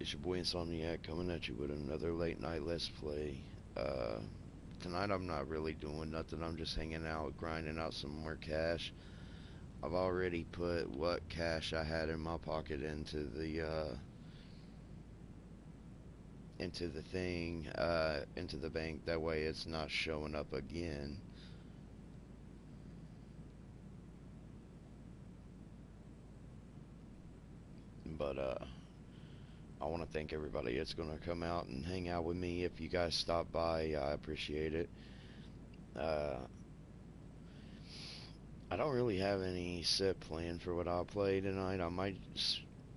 It's your boy Insomniac coming at you with another late night Let's Play. Tonight I'm not really doing nothing. I'm just hanging out, grinding out some more cash. I've already put what cash I had in my pocket into the bank. That way it's not showing up again. But I want to thank everybody that's going to come out and hang out with me. If you guys stop by, I appreciate it. I don't really have any set plan for what I'll play tonight. I might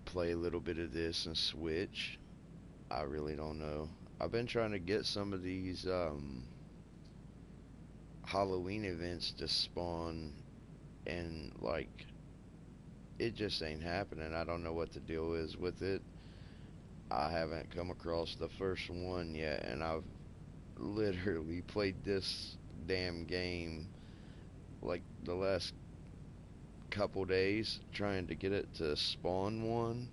play a little bit of this and switch. I really don't know. I've been trying to get some of these Halloween events to spawn, and like it just ain't happening. I don't know what the deal is with it. I haven't come across the first one yet, and I've literally played this damn game like the last couple days trying to get it to spawn one,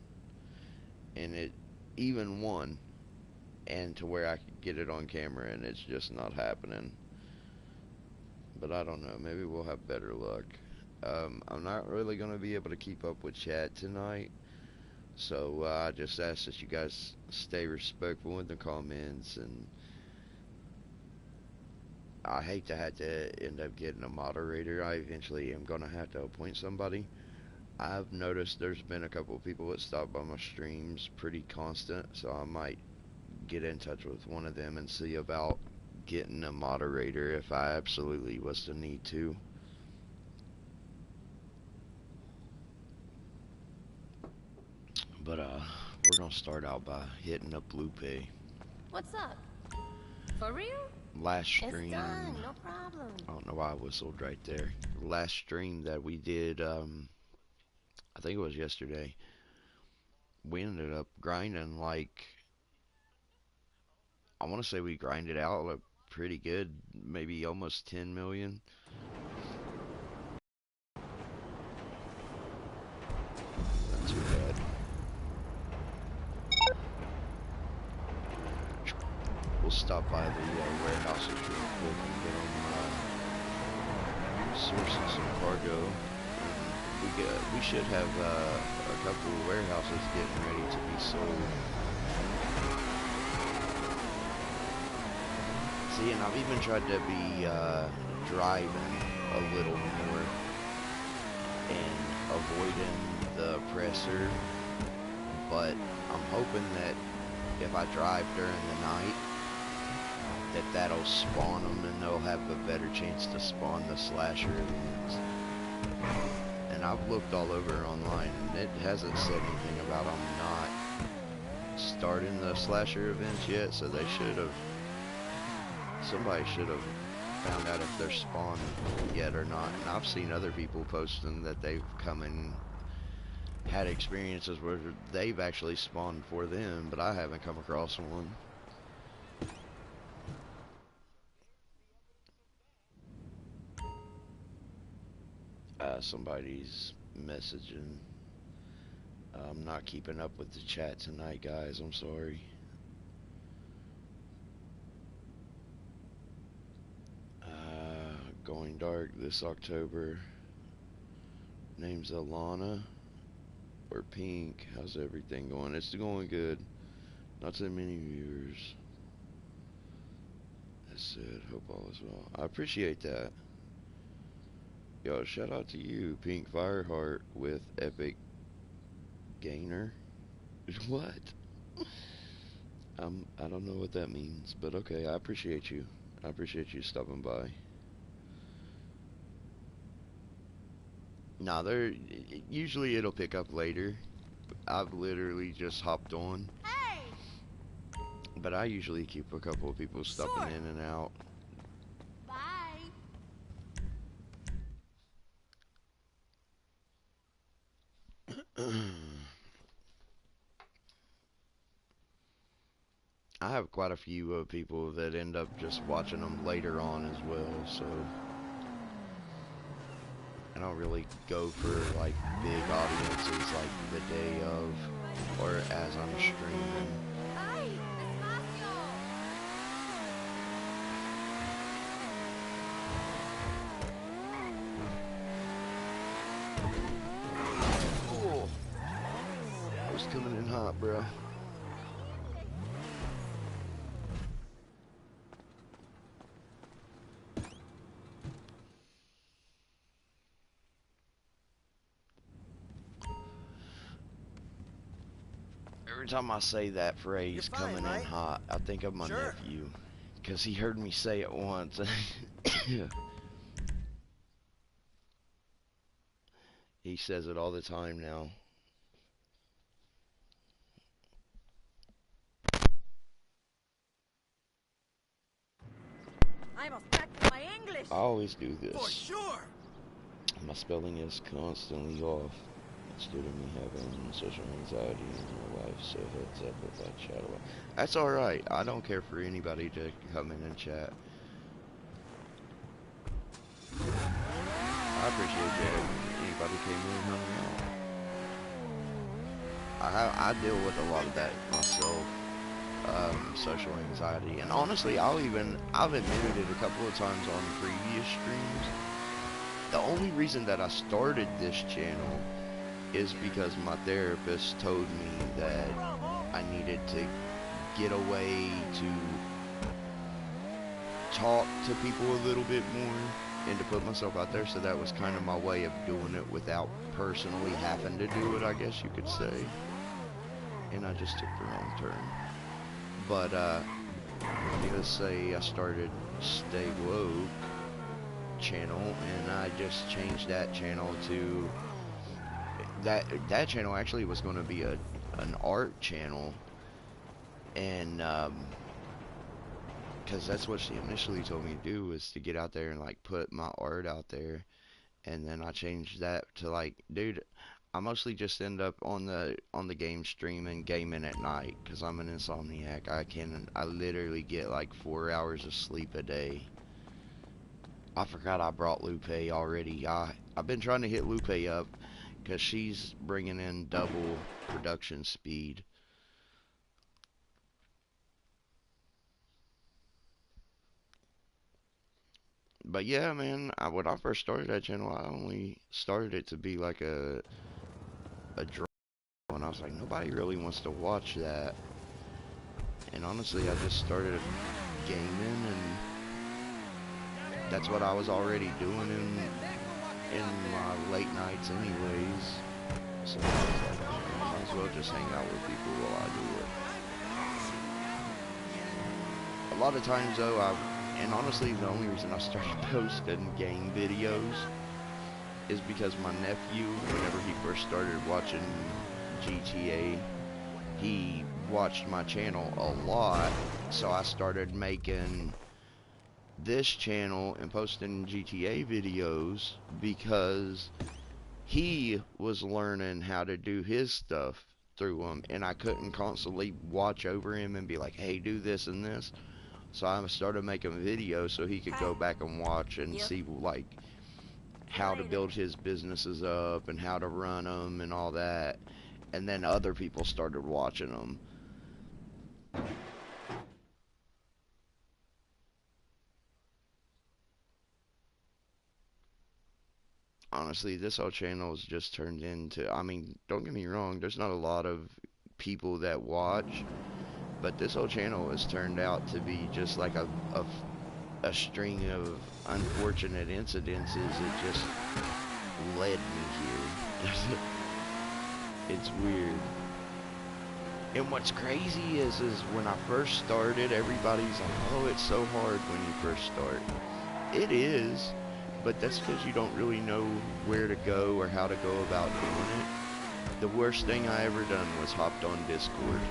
and it even won, and to where I could get it on camera, and it's just not happening. But I don't know, maybe we'll have better luck. I'm not really going to be able to keep up with chat tonight, so I just ask that you guys stay respectful in the comments, and I hate to have to end up getting a moderator. I eventually am going to have to appoint somebody. I've noticed there's been a couple of people that stop by my streams pretty constant, so I might get in touch with one of them and see about getting a moderator if I absolutely was to need to. But we're gonna start out by hitting up Blue Pay. What's up? For real? Last stream. It's done, no problem. I don't know why I whistled right there. Last stream that we did, I think it was yesterday. We ended up grinding like, I want to say we grinded out like pretty good, maybe almost 10 million. Not too bad. We'll stop by the warehouses real quick and get them sourcing some cargo. We should have a couple of warehouses getting ready to be sold. See, and I've even tried to be driving a little more and avoiding the oppressor, but I'm hoping that if I drive during the night, that'll spawn them, and they'll have a better chance to spawn the slasher events. And I've looked all over online, and it hasn't said anything about them not starting the slasher events yet, so they should have. Somebody should have found out if they're spawned yet or not. And I've seen other people posting that they've come and had experiences where they've actually spawned for them, but I haven't come across one. Somebody's messaging. I'm not keeping up with the chat tonight, guys. I'm sorry. Going dark this October. Name's Alana or Pink. How's everything going? It's going good. Not so many viewers. That's it. Hope all is well. I appreciate that. Yo, shout out to you, Pink Fireheart with Epic Gainer. What? I don't know what that means, but okay, I appreciate you. I appreciate you stopping by. Nah, usually it'll pick up later. I've literally just hopped on. Hey! But I usually keep a couple of people stopping in and out. I have quite a few people that end up just watching them later on as well, so I don't really go for like big audiences like the day of or as I'm streaming. hot, bro. Every time I say that phrase, You're fine, coming in right? hot, I think of my Sure. nephew. Because he heard me say it once. He says it all the time now. I must practice my English. I always do For this. sure. My spelling is constantly off. It's due to me having social anxiety in my life, so heads up if I chat a lot. That's alright. I don't care for anybody to come in and chat. I appreciate that. Anybody came in and hung out. I deal with a lot of that myself. Social anxiety, and honestly, I've admitted it a couple of times on previous streams. The only reason that I started this channel is because my therapist told me that I needed to get away to talk to people a little bit more and to put myself out there, so that was kind of my way of doing it without personally having to do it, I guess you could say. And I just took the wrong turn. But, needless to say, I started Stay Woke channel, and I just changed that channel to... That channel actually was going to be an art channel, and, because that's what she initially told me to do, was to get out there and, like, put my art out there, and then I changed that to, like, dude... I mostly just end up on the game streaming, gaming at night, because I'm an insomniac. I literally get like 4 hours of sleep a day. I forgot I brought Lupe already. I've been trying to hit Lupe up, because she's bringing in double production speed. But yeah, man, when I first started that channel, I only started it to be like a drama, and I was like, nobody really wants to watch that. And honestly, I just started gaming, and that's what I was already doing in my late nights anyways. So I was like, I might as well just hang out with people while I do it. A lot of times though, and honestly the only reason I started posting game videos is because my nephew, whenever he first started watching GTA, he watched my channel a lot, so I started making this channel and posting GTA videos because he was learning how to do his stuff through them, and I couldn't constantly watch over him and be like, hey, do this and this. So I started making videos so he could go back and watch and see like how to build his businesses up and how to run them and all that. And then other people started watching them. Honestly, this whole channel has just turned into, I mean, don't get me wrong, there's not a lot of people that watch, but this whole channel has turned out to be just like a string of unfortunate incidences that just led me here. It's weird. And what's crazy is when I first started, everybody's like, oh, it's so hard when you first start. It is, but that's because you don't really know where to go or how to go about doing it. The worst thing I ever done was hopped on Discord.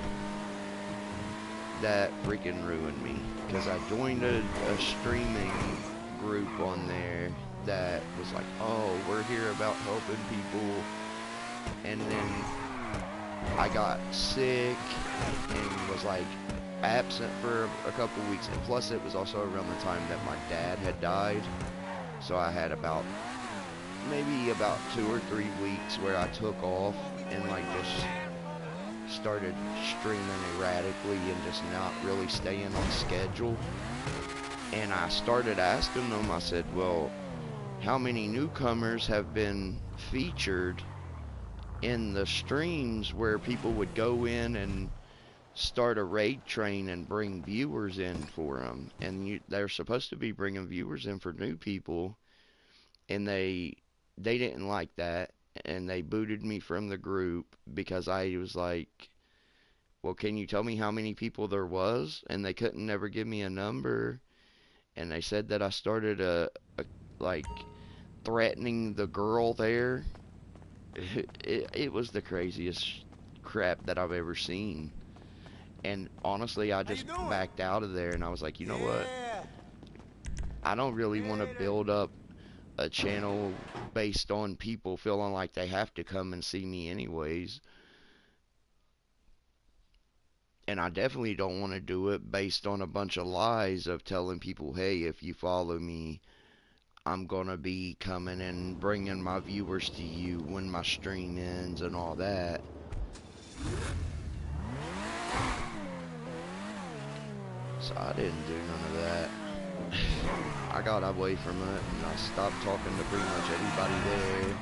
That freaking ruined me, because I joined a streaming group on there that was like, oh, we're here about helping people, and then I got sick and was like absent for a couple weeks, and plus it was also around the time that my dad had died, so I had maybe about 2 or 3 weeks where I took off and like just started streaming erratically and just not really staying on schedule. And I started asking them, I said, well, how many newcomers have been featured in the streams where people would go in and start a raid train and bring viewers in for them, and they're supposed to be bringing viewers in for new people, and they didn't like that, and they booted me from the group because I was like, well, can you tell me how many people there was? And they couldn't never give me a number, and they said that I started a like threatening the girl there. It was the craziest crap that I've ever seen. And honestly, I How you just doing? backed out of there, and I was like, you know what? Yeah. I don't really want to build up a channel based on people feeling like they have to come and see me anyways. And I definitely don't want to do it based on a bunch of lies of telling people, hey, if you follow me, I'm going to be coming and bringing my viewers to you when my stream ends and all that. So I didn't do none of that. I got away from it and I stopped talking to pretty much everybody there.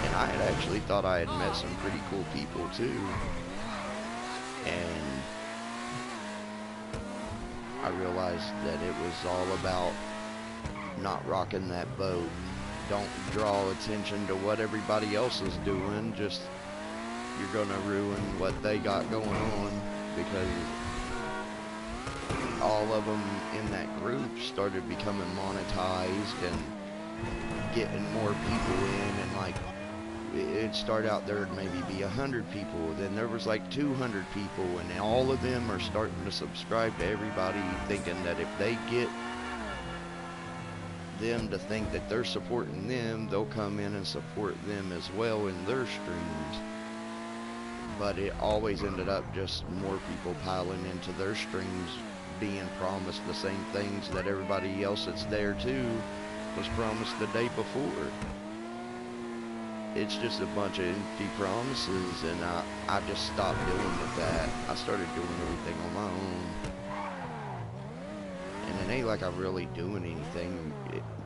And I had actually thought I had met some pretty cool people too. And I realized that it was all about not rocking that boat. Don't draw attention to what everybody else is doing. Just, you're gonna ruin what they got going on, because all of them in that group started becoming monetized and getting more people in, and like it'd start out there'd maybe be 100 people, then there was like 200 people, and all of them are starting to subscribe to everybody, thinking that if they get them to think that they're supporting them, they'll come in and support them as well in their streams. But it always ended up just more people piling into their streams, being promised the same things that everybody else that's there too was promised the day before. It's just a bunch of empty promises, and I just stopped dealing with that. I started doing everything on my own. And it ain't like I'm really doing anything.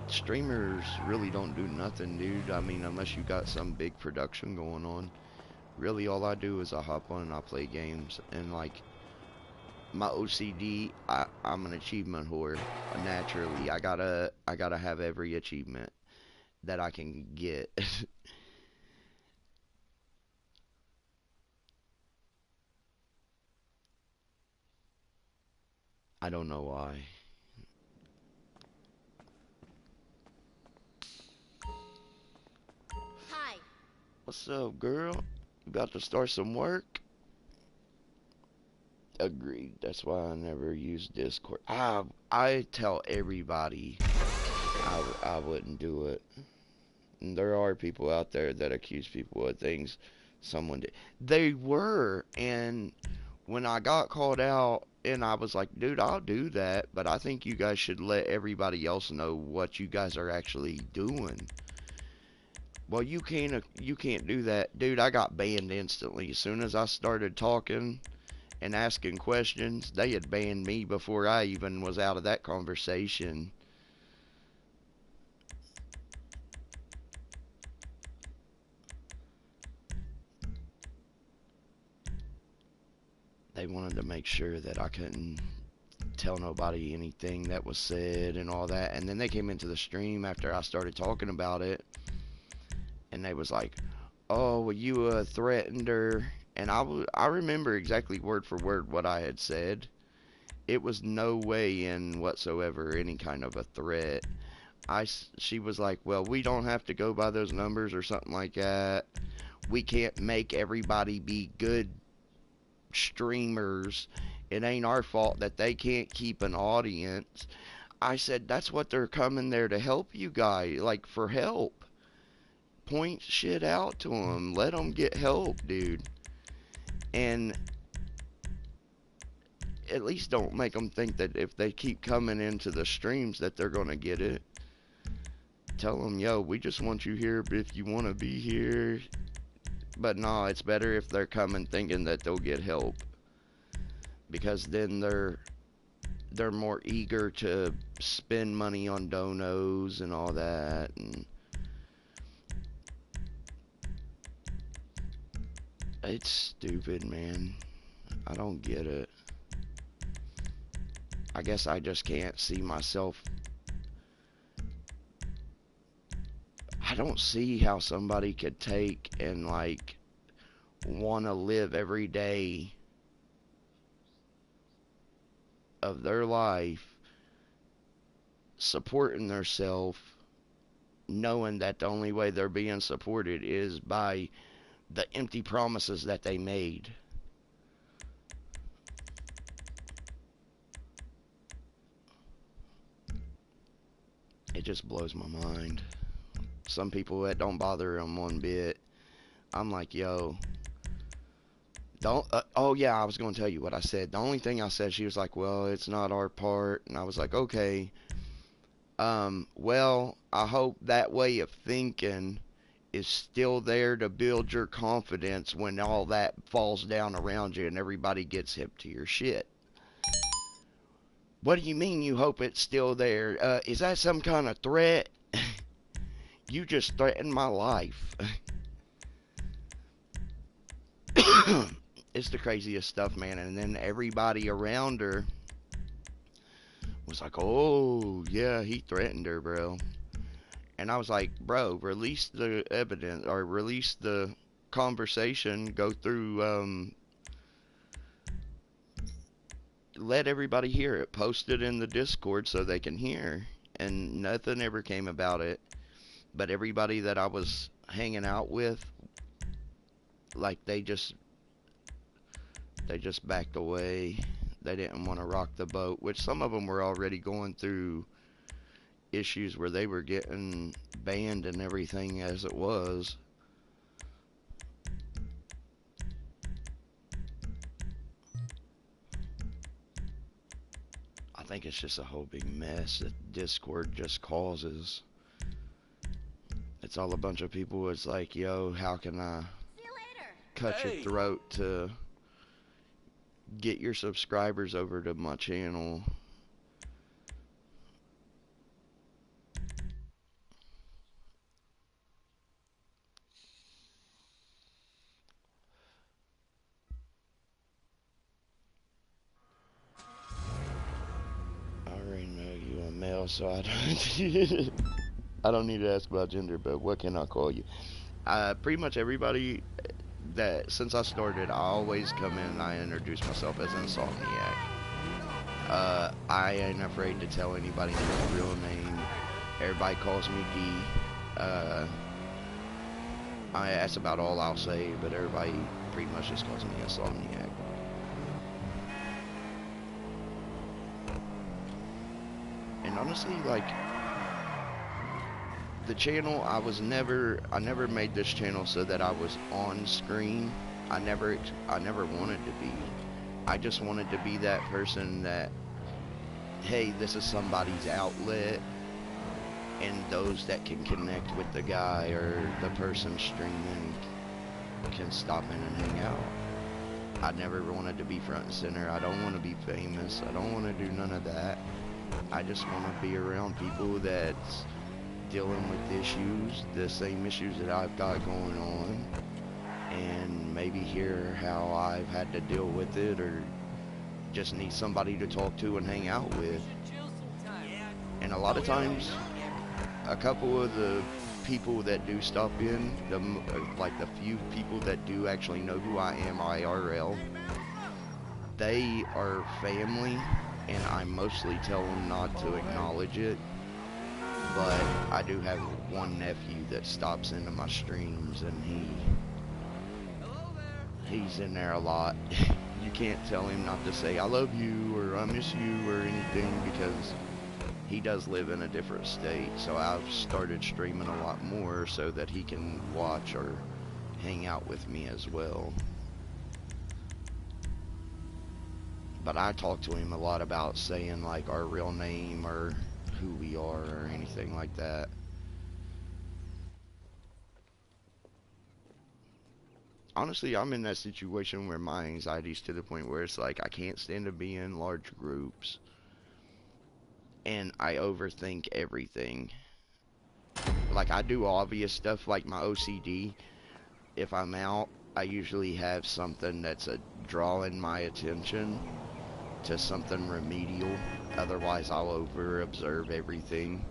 Streamers really don't do nothing, dude. I mean, unless you got some big production going on. Really, all I do is I hop on and I play games. And like, my OCD, I'm an achievement whore. Naturally, I gotta have every achievement that I can get. I don't know why. Hi. What's up, girl? You about to start some work? Agreed. That's why I never use Discord. I tell everybody I wouldn't do it. And there are people out there that accuse people of things someone did. They were, and when I got called out, and I was like, dude, I'll do that, but I think you guys should let everybody else know what you guys are actually doing. Well, you can't do that, dude. I got banned instantly as soon as I started talking and asking questions. They had banned me before I even was out of that conversation. They wanted to make sure that I couldn't tell nobody anything that was said and all that. And then they came into the stream after I started talking about it, and they was like, oh, well, you threatened her. And I remember exactly word for word what I had said. It was no way in whatsoever any kind of a threat. She was like, well, we don't have to go by those numbers or something like that. We can't make everybody be good streamers. It ain't our fault that they can't keep an audience. I said, that's what they're coming there to help you guys, like for help. Point shit out to them. Let them get help, dude. And at least don't make them think that if they keep coming into the streams that they're going to get it. Tell them, yo, we just want you here if you want to be here. But no, it's better if they're coming thinking that they'll get help, because then they're more eager to spend money on donos and all that. And It's stupid, man. I don't get it. I guess I just can't see myself. I don't see how somebody could take and like want to live every day of their life supporting themselves, knowing that the only way they're being supported is by the empty promises that they made. It just blows my mind. Some people, that don't bother them one bit. I'm like, yo, don't. Oh yeah, I was gonna tell you what I said. The only thing I said, she was like, well, it's not our part, and I was like, okay. Well, I hope that way of thinking is still there to build your confidence when all that falls down around you and everybody gets hip to your shit. What do you mean you hope it's still there? Is that some kind of threat? You just threatened my life. It's the craziest stuff, man. And then everybody around her was like, oh, yeah, he threatened her, bro. And I was like, bro, release the evidence or release the conversation, go through, let everybody hear it, post it in the Discord so they can hear. And nothing ever came about it. But everybody that I was hanging out with, like, they just backed away. They didn't want to rock the boat, which some of them were already going through issues where they were getting banned and everything as it was. I think it's just a whole big mess that Discord just causes. It's all a bunch of people. It's like, yo, how can I cut your throat to get your subscribers over to my channel? I already know you a male, so I don't I don't need to ask about gender, but what can I call you? Pretty much everybody that, since I started, I always come in and I introduce myself as Insomniac. I ain't afraid to tell anybody my real name. Everybody calls me D. That's about all I'll say, but everybody pretty much just calls me Insomniac. And honestly, like, the channel, I never made this channel so that I was on screen. I never wanted to be. I just wanted to be that person that, hey, this is somebody's outlet, and those that can connect with the guy or the person streaming can stop in and hang out. I never wanted to be front and center. I don't want to be famous. I don't want to do none of that. I just want to be around people that's dealing with issues, the same issues that I've got going on, and maybe hear how I've had to deal with it, or just need somebody to talk to and hang out with. And a lot of times, a couple of the people that do stop in, like the few people that do actually know who I am IRL, they are family, and I mostly tell them not to acknowledge it. But I do have one nephew that stops into my streams, and he's in there a lot. You can't tell him not to say I love you or I miss you or anything, because he does live in a different state. So I've started streaming a lot more so that he can watch or hang out with me as well. But I talk to him a lot about saying like our real name or who we are or anything like that. Honestly, I'm in that situation where my anxiety's to the point where it's like I can't stand to be in large groups, and I overthink everything. Like, I do obvious stuff like my OCD. If I'm out I usually have something that's drawing my attention to something remedial. Otherwise, I'll over observe everything.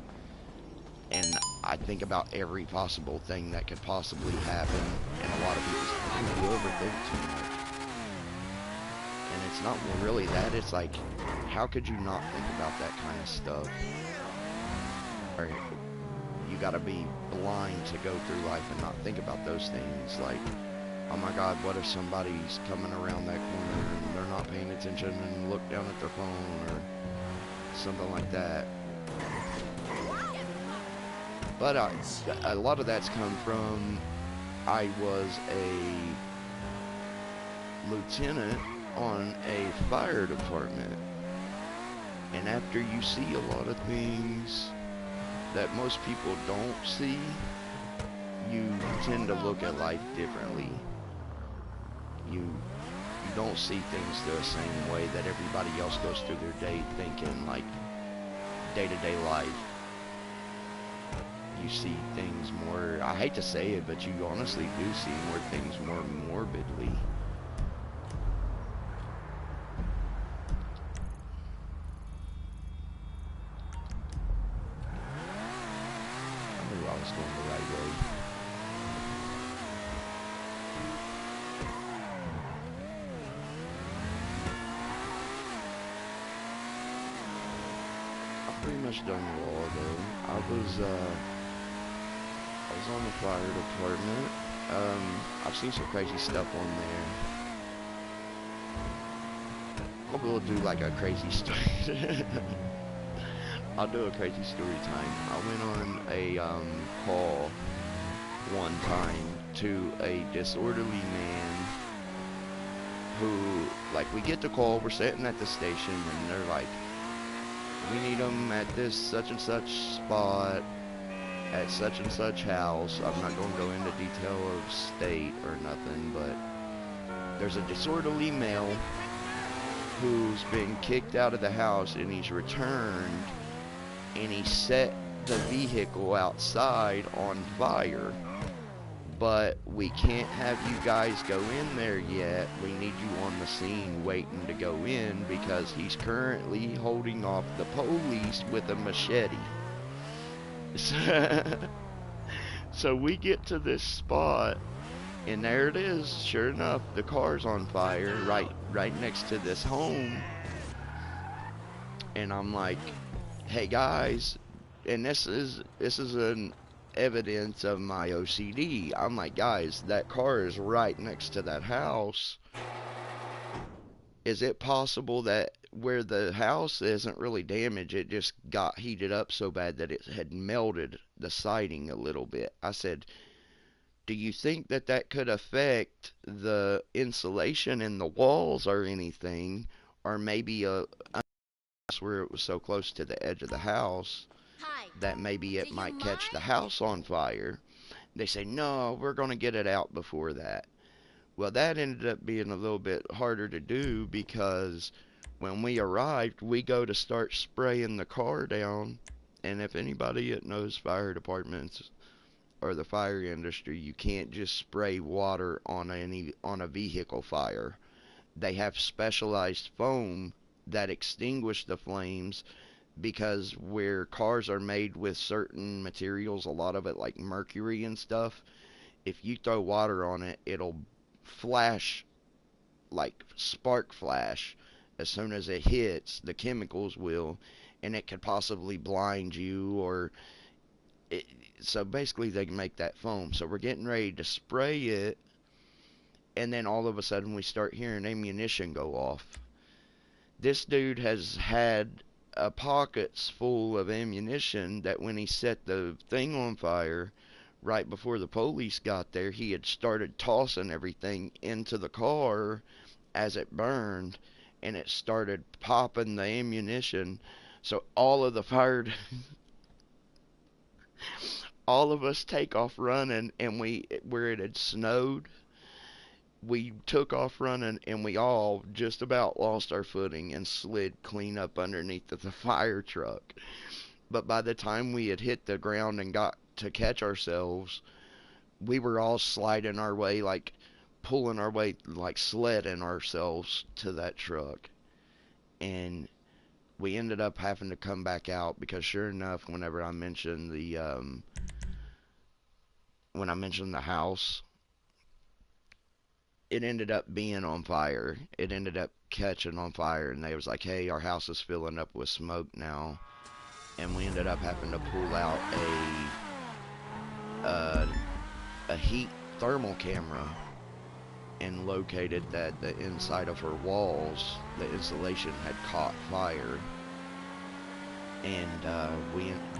And I think about every possible thing that could possibly happen. And a lot of people say, oh, you overthink too much. And it's not really that. It's like, how could you not think about that kind of stuff? Or you gotta be blind to go through life and not think about those things. Like, oh my God, what if somebody's coming around that corner and they're not paying attention and look down at their phone or something like that. But a lot of that's come from I was a lieutenant on a fire department. And after you see a lot of things that most people don't see, you tend to look at life differently. You don't see things the same way that everybody else goes through their day thinking, like day-to-day life. You see things more, I hate to say it, but you honestly do see more things more morbidly. I knew I was going the right way. I'm pretty much done with all though. I was on the fire department. I've seen some crazy stuff on there. I'll go do like a crazy story. I'll do a crazy story time. I went on a call one time to a disorderly man who, like, we get the call, we're sitting at the station, and they're like, we need him at this such and such spot, at such and such house. I'm not going to go into detail of state or nothing, but there's a disorderly male who's been kicked out of the house, and he's returned, and he set the vehicle outside on fire. But we can't have you guys go in there yet. We need you on the scene waiting to go in because he's currently holding off the police with a machete. So we get to this spot, and there it is. Sure enough, the car's on fire right next to this home. And I'm like, hey guys, and this is an evidence of my OCD. I'm like, guys, that car is right next to that house. Is it possible that where the house isn't really damaged, it just got heated up so bad that it had melted the siding a little bit? I said, do you think that that could affect the insulation in the walls or anything? Or maybe a where it was so close to the edge of the house that maybe it might catch the house on fire. They say, no, we're going to get it out before that. Well, that ended up being a little bit harder to do because when we arrived, we go to start spraying the car down. And if anybody that knows fire departments or the fire industry, you can't just spray water on a vehicle fire. They have specialized foam that extinguish the flames, because where cars are made with certain materials, a lot of it like mercury and stuff, if you throw water on it, it'll flash, like spark flash, as soon as it hits, the chemicals will, and it could possibly blind you, or it, so basically they can make that foam. So we're getting ready to spray it, and then all of a sudden we start hearing ammunition go off. This dude has had pockets full of ammunition that when he set the thing on fire, right before the police got there, he had started tossing everything into the car as it burned, and it started popping the ammunition. So all of the fire, all of us take off running, and where it had snowed, we took off running, and we all just about lost our footing and slid clean up underneath the fire truck. But by the time we had hit the ground and got to catch ourselves, we were all sliding our way like pulling our way, like sledding ourselves to that truck. And we ended up having to come back out because sure enough, whenever I mentioned when I mentioned the house, it ended up being on fire. It ended up catching on fire, and they was like, "Hey, our house is filling up with smoke now," and we ended up having to pull out uh, a heat thermal camera and located that the inside of her walls, the insulation had caught fire. And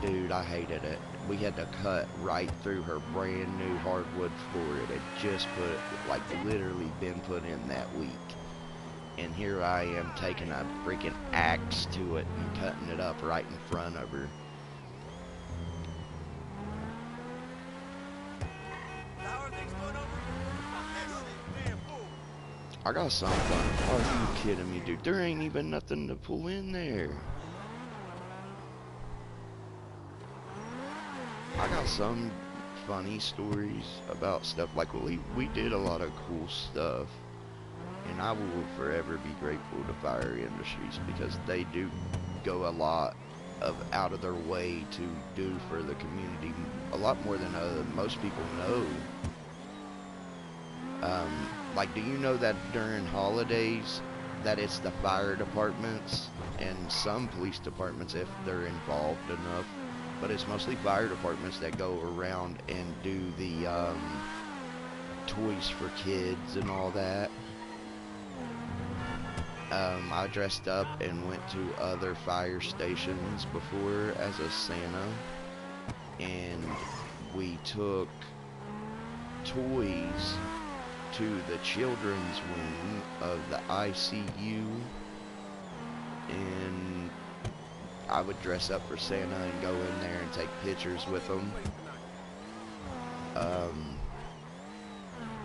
dude, I hated it. We had to cut right through her brand new hardwood floor. It had just like literally been put in that week. And here I am taking a freaking axe to it and cutting it up right in front of her. I got some fun. Are you kidding me, dude? There ain't even nothing to pull in there. I got some funny stories about stuff. Like, we did a lot of cool stuff. And I will forever be grateful to Fire Industries because they do go a lot out of their way to do for the community, a lot more than most people know. Like, do you know that during holidays that it's the fire departments and some police departments if they're involved enough, but it's mostly fire departments that go around and do the toys for kids and all that. I dressed up and went to other fire stations before as a Santa, and we took toys to the children's wing of the ICU, and I would dress up for Santa and go in there and take pictures with them.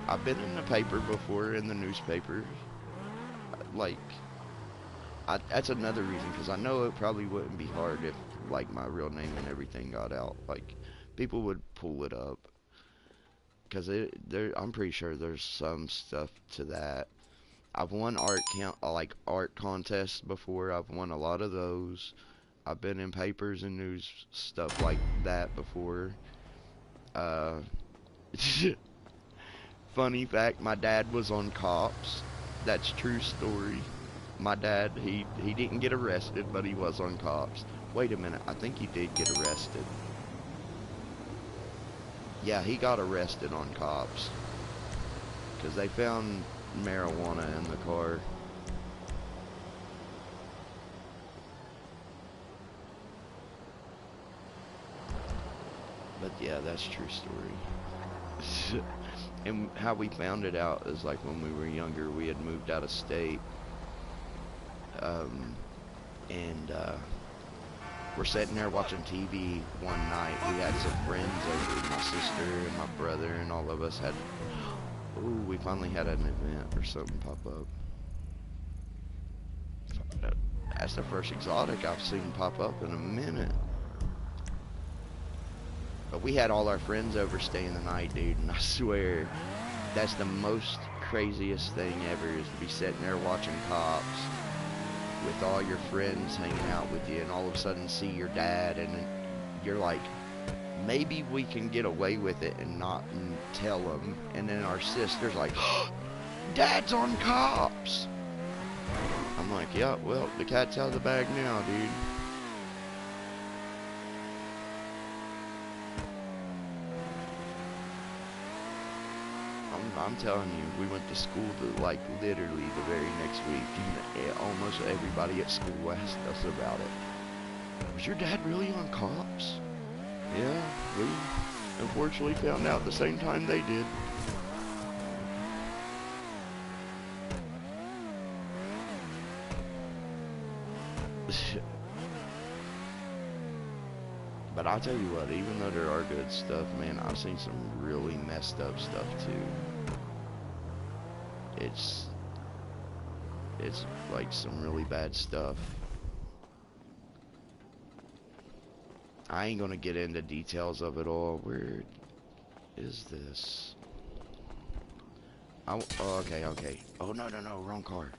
I've been in the paper before, in the newspaper. Like, that's another reason, because I know it probably wouldn't be hard if, like, my real name and everything got out. Like, people would pull it up. Because I'm pretty sure there's some stuff to that. I've won art contests before. I've won a lot of those. I've been in papers and news stuff like that before. Funny fact, my dad was on Cops. That's true story. My dad, he didn't get arrested, but he was on Cops. Wait a minute, I think he did get arrested. Yeah, he got arrested on Cops. Because they found marijuana in the car. But yeah, that's true story. And how we found it out is like when we were younger, we had moved out of state. We're sitting there watching TV one night. We had some friends over, my sister and my brother, and all of us had, we finally had an event or something pop up. That's the first exotic I've seen pop up in a minute. But we had all our friends over staying the night, dude, and I swear, that's the most craziest thing ever, is to be sitting there watching Cops with all your friends hanging out with you, and all of a sudden see your dad, and you're like, maybe we can get away with it and not tell him. And then our sister's like, Dad's on Cops! I'm like, yeah, well, the cat's out of the bag now, dude. I'm telling you, we went to school like literally the very next week. Almost everybody at school asked us about it. Was your dad really on Cops? Yeah, we unfortunately found out the same time they did. But I'll tell you what, even though there are good stuff, man, I've seen some really messed up stuff too. It's like some really bad stuff. I ain't gonna get into details of it all. Where is this? Oh, okay, okay. Oh, no, no, no, wrong car.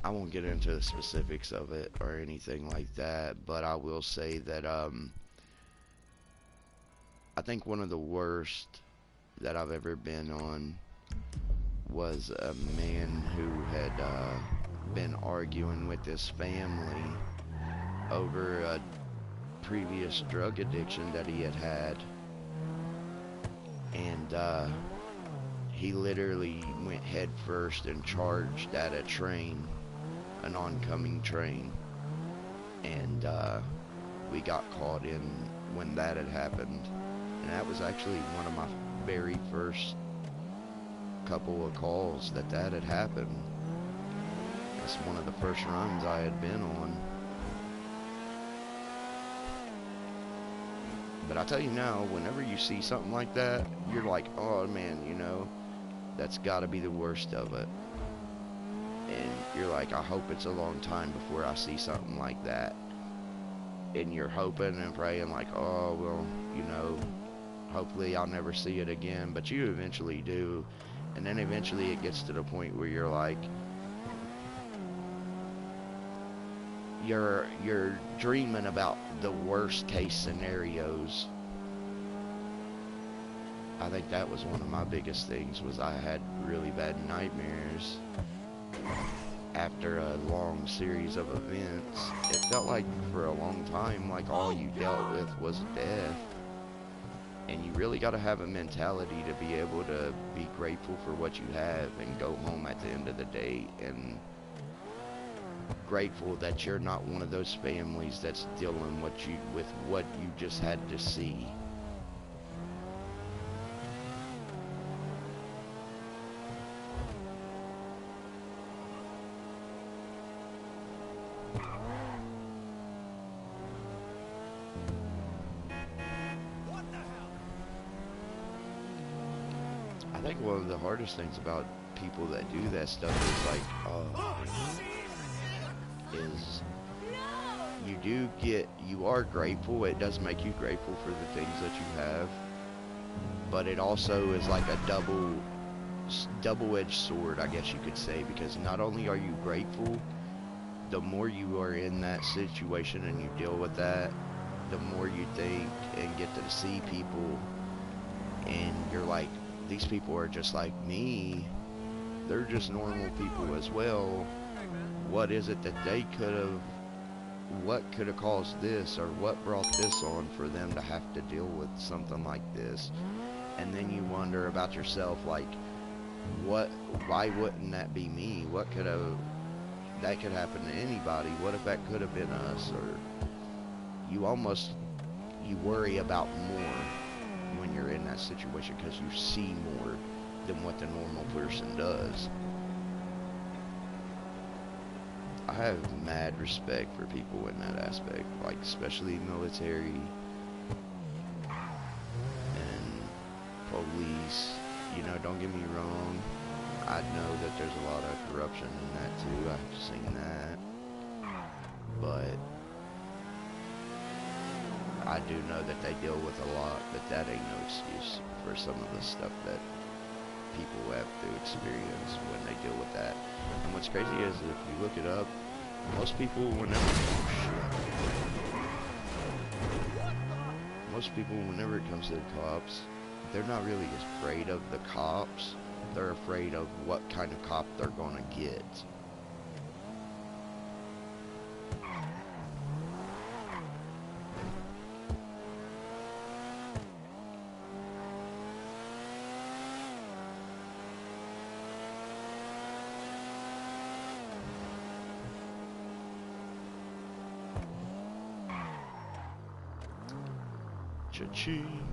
I won't get into the specifics of it or anything like that, but I will say that, I think one of the worst that I've ever been on was a man who had, been arguing with his family over a previous drug addiction that he had had. And, he literally went head first and charged at a train, an oncoming train, and we got caught in when that had happened, and that was actually one of my very first couple of calls that had happened. That's one of the first runs I had been on. But I tell you now, whenever you see something like that, you're like, oh man, you know, that's got to be the worst of it. And you're like, I hope it's a long time before I see something like that. And you're hoping and praying like, oh, well, you know, hopefully I'll never see it again. But you eventually do. And then eventually it gets to the point where you're like, you're dreaming about the worst case scenarios. I think that was one of my biggest things, was I had really bad nightmares after a long series of events. It felt like for a long time like all you dealt with was death. And you really got to have a mentality to be able to be grateful for what you have and go home at the end of the day and grateful that you're not one of those families that's dealing with what you just had to see. I think one of the hardest things about people that do that stuff is like, is you are grateful. It does make you grateful for the things that you have, but it also is like a double-edged sword, I guess you could say, because not only are you grateful, the more you are in that situation and you deal with that, the more you think and get to see people, and you're like, these people are just like me. They're just normal people as well. What is it that they what could have caused this, or what brought this on for them to have to deal with something like this? And then you wonder about yourself, like, why wouldn't that be me? That could happen to anybody. What if that could have been us? Or you worry about more when you're in that situation, because you see more than what the normal person does. I have mad respect for people in that aspect, like especially military and police. You know, don't get me wrong, I know that there's a lot of corruption in that too. I've seen that, but I do know that they deal with a lot, but that ain't no excuse for some of the stuff that people have to experience when they deal with that. And what's crazy is, if you look it up, most people, whenever it comes to the cops, they're not really afraid of the cops. They're afraid of what kind of cop they're gonna get. Cha-ching.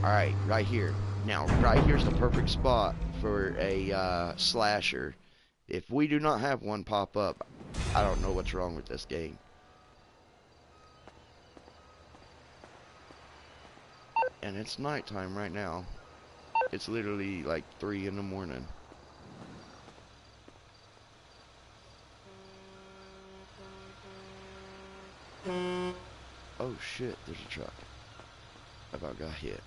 Alright, right here. Now, right here's the perfect spot for a slasher. If we do not have one pop up, I don't know what's wrong with this game. And it's nighttime right now. It's literally like 3 in the morning. Oh shit, there's a truck. I about got hit.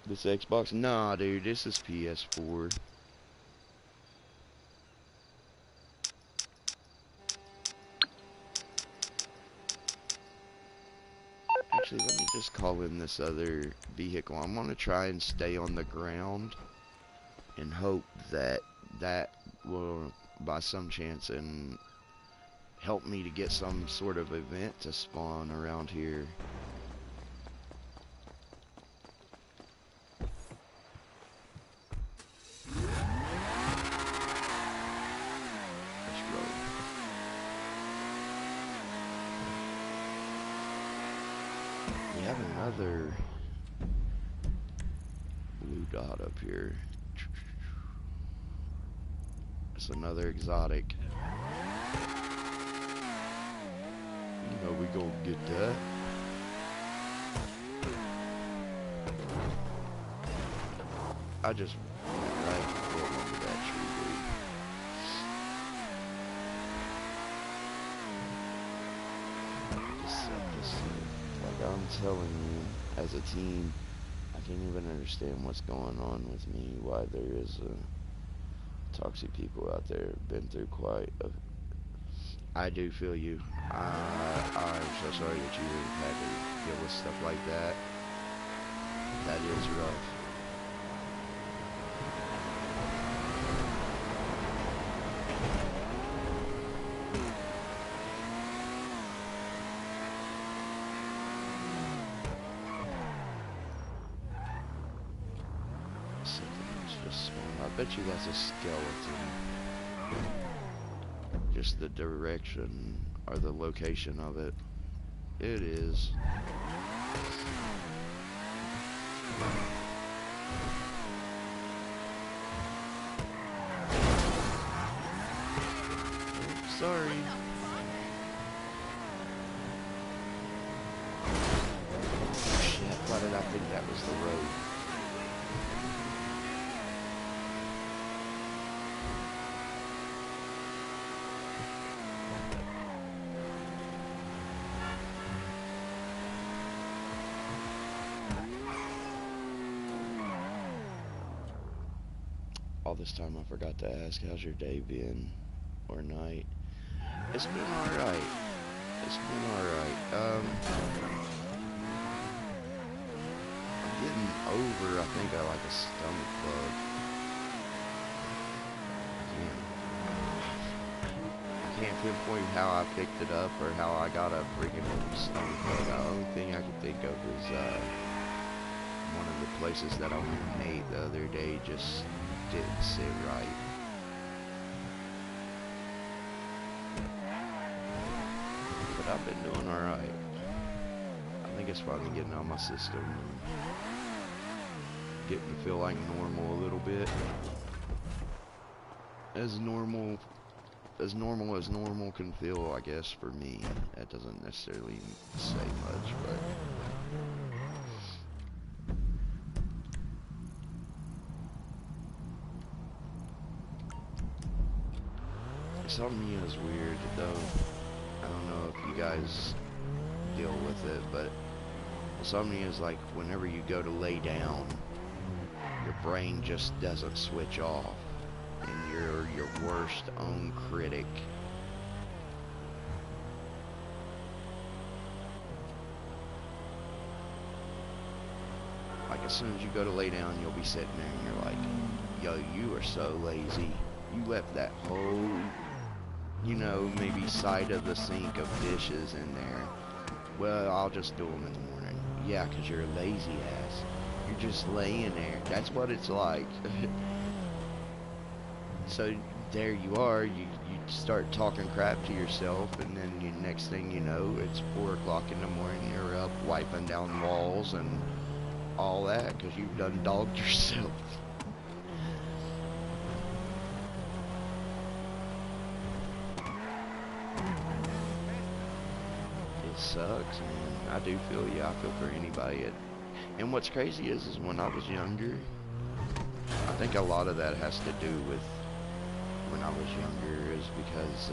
This Xbox? Nah, dude, this is PS4. Actually, let me just call in this other vehicle. I'm gonna try and stay on the ground and hope that that will, by some chance, and help me to get some sort of event to spawn around here. Let's roll. We have another blue dot up here. It's another exotic. You know we gonna get that. I just went right before under that tree, dude. Just like I'm telling you, as a team, I can't even understand what's going on with me. Why there is toxic people out there. Been through quite a. I do feel you. I'm so sorry that you had to deal with stuff like that. That is rough. Something's just spawned. I bet you that's a skeleton. Just the direction or the location of it. It is. Sorry. Shit, why did I think that was the road? All this time I forgot to ask, how's your day been? Or night? It's been alright. It's been alright. I'm getting over, I think, I like a stomach bug. I can't pinpoint how I picked it up or how I got a freaking stomach bug. The only thing I can think of is one of the places that I ate the other day just didn't sit right. But I've been doing alright. I think it's finally getting out of my system and getting to feel like normal a little bit. As normal as normal can feel, I guess, for me. That doesn't necessarily say much, but insomnia is weird, though. I don't know if you guys deal with it, but insomnia is like whenever you go to lay down, your brain just doesn't switch off, and you're your worst own critic. Like as soon as you go to lay down, you'll be sitting there and you're like, yo, you are so lazy. You left that whole, you know, maybe side of the sink of dishes in there. Well, I'll just do them in the morning. Yeah, because you're a lazy ass. You're just laying there. That's what it's like. So there you are. You start talking crap to yourself, and then you, next thing you know, it's 4 o'clock in the morning. You're up wiping down walls and all that because you've done dogged yourself. Sucks, man. I do feel you. I feel for anybody. And what's crazy is when I was younger, I think a lot of that has to do with when I was younger is because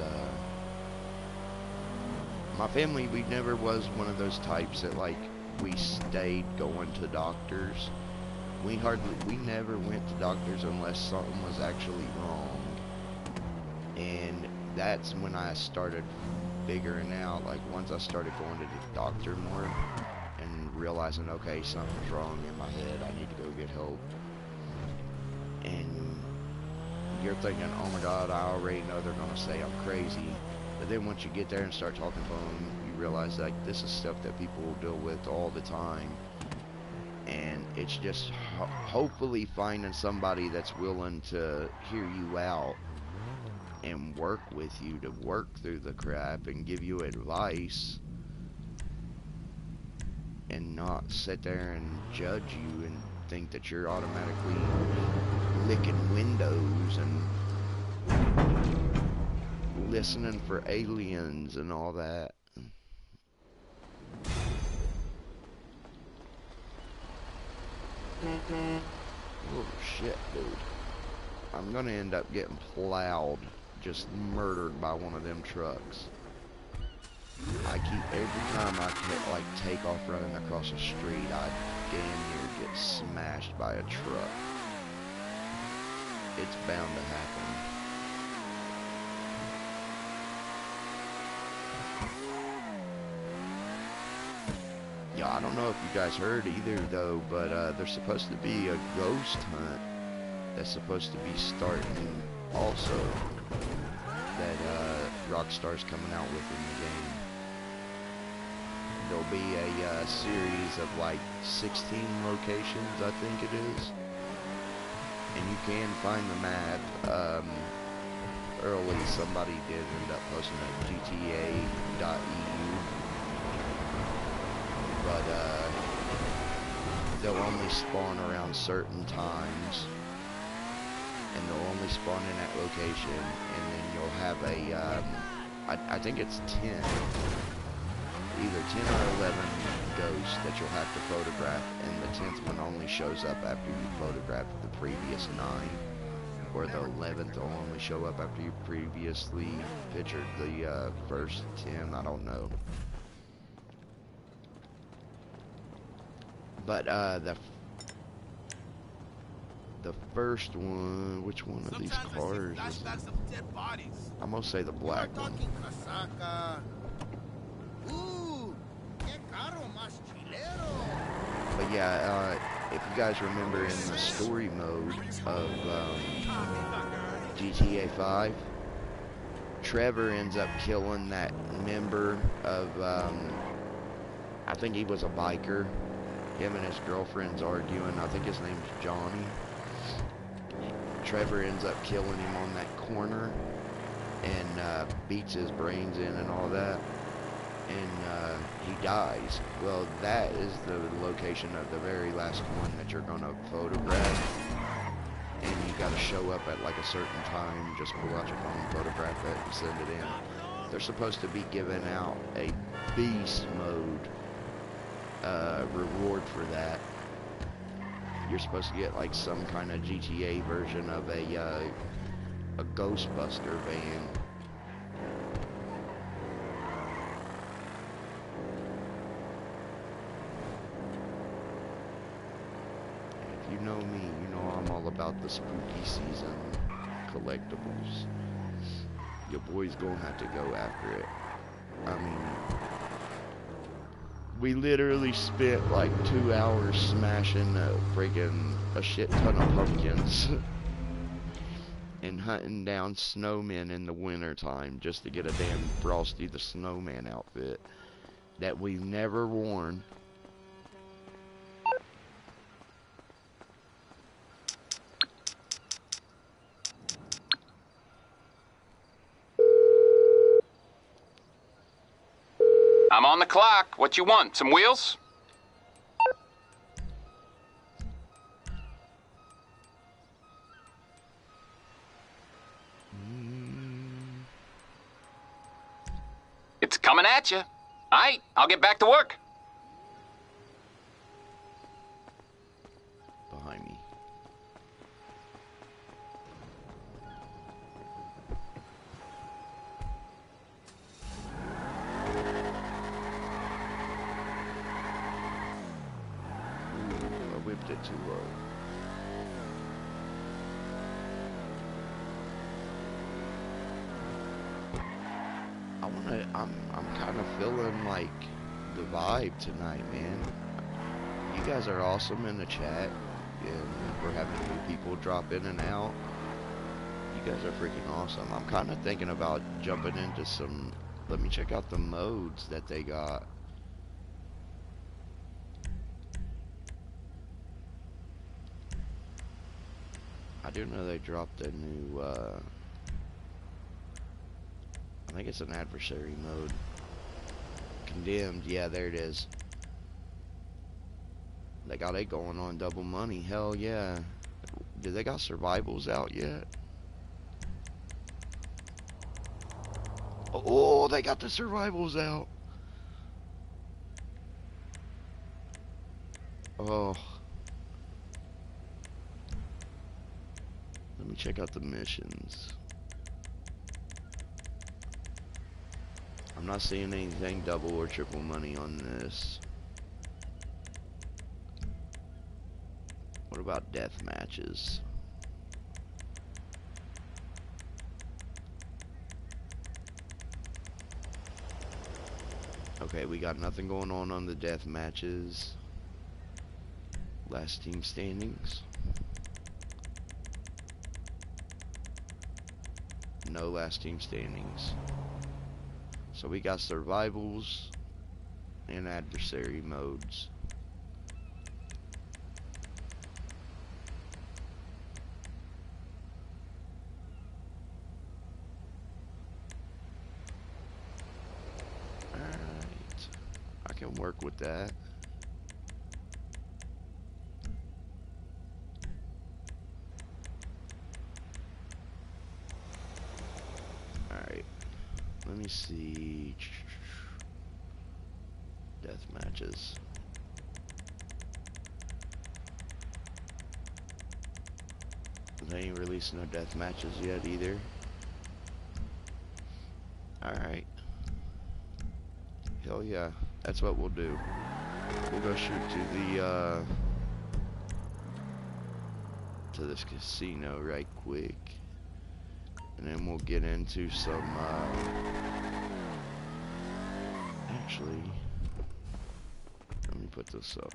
my family, we never was one of those types that like we stayed going to doctors. We never went to doctors unless something was actually wrong. And that's when I started figuring out, like once I started going to the doctor more and realizing, okay, something's wrong in my head, I need to go get help. And you're thinking, oh my God, I already know they're gonna say I'm crazy. But then once you get there and start talking to them, you realize like this is stuff that people will deal with all the time. And it's just hopefully finding somebody that's willing to hear you out and work with you to work through the crap and give you advice and not sit there and judge you and think that you're automatically licking windows and listening for aliens and all that. Oh shit, dude. I'm gonna end up getting plowed, just murdered by one of them trucks. I keep, every time I can, like, take off running across the street, I damn near get smashed by a truck. It's bound to happen. Yeah, I don't know if you guys heard either, though, but there's supposed to be a ghost hunt that's supposed to be starting also, that Rockstar's coming out with in the game. There'll be a series of like 16 locations, I think it is, and you can find the map. Early, somebody did end up posting at GTA.eu, but they'll only spawn around certain times, and they'll only spawn in that location, and then you'll have a, I think it's 10, either 10 or 11 ghosts that you'll have to photograph, and the 10th one only shows up after you photograph the previous 9, or the 11th will only show up after you previously pictured the first 10, I don't know. But the first one, which one of these cars is it? I'm gonna say the black one. But yeah, if you guys remember in the story mode of GTA 5, Trevor ends up killing that member of, I think he was a biker. Him and his girlfriend's arguing. I think his name's Johnny. Trevor ends up killing him on that corner and beats his brains in and all that. And he dies. Well, that is the location of the very last one that you're going to photograph. And you got to show up at like a certain time. Just pull out your phone, photograph it, and send it in. They're supposed to be giving out a beast mode reward for that. You're supposed to get like some kind of GTA version of a Ghostbuster van. If you know me, you know I'm all about the spooky season collectibles. Your boy's gonna have to go after it. I mean, we literally spent like 2 hours smashing a shit ton of pumpkins and hunting down snowmen in the winter time just to get a damn Frosty the Snowman outfit that we've never worn. I'm on the clock. What you want? Some wheels? It's coming at you. All right, I'll get back to work. Behind me. dropped it too low. I'm kind of feeling like the vibe tonight, man. You guys are awesome in the chat, and we're having new people drop in and out. You guys are freaking awesome. I'm kind of thinking about jumping into some. Let me check out the modes that they got. I do know they dropped a new, I think it's an adversary mode. Condemned, yeah, there it is. They got it going on double money, hell yeah. Do they got survivals out yet? Oh, they got the survivals out. Oh. Let me check out the missions. I'm not seeing anything double or triple money on this. What about death matches? Okay, we got nothing going on the death matches. Last team standings. No last team standings. So we got survivals and adversary modes. Alright. I can work with that. Alright. Let me see. Death matches. They ain't released no death matches yet either. Alright. Hell yeah. That's what we'll do. We'll go shoot to this casino right quick. And then we'll get into some, actually, let me put this up.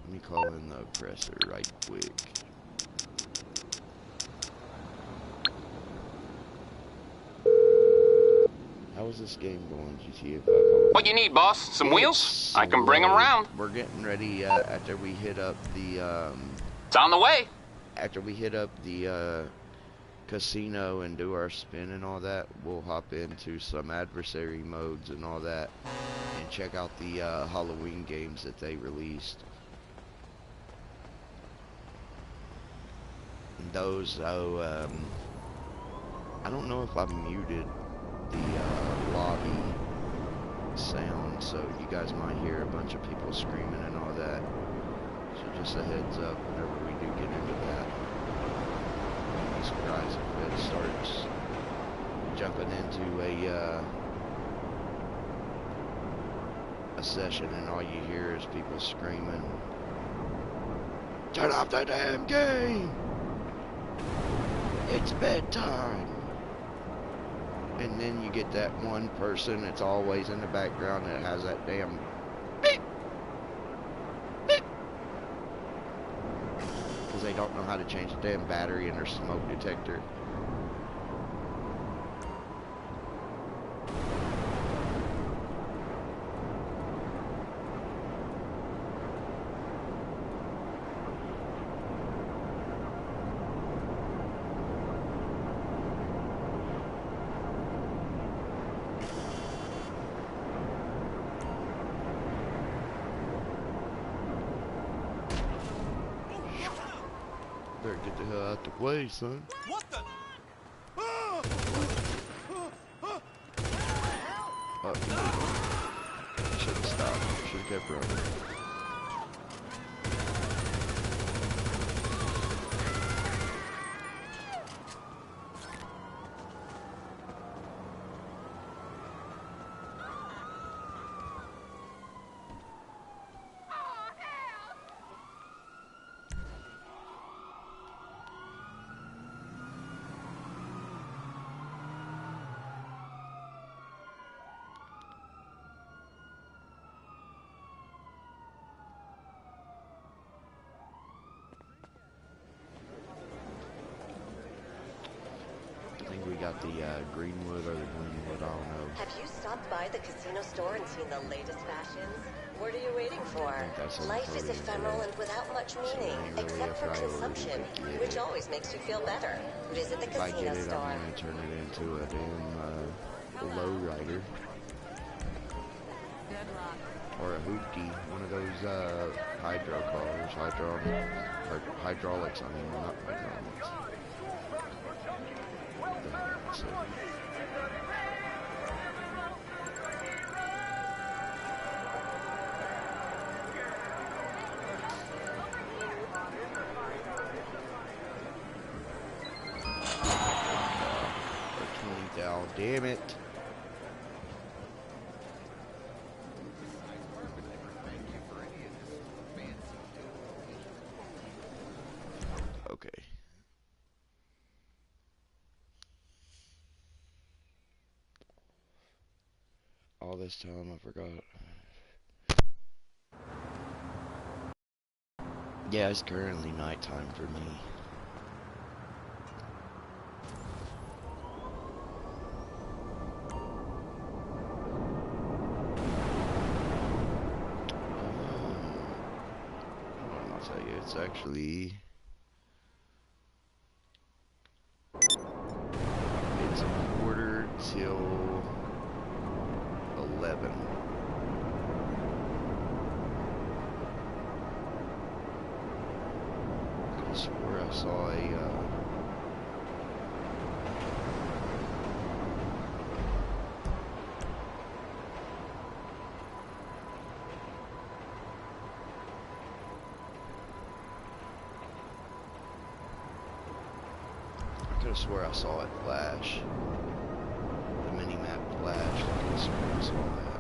Let me call in the oppressor right quick. How is this game going, GTA 5? What you need, boss? Some wheels? I can bring them around. We're getting ready after we hit up the, It's on the way. after we hit up the casino and do our spin and all that, we'll hop into some adversary modes and all that and check out the Halloween games that they released. And those, I don't know if I muted the lobby sound, so you guys might hear a bunch of people screaming and all that. So just a heads up whenever we do get into that. Don't be surprised if it starts jumping into a session and all you hear is people screaming, "Turn off the damn game! It's bedtime!" And then you get that one person that's always in the background that has that damn beep, beep, because they don't know how to change the damn battery in their smoke detector. Better get the hell out the way, son. What the? Oh, should have stopped. Should have kept running. got the Greenwood or the Greenwood, I don't know. Have you stopped by the casino store and seen the latest fashions? What are you waiting for? I think that's Life is ephemeral and without much meaning, ain't really except a for priority consumption, to get which it. always makes you feel better. Visit the If I casino get it, store. I'm gonna turn it into a damn lowrider. Good luck. Or a hoopty, one of those hydro cars, hydraulics, I mean, not hydraulics. So, 20,000, damn it. Okay. All this time I forgot. Yeah, it's currently nighttime for me. I'll tell you, it's actually... It's 11:15. I swear I saw a, I could have swore I saw it flash. The mini-map flash. I could have sworn I saw that.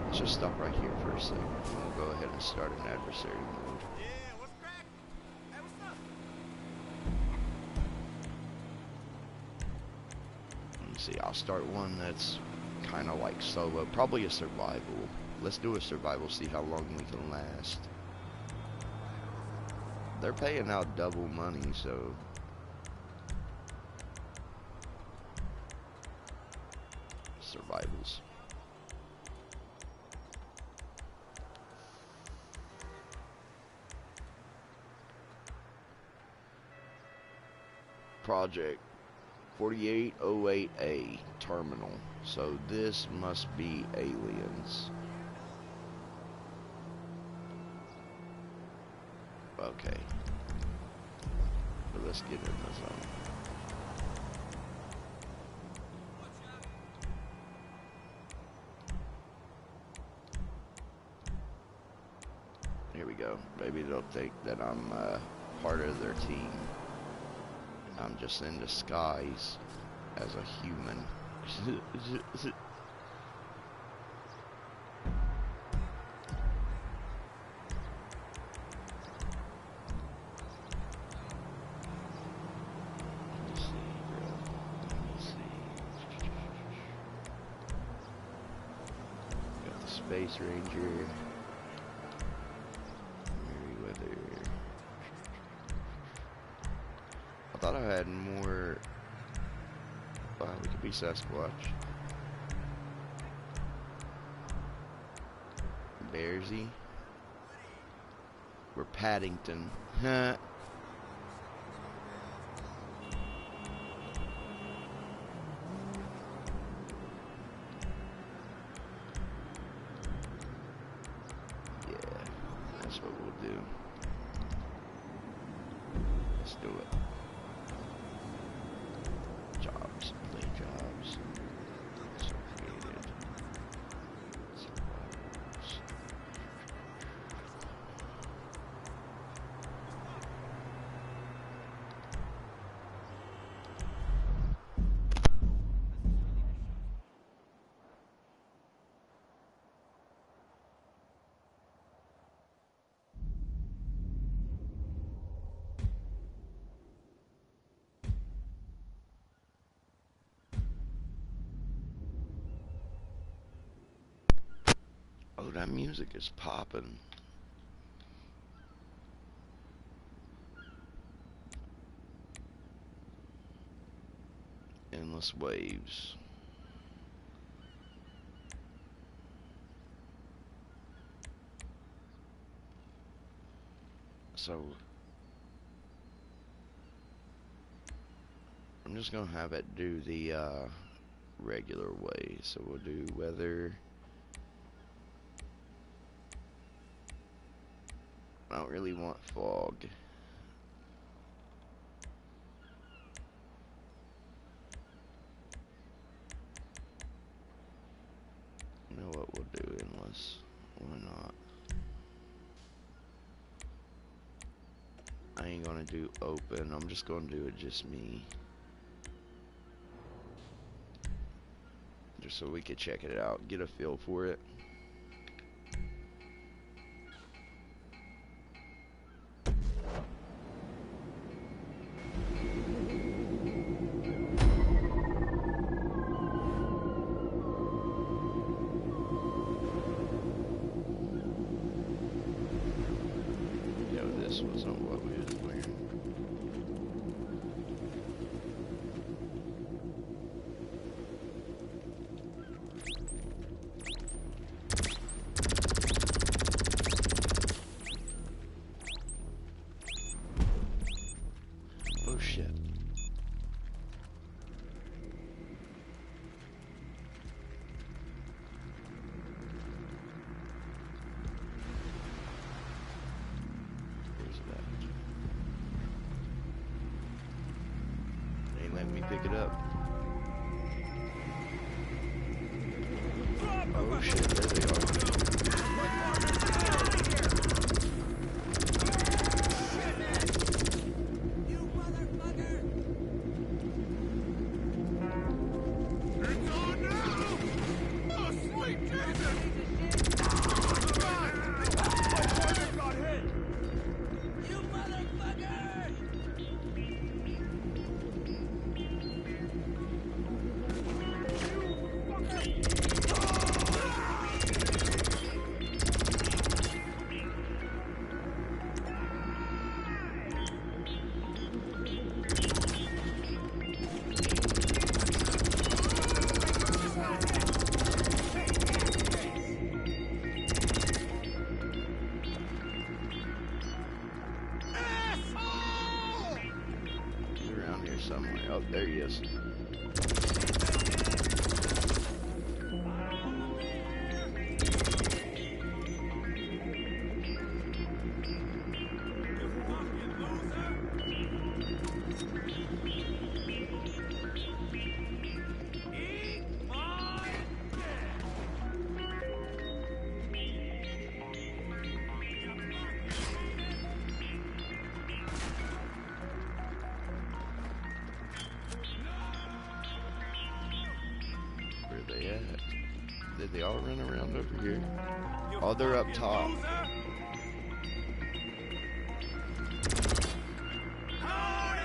Let's just stop right here for a second, and we'll go ahead and start an adversary mode. See, I'll start one that's kind of like solo, probably a survival. Let's do a survival, see how long we can last. They're paying out double money, so survivals. Project 4808A terminal. So this must be aliens. Okay. But let's get in the zone. Here we go. Maybe they'll think that I'm part of their team. I'm just in disguise as a human. Got the Space Ranger. I thought I had more. We could be Sasquatch. Bearsy. We're Paddington. Huh. Yeah, that's what we'll do. Let's do it. Jobs, play jobs. So created. Survivors. Oh, that music is popping. endless waves. So I'm just gonna have it do the regular way. So we'll do weather. I don't really want fog. You know what, we'll do endless. Why not? I ain't gonna do open. I'm just gonna do it just me. Just so we could check it out, get a feel for it. This wasn't what we was wearing. Oh shit. Let me pick it up. Oh shit, there they are. You motherfucker! It's on now! Oh, sweet Jesus! My partner got hit! You motherfucker! He's around here somewhere. Oh, there he is. Where they at? Did they all run around over here? Oh, they're up top. How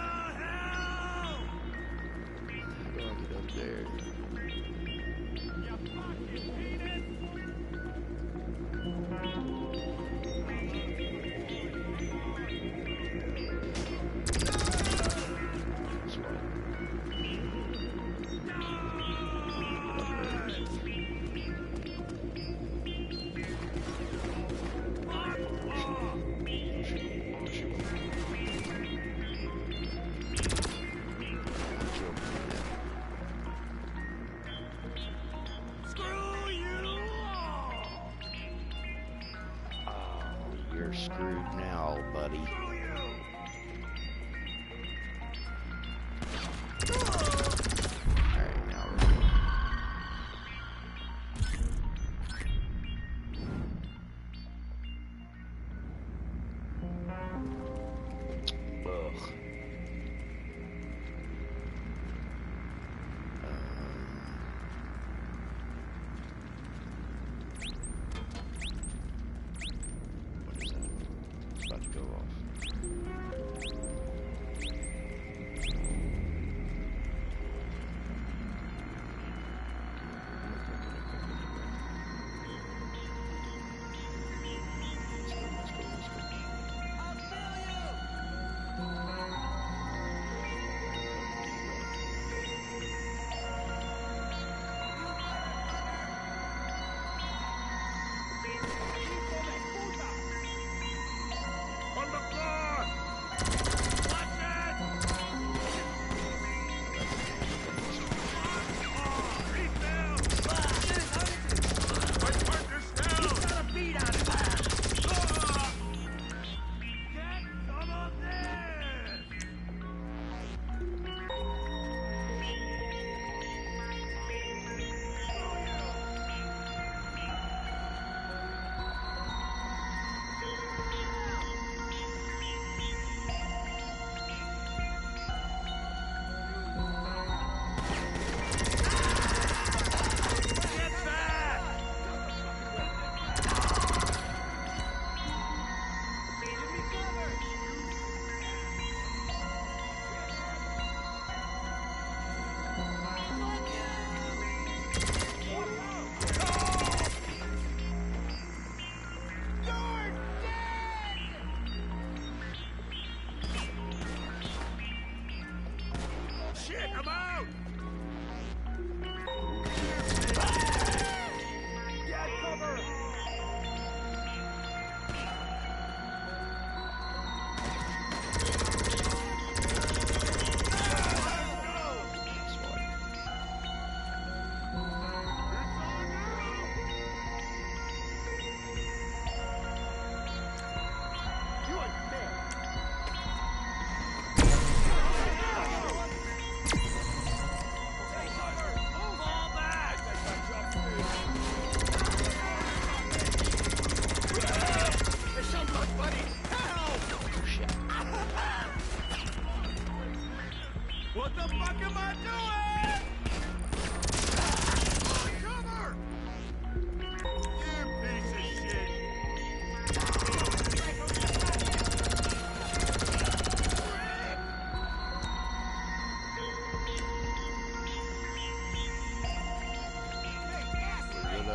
do I get up there? This way. You're screwed now, buddy. Alright, now we're good. Ugh. What is that? It's about to go off.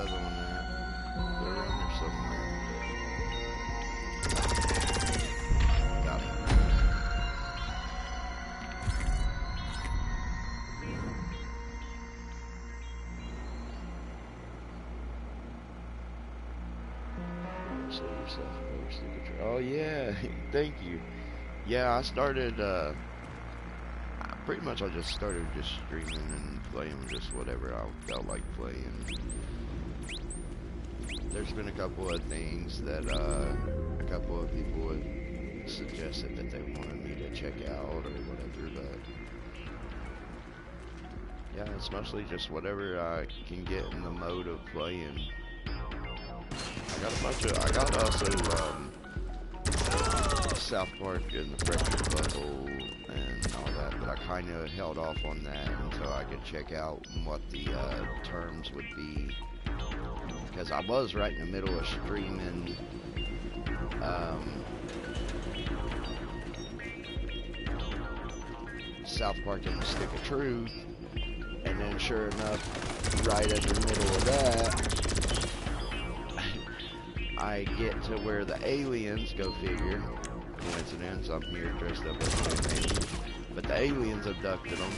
other one at? They're around there somewhere. Got him. Save yourself first. Oh yeah, thank you. Yeah, I started. Pretty much, I just started just streaming and playing just whatever I felt like playing. There's been a couple of things that a couple of people have suggested that they wanted me to check out or whatever, but yeah, it's mostly just whatever I can get in the mode of playing. I got also South Park and the Breakfast Bubble and all that, but I kind of held off on that until I could check out what the terms would be, because I was right in the middle of streaming South Park and the Stick of Truth, and then sure enough, right in the middle of that, I get to where the aliens, go figure, coincidence, I'm here dressed up as an alien, but the aliens abducted them,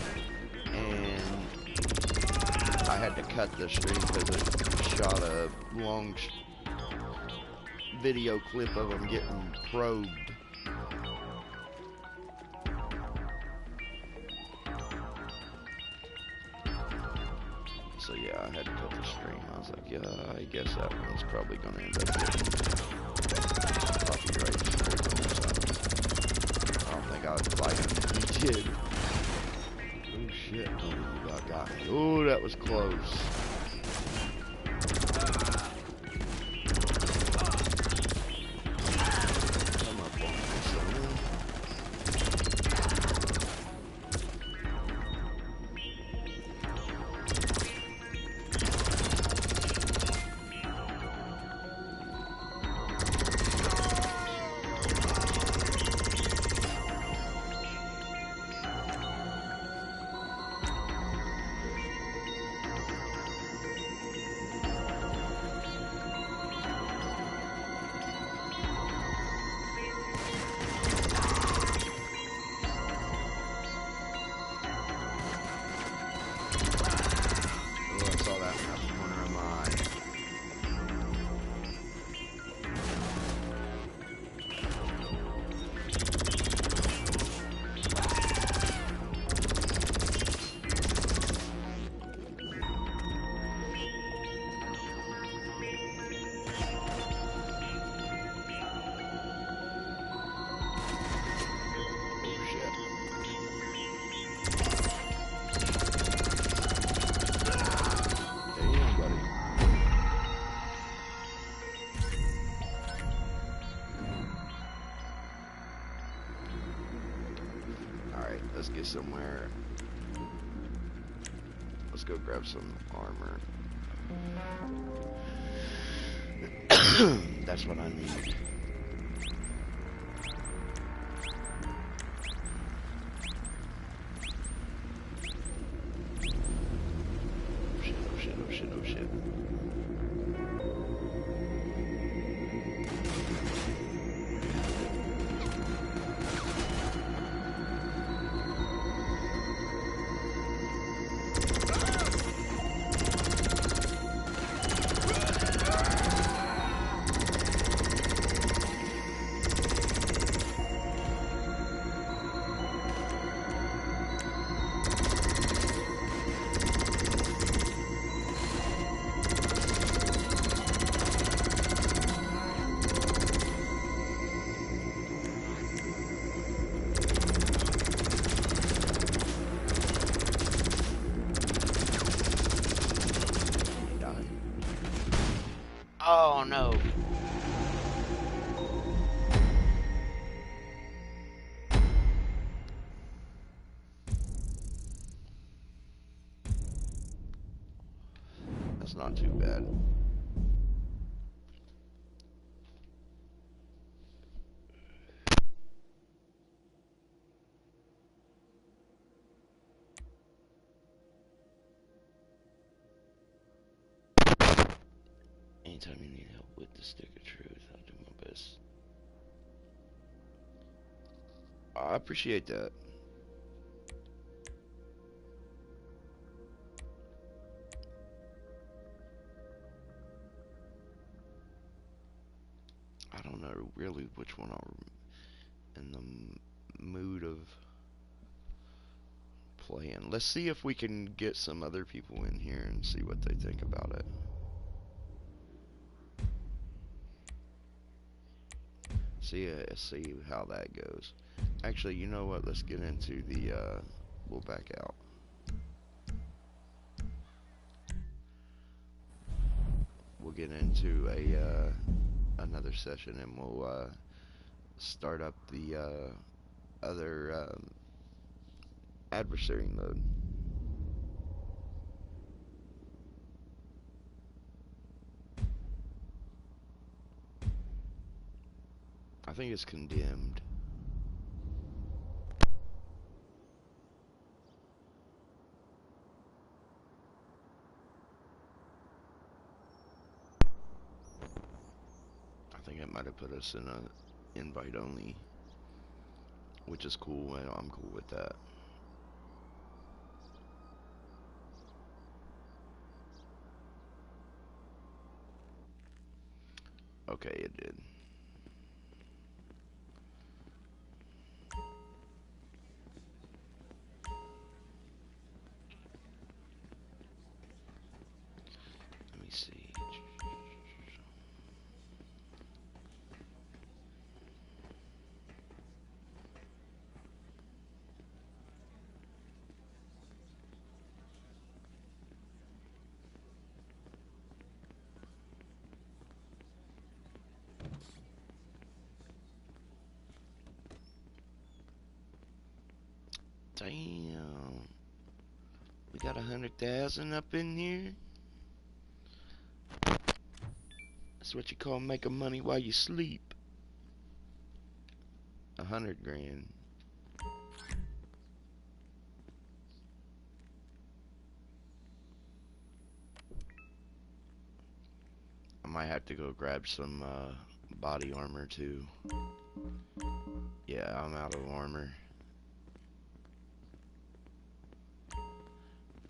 and I had to cut the stream because it shot a long video clip of them getting probed. So yeah, I had to cut the stream. I was like, yeah, I guess that one's probably gonna end up getting copyright strike or something. I don't think I would fight him if he did. Oh shit, oh, you about got me. Oh, that was close. Come up on me, son. Let's get somewhere. Let's go grab some armor. That's what I need. Oh shit, oh shit, oh shit, oh shit. Oh no. That's not too bad. Anytime you need help with the stick of truth, I'll do my best. I appreciate that. I don't know really which one I'm in the mood of playing. Let's see if we can get some other people in here and see what they think about it. See how that goes. Actually, you know what? Let's get into the, we'll back out. We'll get into another session and we'll, start up the, other, adversary mode. I think it's condemned. I think it might have put us in a invite only, which is cool, and I'm cool with that. Okay, it did. Let me see. Damn. We got 100,000 up in here. That's what you call making money while you sleep. 100 grand. I might have to go grab some body armor too. Yeah, I'm out of armor.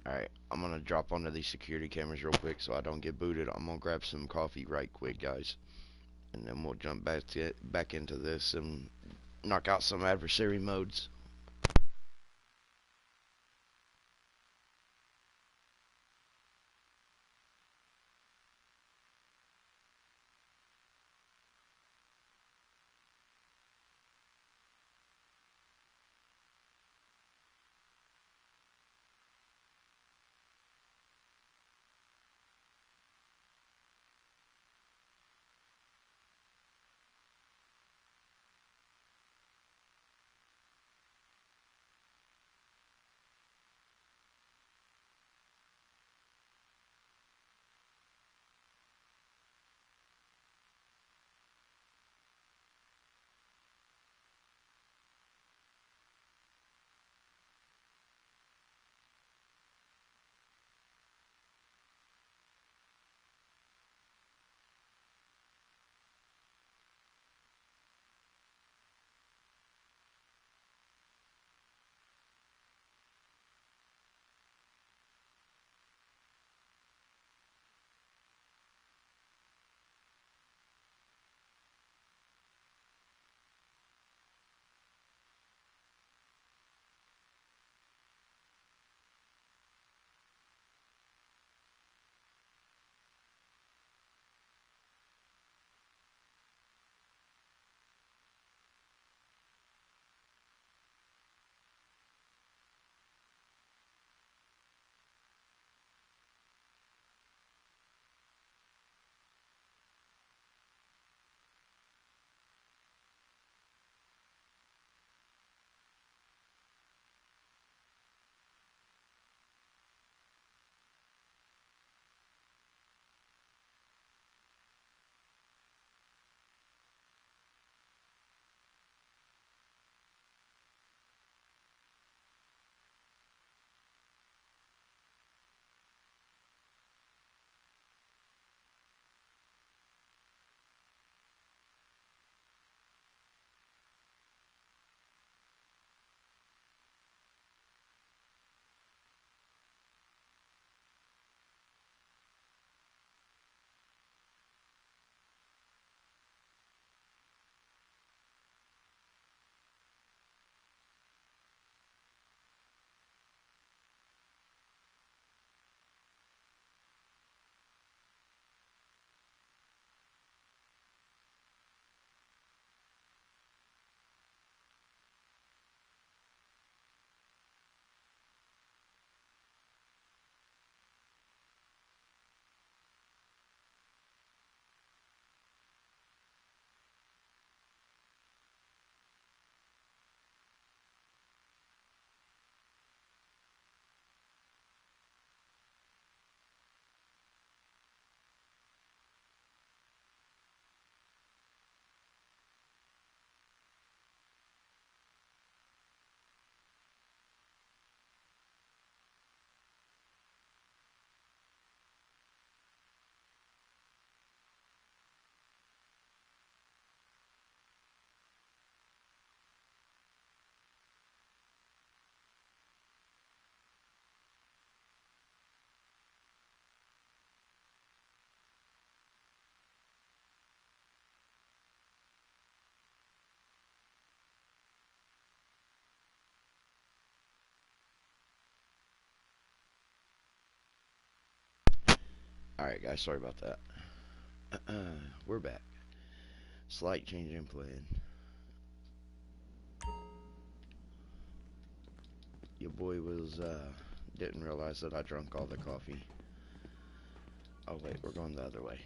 Alright, I'm gonna drop onto these security cameras real quick so I don't get booted. I'm gonna grab some coffee right quick, guys. And then we'll jump back into this and knock out some adversary modes. Alright guys, sorry about that. We're back. Slight change in plan. Your boy was, didn't realize that I drunk all the coffee. Oh wait, we're going the other way.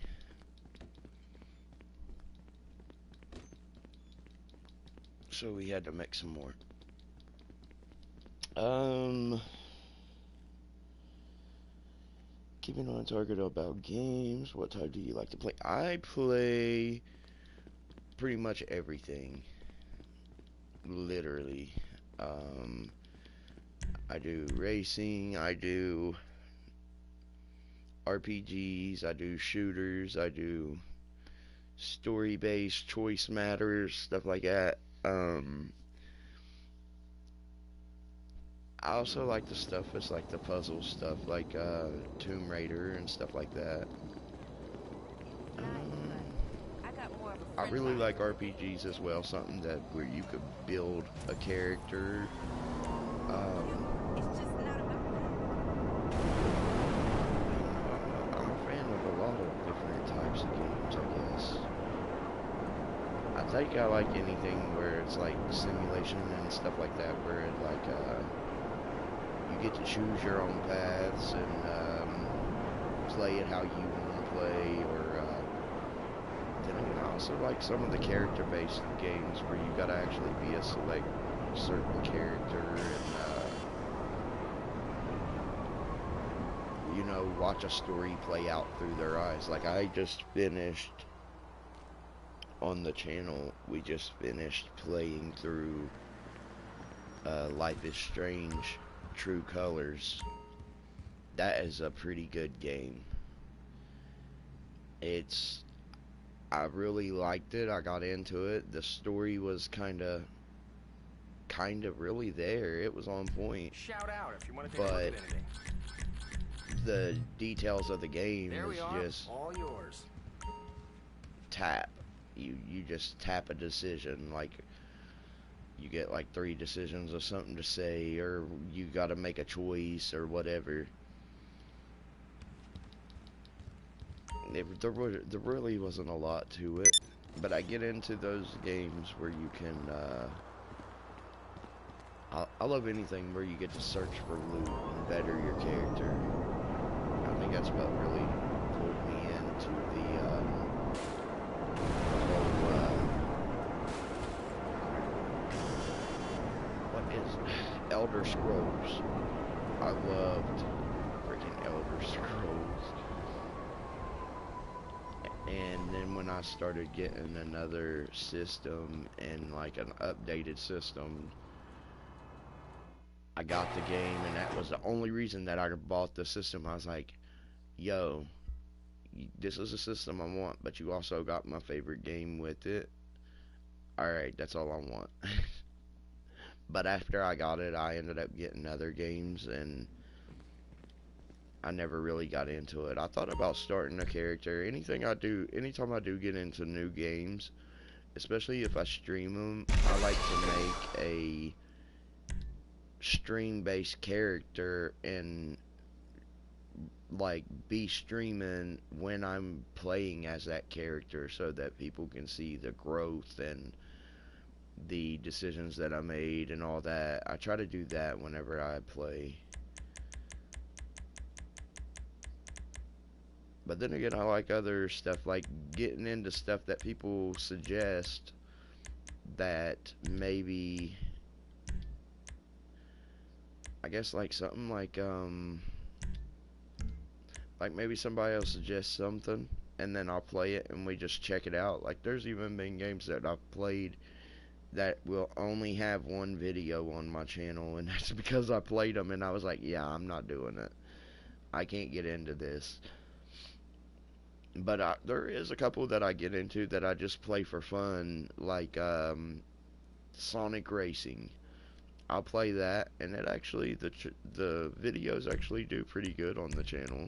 So we had to make some more. Keeping on target about games. What type do you like to play? I play pretty much everything. Literally. I do racing, I do RPGs, I do shooters, I do story-based, choice matters, stuff like that. I also like the stuff that's like the puzzle stuff, like Tomb Raider and stuff like that. I really like RPGs as well, something that where you could build a character. I'm a fan of a lot of different types of games, I guess. I think I like anything where it's like simulation and stuff like that, where it like you get to choose your own paths and play it how you want to play, or then again, I also like some of the character-based games where you gotta actually be a select certain character and you know, watch a story play out through their eyes. Like I just finished on the channel, we just finished playing through Life is Strange True Colors. That is a pretty good game. I really liked it. I got into it. The story was kind of really there. It was on point. Shout out if you want to take a But look at anything. the details of the game There is we are, just all yours. tap. You just tap a decision. Like you get like 3 decisions of something to say, or you got to make a choice or whatever. There really wasn't a lot to it, but I get into those games where you can I love anything where you get to search for loot and better your character. I think that's what really pulled me into the whole what is Elder Scrolls. I loved freaking Elder Scrolls. And then when I started getting another system and like an updated system, I got the game, and that was the only reason that I bought the system. I was like, yo, this is a system I want, but you also got my favorite game with it. Alright, that's all I want. But after I got it, I ended up getting other games, and I never really got into it. I thought about starting a character. Anytime I do get into new games, especially if I stream them, I like to make a stream-based character and like be streaming when I'm playing as that character, so that people can see the growth and the decisions that I made and all that. I try to do that whenever I play. But then again, I like other stuff, like getting into stuff that people suggest that maybe, I guess like something like maybe somebody else suggests something and then I'll play it and we just check it out. Like there's even been games that I've played that will only have one video on my channel, and that's because I played them and I was like, yeah, I'm not doing it. I can't get into this. But there is a couple that I get into that I just play for fun, like Sonic Racing. I'll play that, and it actually, the videos actually do pretty good on the channel.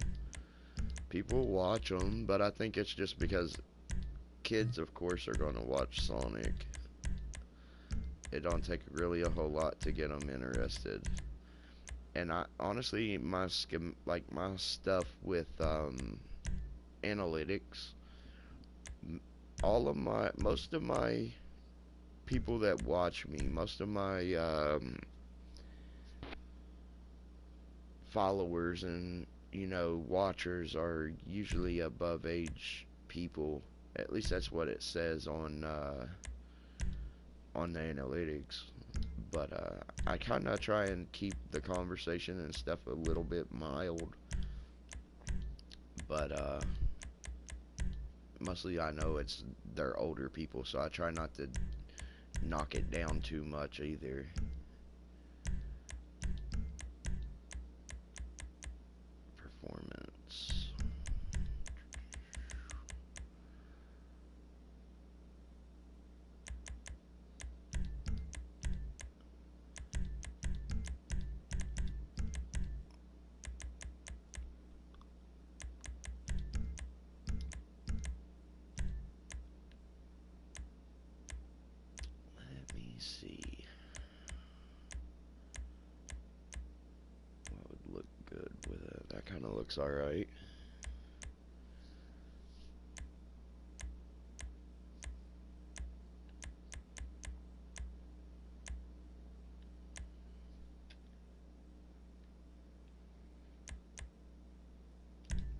People watch them, but I think it's just because kids, of course, are going to watch Sonic. It don't take really a whole lot to get them interested. And I honestly, my stuff with analytics, most of my people that watch me, most of my followers and watchers are usually above age people. At least that's what it says on the analytics. But I kind of try and keep the conversation and stuff a little bit mild. But mostly I know they're older people, so I try not to knock it down too much either. Performance. Let me see. What would look good with it? That kind of looks alright.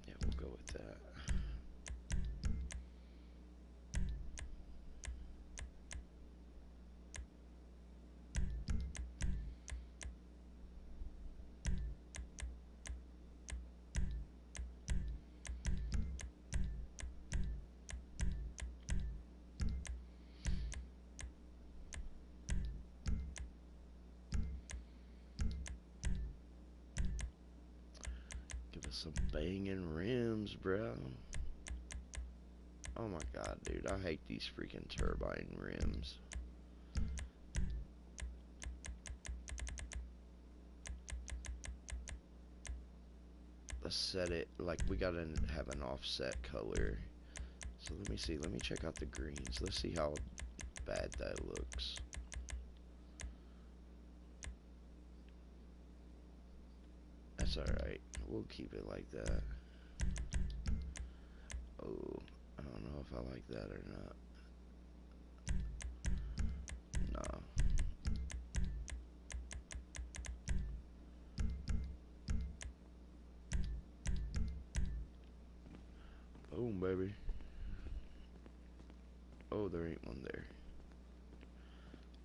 Yeah, we'll go with that. Give us some banging rims, bro. Oh my god, dude, I hate these freaking turbine rims. Let's set it, like, we gotta have an offset color. So let me see, let me check out the greens. Let's see how bad that looks. That's alright, we'll keep it like that. Oh, I don't know if I like that or not. No. Boom, baby. Oh, there ain't one there.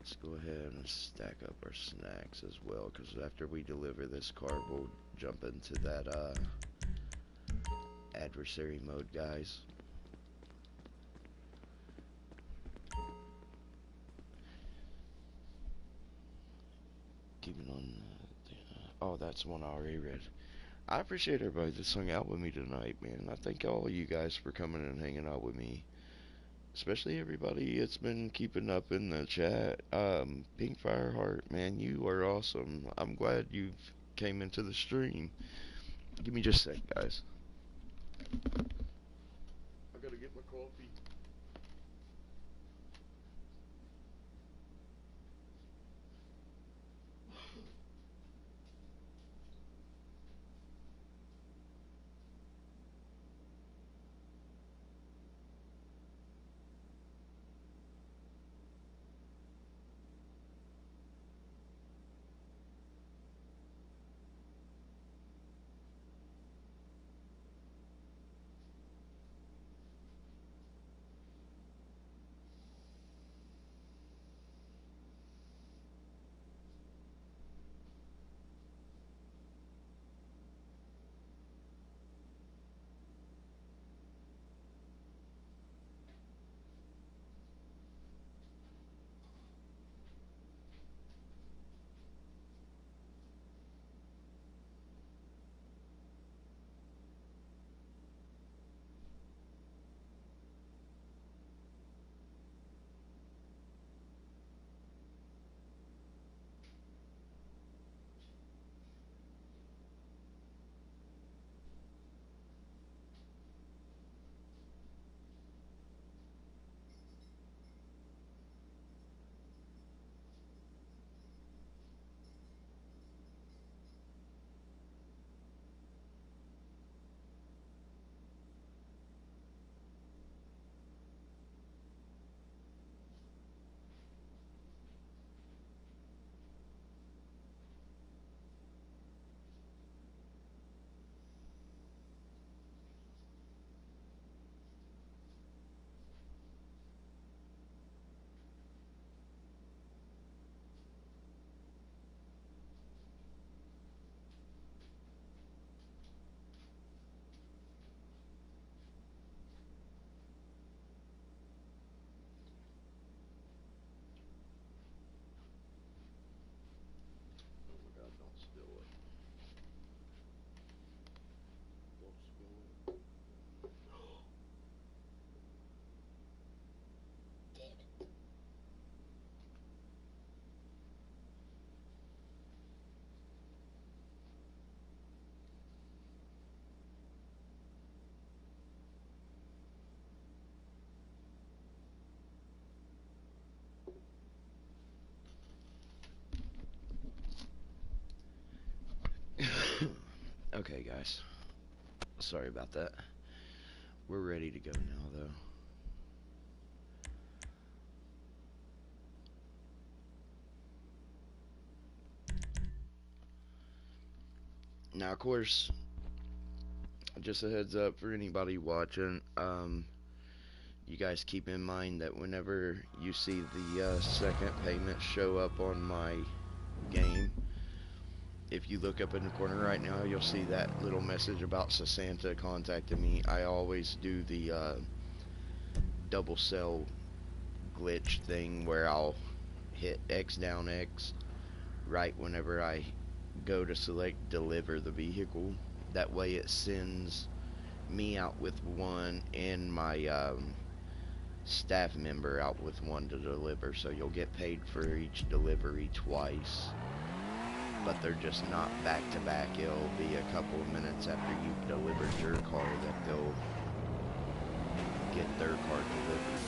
Let's go ahead and stack up our snacks as well, because after we deliver this car, we'll jump into that adversary mode, guys. Keeping on. Oh, that's one I already read. I appreciate everybody that's hung out with me tonight, man. I thank all of you guys for coming and hanging out with me. Especially everybody that's been keeping up in the chat. Pink Fireheart, man, you are awesome. I'm glad you came into the stream. Give me just a sec, guys. I gotta get my coffee. Okay, guys. Sorry about that. We're ready to go now, though. Now, of course, just a heads up for anybody watching, you guys keep in mind that whenever you see the second payment show up on my game, if you look up in the corner right now, you'll see that little message about Sasanta contacting me. I always do the double cell glitch thing where I'll hit X down X right whenever I go to select deliver the vehicle. That way it sends me out with one and my staff member out with one to deliver, so you'll get paid for each delivery twice, but they're just not back to back. It'll be a couple of minutes after you've delivered your car that they'll get their car delivered.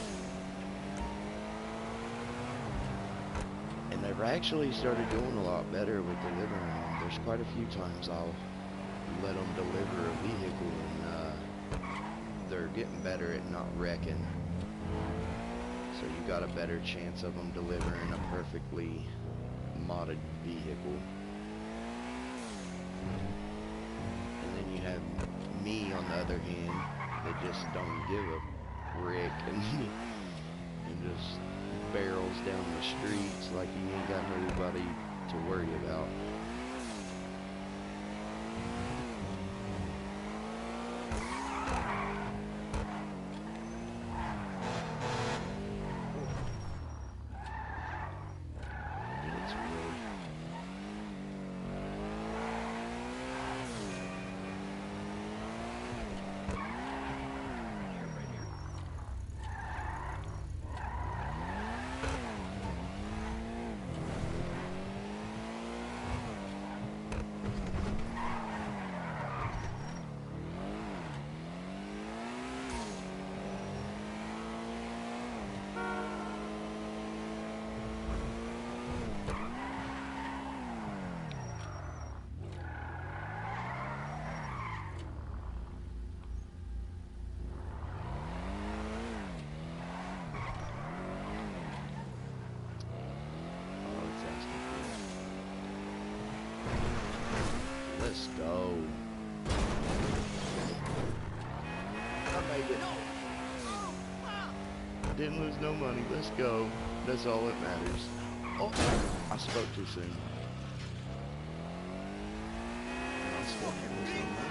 And they've actually started doing a lot better with delivering. There's quite a few times I'll let them deliver a vehicle and they're getting better at not wrecking. So you got a better chance of them delivering a perfectly modded vehicle. And then you have me on the other hand that just don't give a frick and just barrels down the streets like you ain't got nobody to worry about. Let's go. I made it. Didn't lose no money. Let's go. That's all that matters. Oh, I spoke too soon. I still can't lose no money.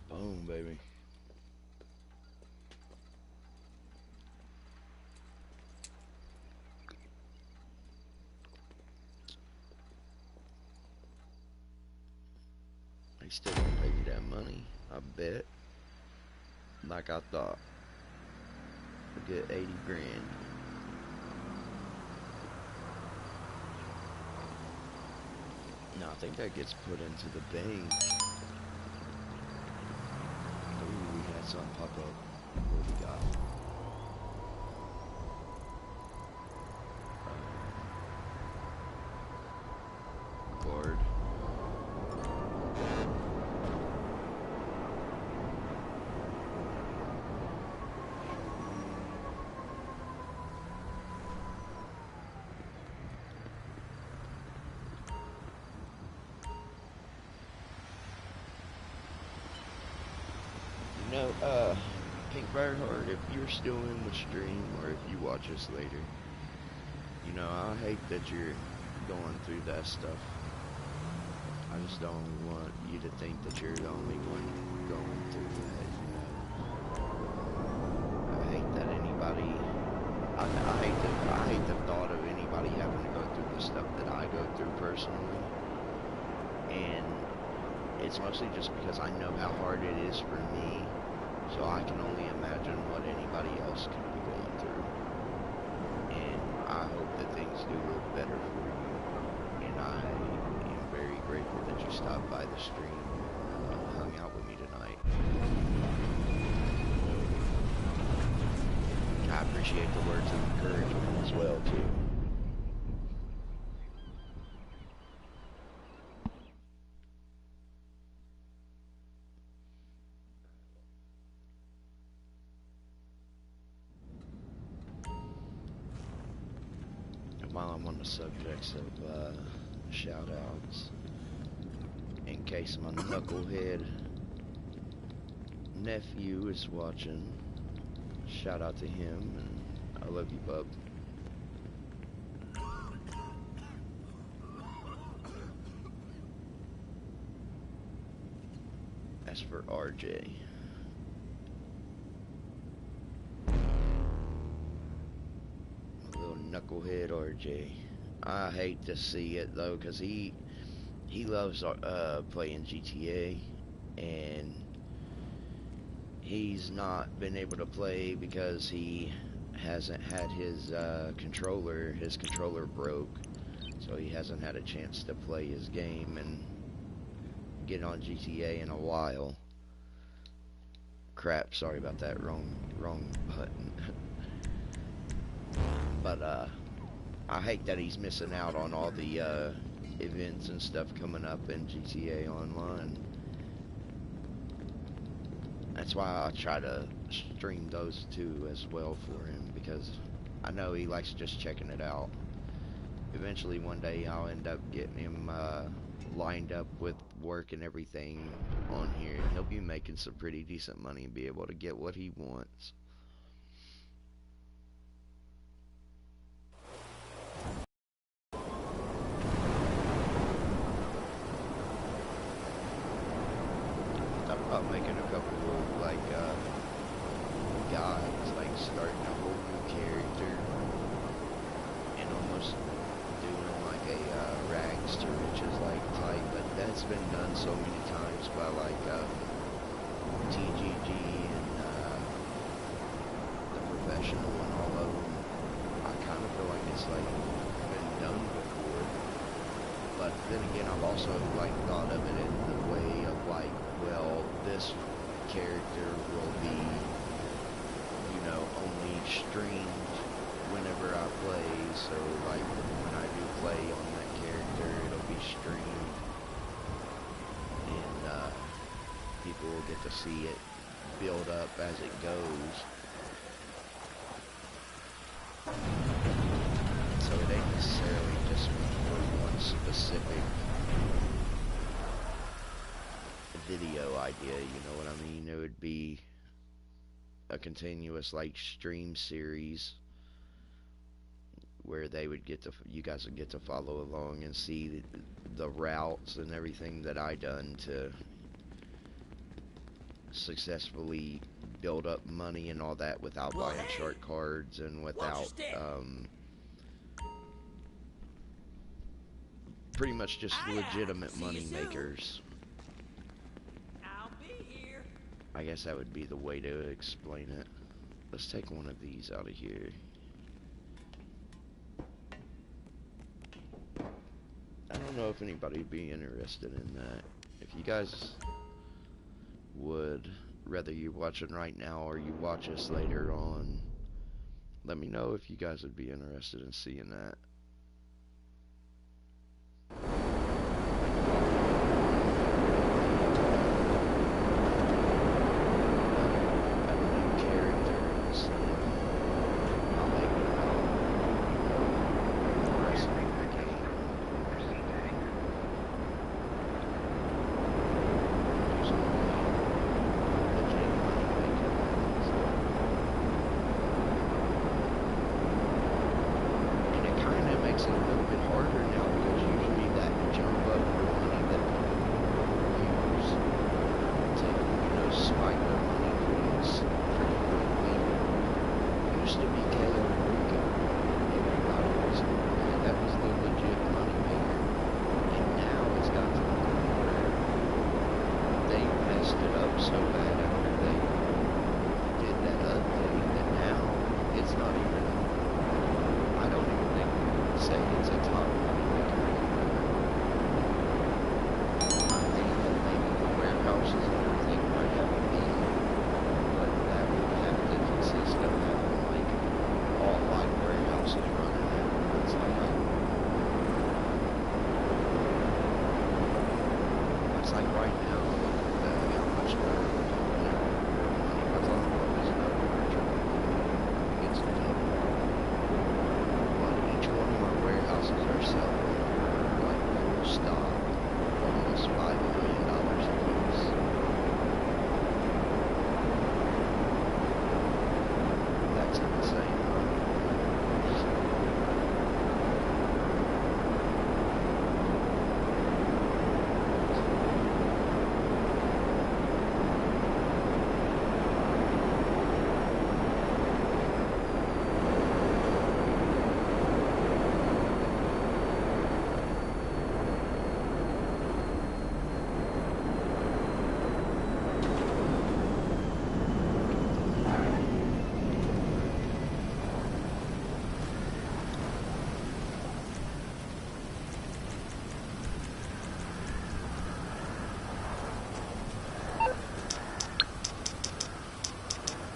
Boom, baby. They still gonna pay me that money, I bet. Like I thought. I get 80 grand. No, I think that gets put into the bank. Ooh, we had something pop up. What we got? Board. You know, Pink Fireheart, if you're still in the stream or if you watch us later, you know, I hate that you're going through that stuff. I just don't want you to think that you're the only one going through that, you know. I hate that anybody, I hate the thought of anybody having to go through the stuff that I go through personally. And it's mostly just because I know how hard it is for me, so I can only imagine what anybody else could be going through. And I hope that things do look better for you. And I am very grateful that you stopped by the stream and hung out with me tonight. I appreciate the words of encouragement as well, too. And while I'm on the subjects of shout-outs, in case my knucklehead nephew is watching, shout out to him, and I love you, bub. As for RJ, my little knucklehead RJ, I hate to see it though, cause he loves playing GTA, and he's not been able to play because he hasn't had his controller broke, so he hasn't had a chance to play his game and get on GTA in a while. Crap, sorry about that, wrong button. But I hate that he's missing out on all the events and stuff coming up in GTA Online. That's why I try to stream those two as well for him, because I know he likes just checking it out. Eventually one day I'll end up getting him lined up with work and everything on here, and he'll be making some pretty decent money and be able to get what he wants. Thought about making a couple of like guys, like starting a whole new character and almost doing like a rags to riches like type, but that's been done so many times by like TGG and the professional and all of them. I kind of feel like it's like been done before, but then again I've also like thought of it in the way of like, well, this character will be, you know, only streamed whenever I play, so like when I do play on that character, it'll be streamed, and people will get to see it build up as it goes. So it ain't necessarily just for one specific video idea, you know what I mean? It would be a continuous like stream series where they would get to, you guys would get to follow along and see the routes and everything that I done to successfully build up money and all that without buying short cards and without pretty much just legitimate money makers. I'll be here. I guess that would be the way to explain it. Let's take one of these out of here. I don't know if anybody would be interested in that. If you guys would, whether you're watching right now or you watch us later on, let me know if you guys would be interested in seeing that. so bad after they did that update that now it's not even, I don't even think we would say it's a top 1 maker anymore. I think that maybe the warehouses and everything might have a need, but that would have to consist of having like all 5 warehouses running at once. It's like right now, look at how much better we're pumping out more money. I thought it was double or triple. It's double. But each one of our warehouses are selling like full stock, almost $5 million a piece. That's insane.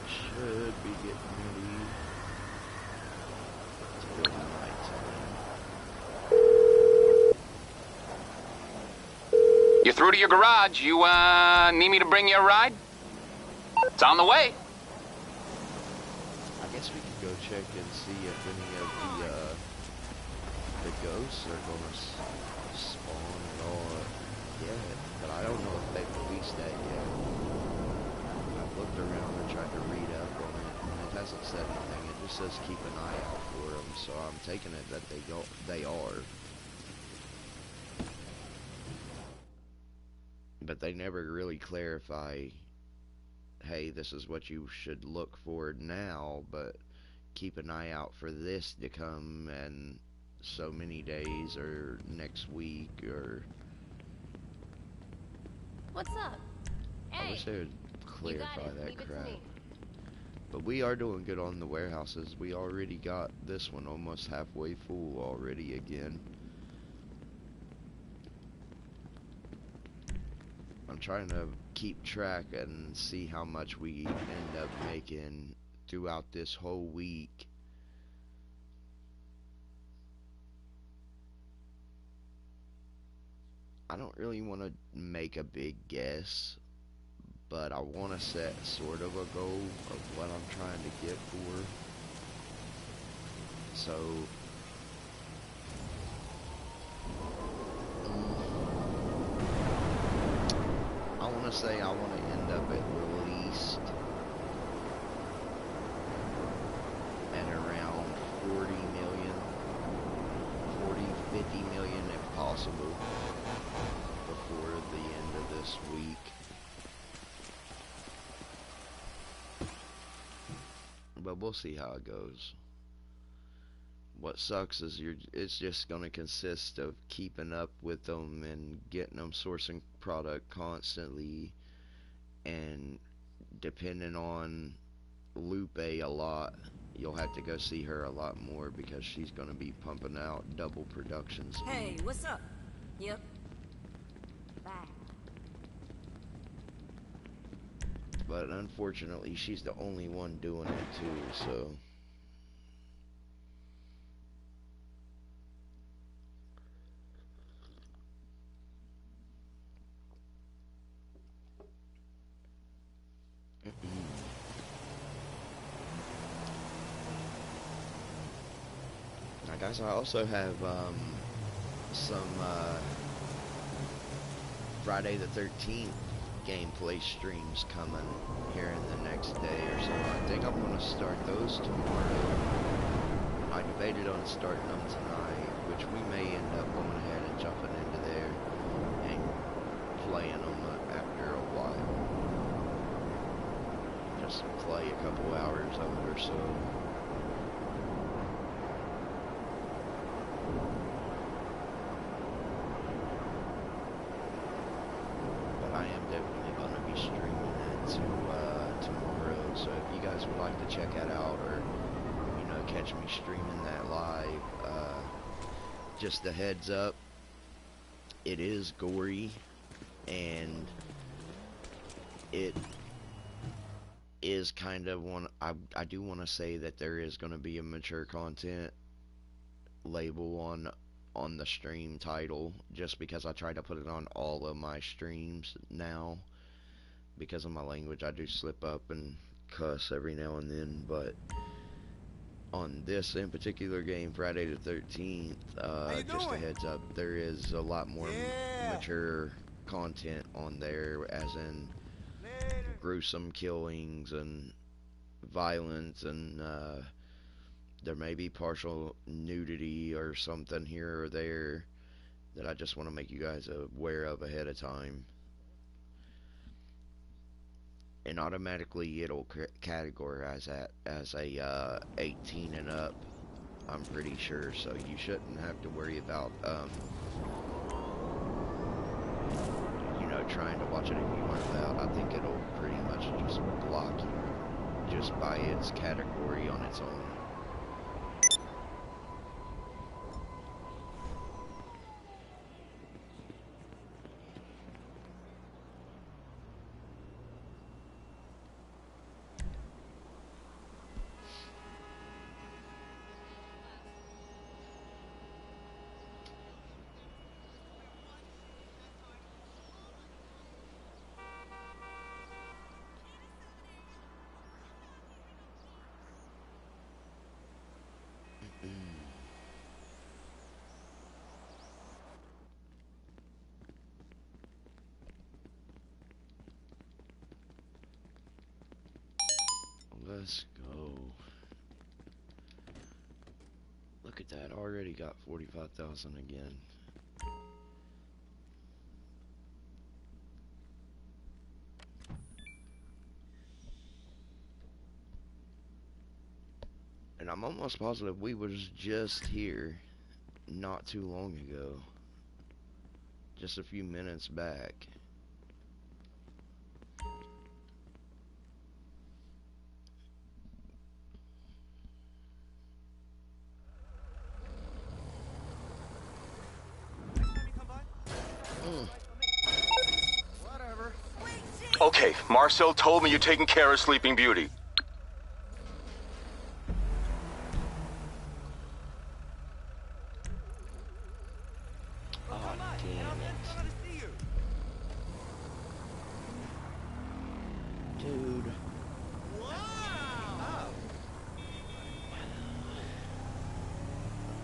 Should be getting ready to go to nighttime. You're through to your garage. You, need me to bring you a ride? It's on the way. I guess we could go check and see if any of the ghosts are gonna spawn at all yet, but I don't know if they've released that yet. I've looked around and tried to read up on it, and it hasn't said anything. It just says keep an eye out for them, so I'm taking it that they are. But they never really clarify, hey, this is what you should look for now, but keep an eye out for this to come in so many days or next week, or What's up? I Hey, wish they would you got clarify it. that Leave it to crap. me. But we are doing good on the warehouses. We already got this one almost halfway full already again. I'm trying to keep track and see how much we end up making throughout this whole week. I don't really want to make a big guess, but I want to set sort of a goal of what I'm trying to get for. So, I want to say I want to end up at least at around 40 million, 40, 50 million if possible, before the end of this week. But we'll see how it goes. What sucks is it's just going to consist of keeping up with them and getting them sourcing product constantly, and depending on Lupe a lot. You'll have to go see her a lot more because she's going to be pumping out double production speed. Hey, what's up? Yep. Bye. But unfortunately, she's the only one doing it too, so. Now guys, I also have some Friday the 13th gameplay streams coming here in the next day or so. I think I'm going to start those tomorrow. I debated on starting them tonight, which we may end up going ahead and jumping into there and playing them after a while. Just play a couple hours of it or so. But I am definitely going to be streaming it. would like to check that out, or you know, catch me streaming that live, just a heads up, it is gory, and it is kind of one. I do want to say that there is going to be a mature content label on the stream title, just because I try to put it on all of my streams now. Because of my language, I do slip up and cuss every now and then, but on this in particular game, Friday the 13th, just a heads up, there is a lot more mature content on there, as in gruesome killings and violence, and there may be partial nudity or something here or there that I just want to make you guys aware of ahead of time. And automatically it'll categorize that as a 18 and up, I'm pretty sure, so you shouldn't have to worry about you know, trying to watch it if you aren't allowed. I think it'll pretty much just block you just by its category on its own. Let's go. Look at that, already got 45,000 again. And I'm almost positive we was just here not too long ago. Just a few minutes back. Okay, Marcel told me you're taking care of Sleeping Beauty. Oh, damn it. Dude.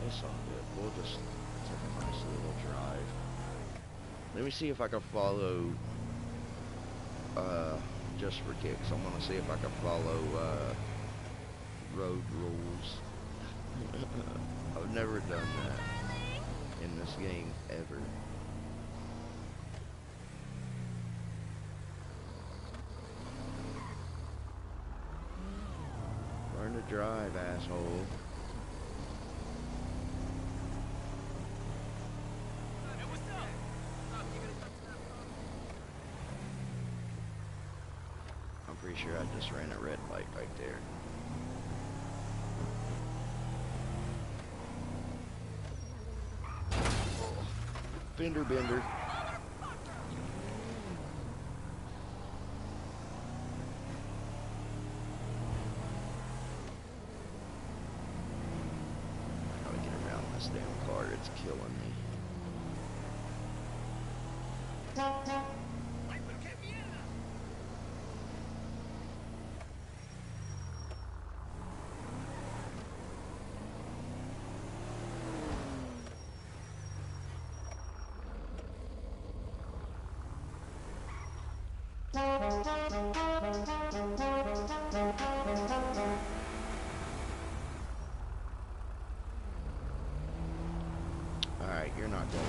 It's all good. We'll just take a nice little drive. Let me see if I can follow, just for kicks, I'm gonna see if I can follow, road rules. I've never done that in this game, ever. Learn to drive, asshole. I'm pretty sure I just ran a red light right there. Oh, fender bender. I gotta get around this damn car, it's killing me. Alright, you're not going.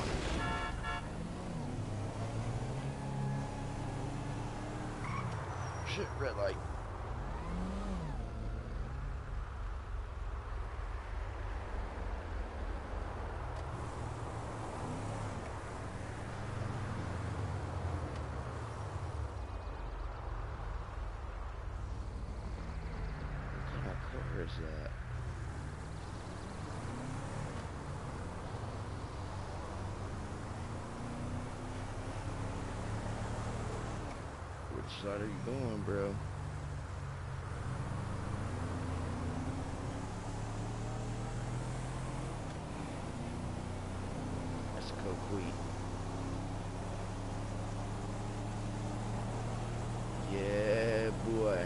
Shit, red light. Where's that? Which side are you going, bro? That's coquette. Yeah, boy.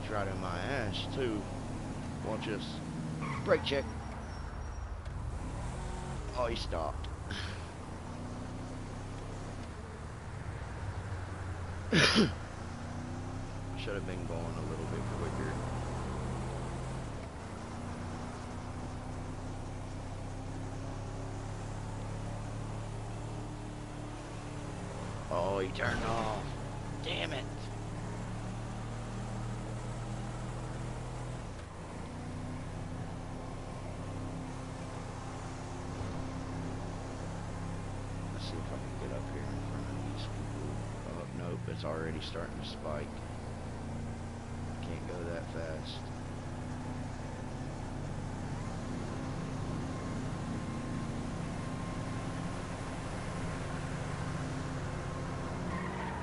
He's right in my ass, too. Watch this. Brake check. Oh, he stopped. Should have been going a little bit quicker. Oh, he turned off. Damn it. Let's see if I can get up here in front of these people. Oh, nope, it's already starting to spike. Can't go that fast.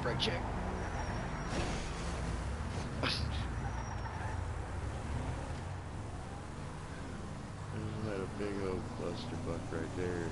Brake check. Isn't that a big old clusterfuck right there?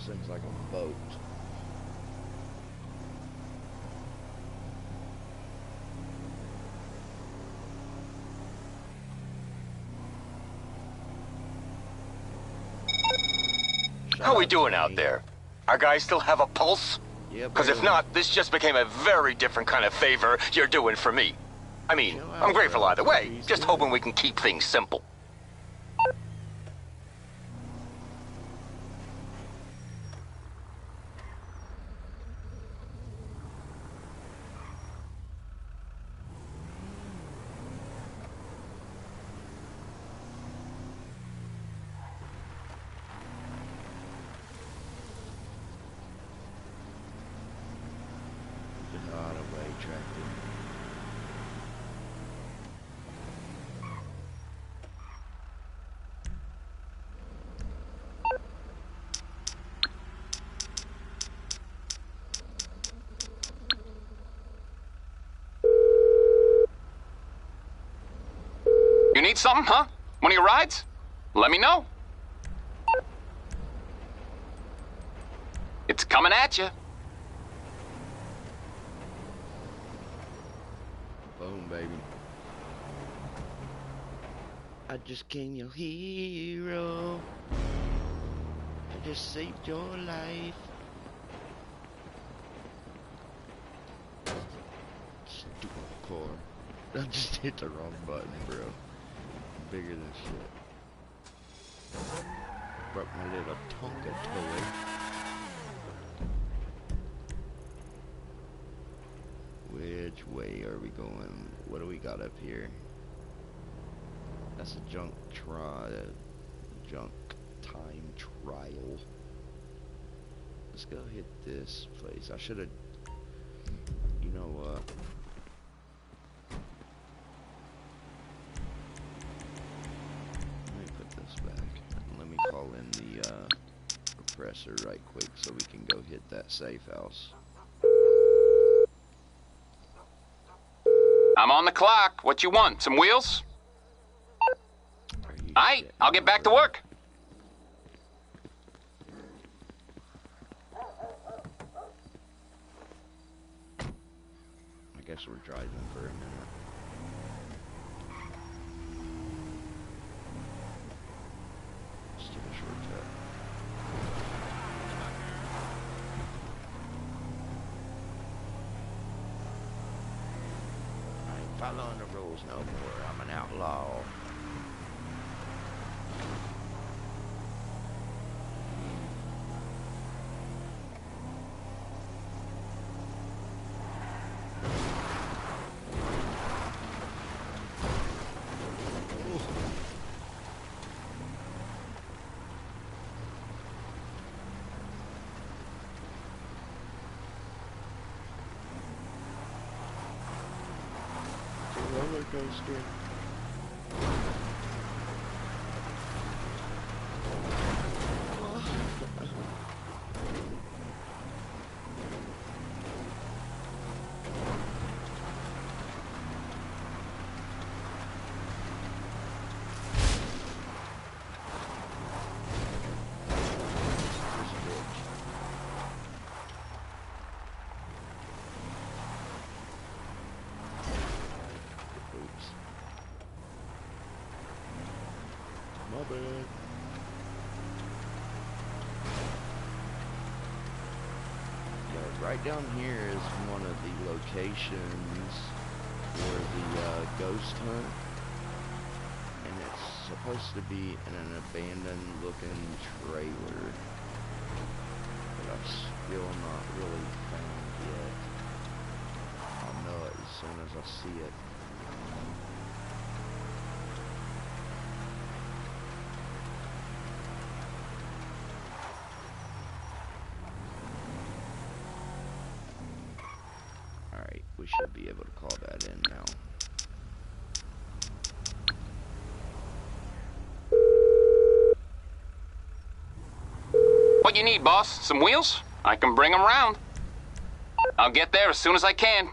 Seems like a boat. How we doing out there? Our guys still have a pulse? Yeah, Because if not, this just became a very different kind of favor you're doing for me. I mean, I'm grateful either way, just hoping we can keep things simple. You need something, huh? One of your rides? Let me know. It's coming at you. Boom, baby. I just came your hero. I just saved your life. Stupid car. I just hit the wrong button, bro. Bigger than shit. Broke my little Tonka toy. Which way are we going? What do we got up here? That's a junk time trial. Let's go hit this place. I should have. You know what? Let me put this back. Let me call in the compressor right quick so we can go hit that safe house. on the clock. What you want? Some wheels? Are you Aight, shitting I'll get me, back to bro? work. I guess we're driving for a minute. Let's take a shortcut. I ain't following the rules no more. I'm an outlaw. Roller coaster. Oops. My bad. Yeah, right down here is one of the locations for the ghost hunt. And it's supposed to be in an abandoned looking trailer. But I've still not really found yet. I'll know it as soon as I see it. Alright, we should be able to call that in now. What you need, boss? Some wheels? I can bring them round. I'll get there as soon as I can.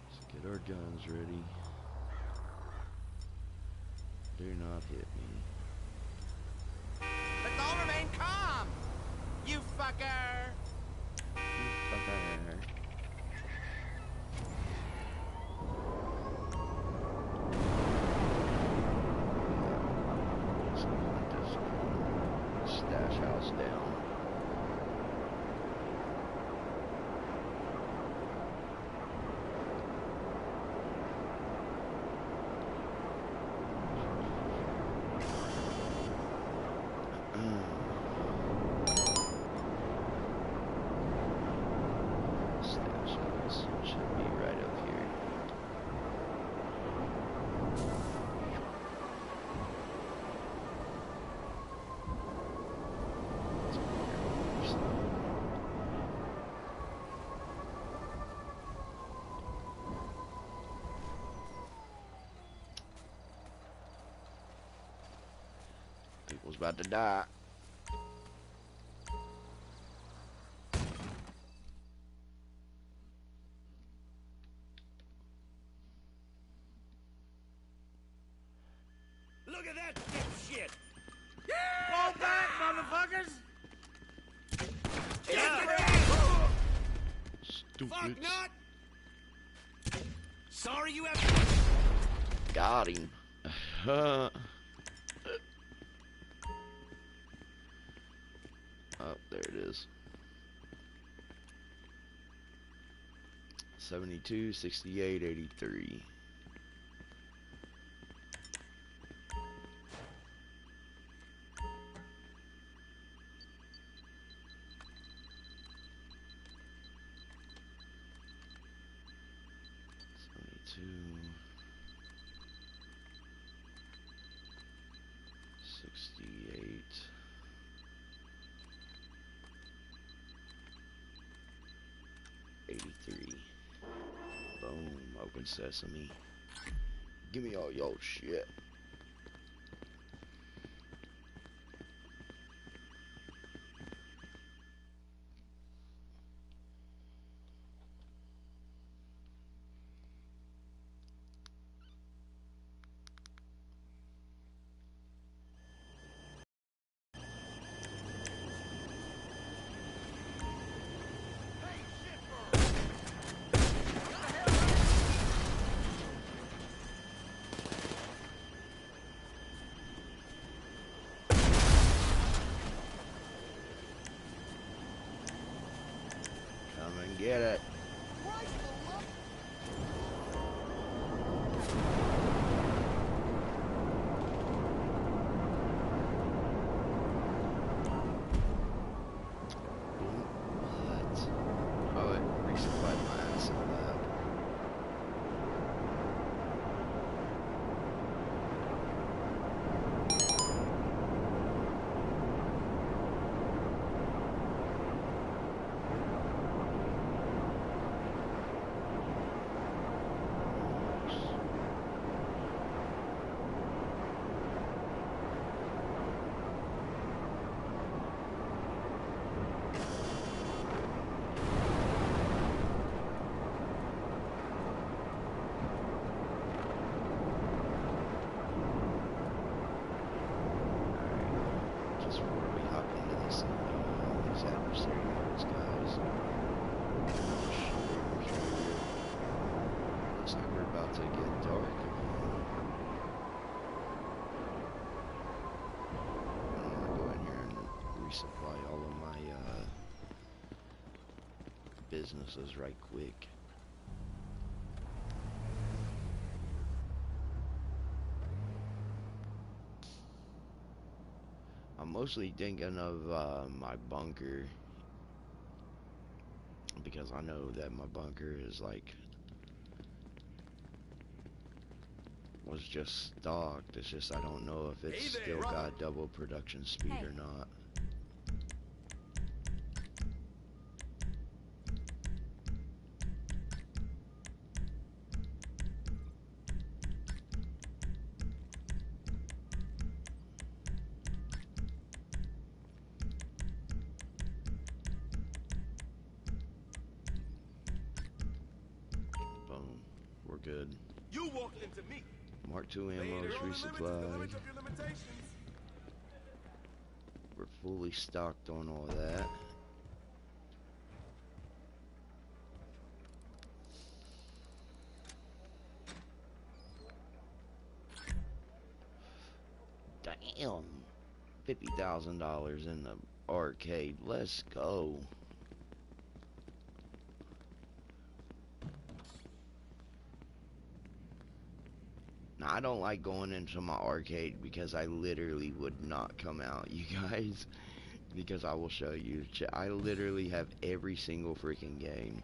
Let's get our guns ready. Do not hit me. Let's all remain calm! You fucker! Fucker. Just put this stash house down. Stash house should be right up here. People's about to die. Look at that dipshit! Fall back, motherfuckers! Stupid. Fuck not! Sorry you have... Got him. Oh, there it is. 72, 68, 83. Boom, open sesame. Give me all y'all shit. Come and get it. What? Oh, it resupplied my ass in that. Just before we hop into this, these adversary modes, guys. Looks like we're about to get dark again. I'm gonna go in here and resupply all of my businesses right quick. I'm mostly thinking of my bunker, because I know that my bunker is like was just stocked. It's just I don't know if it's still got double production speed or not. Boom. We're good. You walked into me. Mark II ammo is Later on, limits the limits resupplied. of your limitations. We're fully stocked on all that. Damn. $50,000 in the arcade. Let's go. Now, I don't like going into my arcade because I literally would not come out, you guys. Because I will show you. I literally have every single freaking game.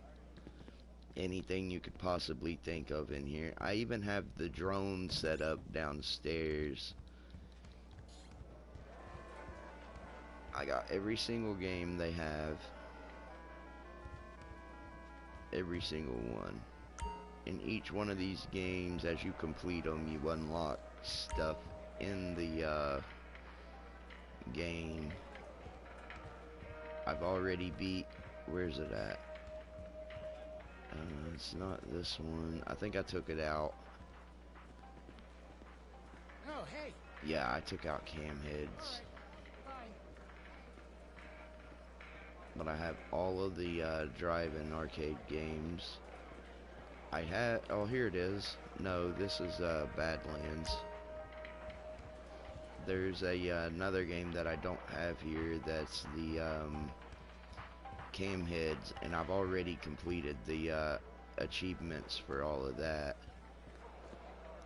Anything you could possibly think of in here. I even have the drone set up downstairs. I got every single game they have. Every single one. In each one of these games, as you complete them, you unlock stuff in the game. I've already beat... Where's it at? It's not this one. I think I took it out. Oh, hey. Yeah, I took out cam heads. But I have all of the drive-in arcade games. I had... Oh, here it is. No, this is Badlands. There's another game that I don't have here. That's the cam heads, and I've already completed the achievements for all of that.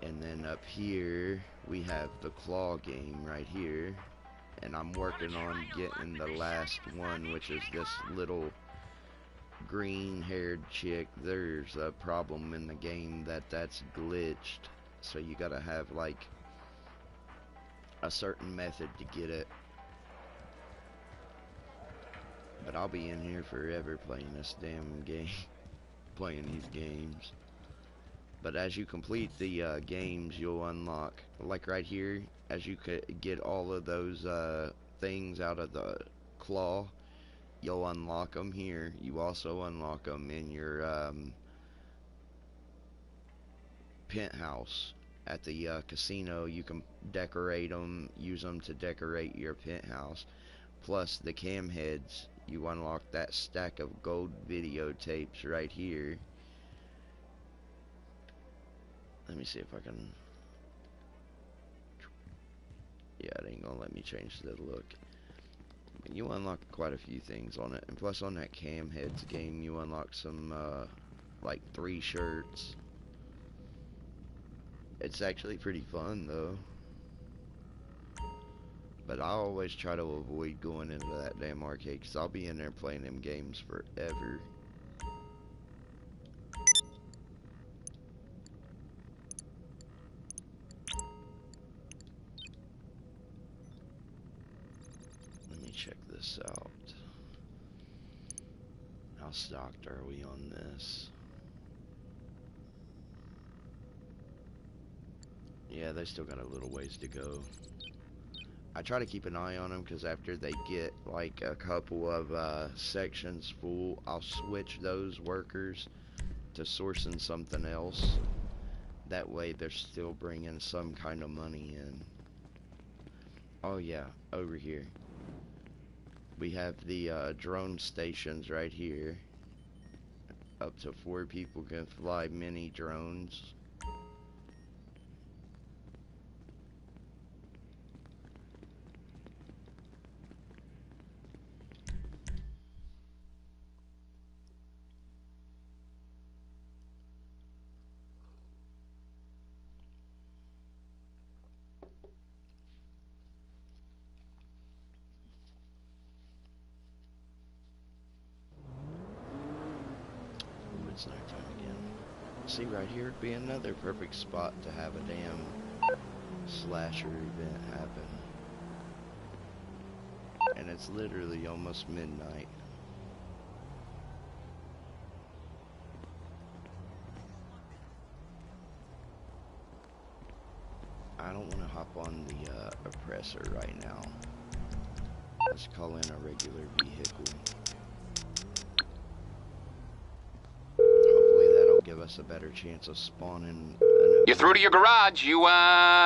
And then up here we have the claw game right here, and I'm working on getting the last one, which is this little green-haired chick. There's a problem in the game that's glitched, so you gotta have like a certain method to get it. But I'll be in here forever playing this damn game. Playing these games. But as you complete the games, you'll unlock, like right here, as you could get all of those things out of the claw, you'll unlock them here. You also unlock them in your penthouse at the casino. You can decorate them, use them to decorate your penthouse. Plus the cam heads, you unlock that stack of gold videotapes right here. Let me see if I can. Yeah, it ain't gonna let me change the look. But you unlock quite a few things on it, and plus on that cam heads game, you unlock some like 3 shirts. It's actually pretty fun though. But I always try to avoid going into that damn arcade, because I'll be in there playing them games forever. Let me check this out. How stocked are we on this? Yeah, they still got a little ways to go. I try to keep an eye on them, because after they get like a couple of sections full, I'll switch those workers to sourcing something else. That way they're still bringing some kind of money in. Oh yeah, over here we have the drone stations right here. Up to 4 people can fly mini drones. It's nighttime again. See, right here would be another perfect spot to have a damn slasher event happen. And it's literally almost midnight. I don't want to hop on the oppressor right now. Let's call in a regular vehicle. Give us a better chance of spawning. You through to your garage? You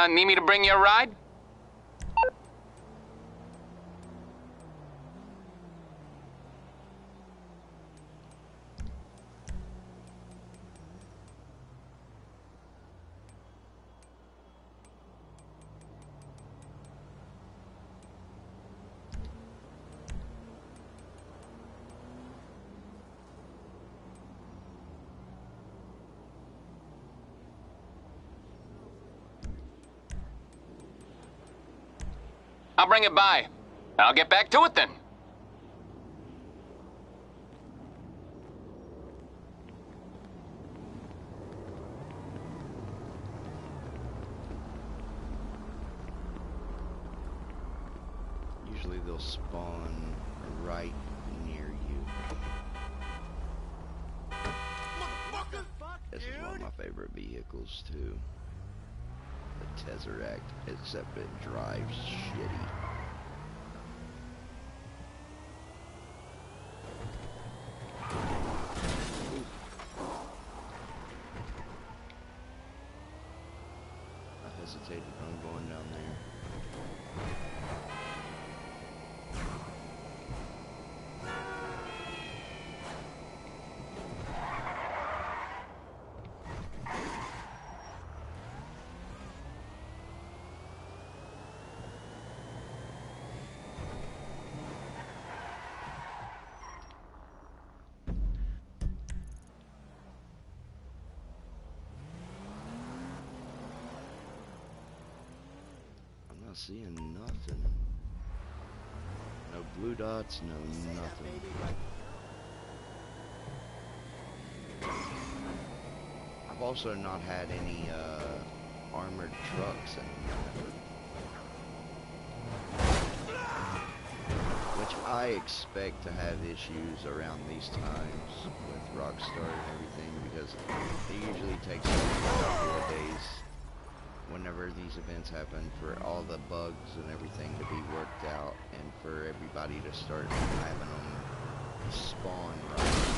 need me to bring you a ride? I'll bring it by. I'll get back to it then. Usually they'll spawn right near you. This is one of my favorite vehicles too. The Tesseract, except it drives shitty. I hesitated on going down there. Seeing nothing. No blue dots, no nothing. I've also not had any armored trucks in the map. Which I expect to have issues around these times with Rockstar and everything because it usually takes a couple of days whenever these events happen for all the bugs and everything to be worked out and for everybody to start having them spawn right.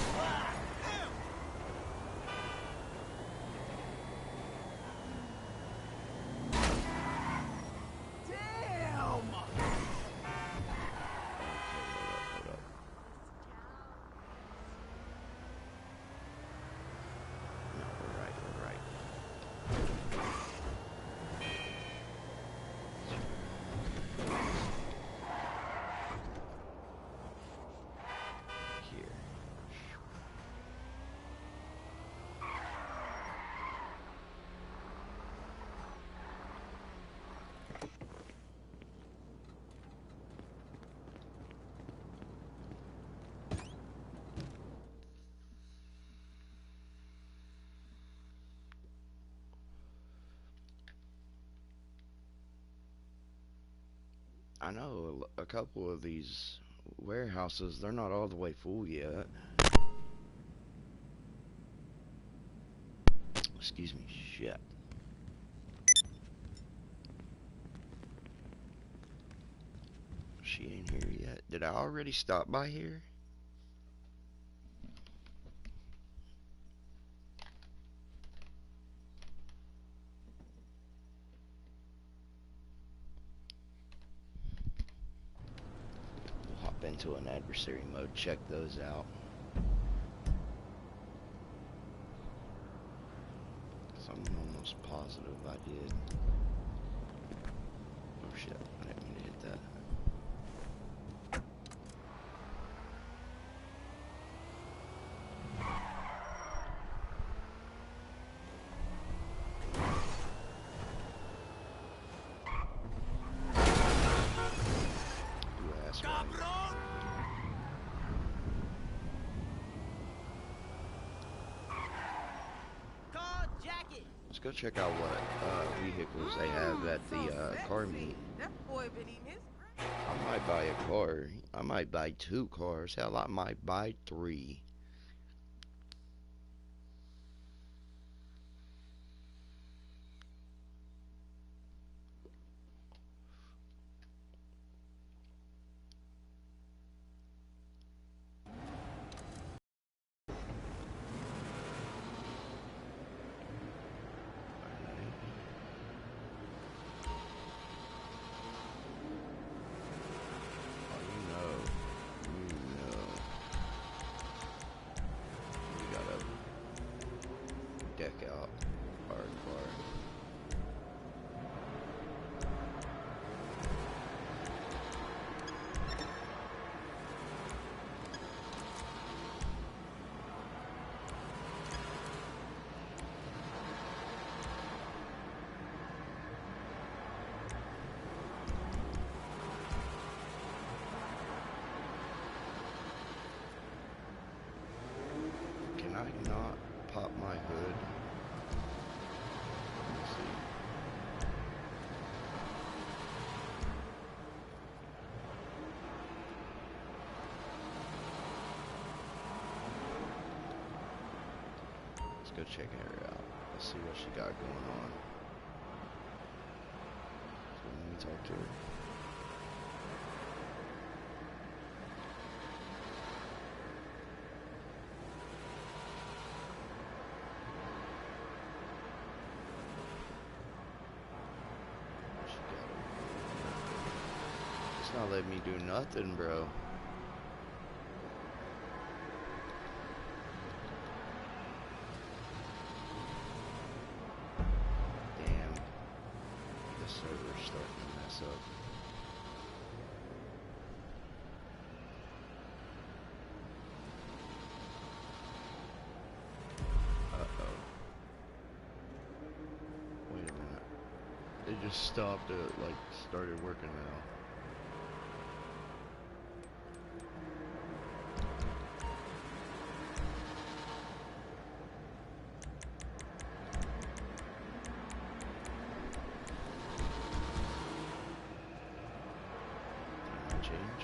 I know a couple of these warehouses, they're not all the way full yet. Excuse me, shit. She ain't here yet. Did I already stop by here? Hop into an adversary mode, check those out. So I'm almost positive I did. Oh shit, I didn't mean to hit that. Ooh, that's right. Let's go check out what vehicles they have at the car meet. That boy been eating his. I might buy a car. I might buy 2 cars. Hell, I might buy 3. Deck out our car. Can I not pop my hood? Let's see. Let's go check her out. Let's see what she got going on. So let me talk to her. It's not letting me do nothing, bro. Damn. The server's starting to mess up. Uh-oh. Wait a minute. It just stopped. It, like, started working now. Change.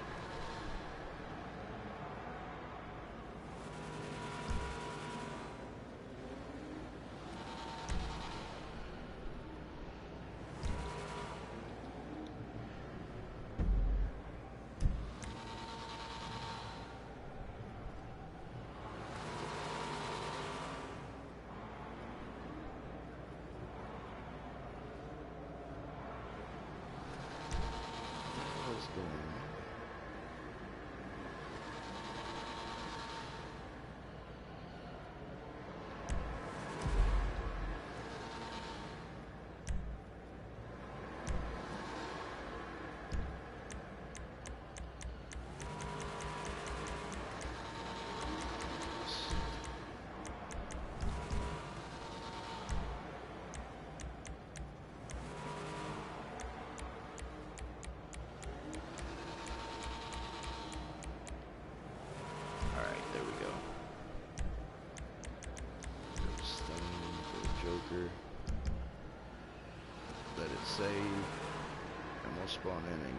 save, and we'll spawn in and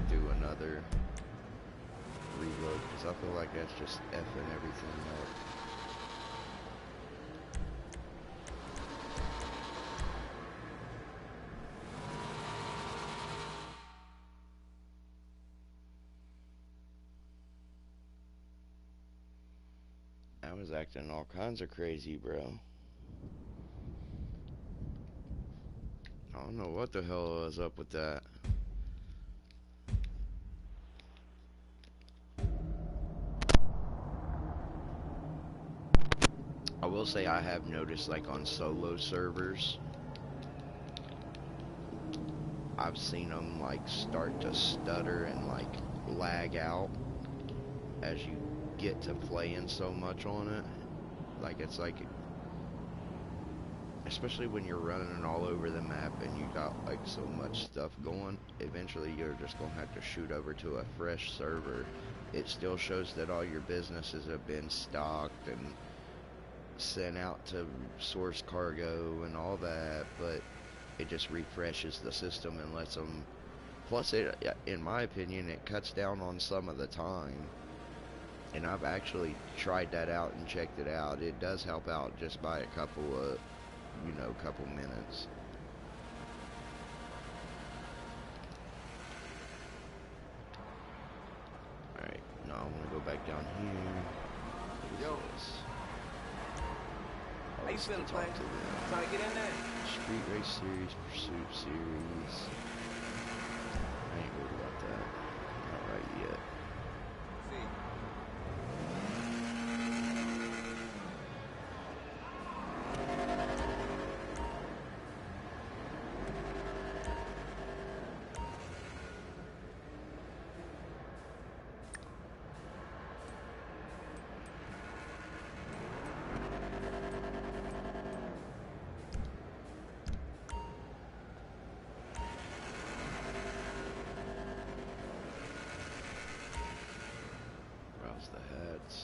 do another reload, because I feel like that's just effing everything up. I was acting all kinds of crazy, bro. I don't know what the hell was up with that. I will say I have noticed, like, on solo servers, I've seen them, like, start to stutter and, like, lag out as you get to playing so much on it. Like, it's like, especially when you're running all over the map and you got, like, so much stuff going, eventually you're just gonna have to shoot over to a fresh server. It still shows that all your businesses have been stocked and sent out to source cargo and all that, but it just refreshes the system and lets them, plus it, in my opinion, it cuts down on some of the time, and I've actually tried that out and checked it out. It does help out just by a couple of, you know, couple minutes. Alright, now I'm gonna go back down here. Yo. How you feeling, Clay? Trying to get in there? Street Race Series, Pursuit Series. I ain't worried about that. Not right yet. See. The hats.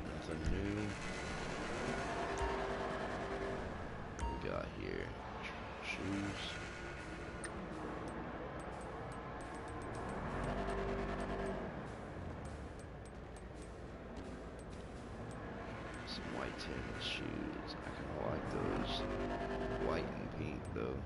Nothing new. What we got here? Shoes. Some white tennis shoes. I kind of like those. White and pink though.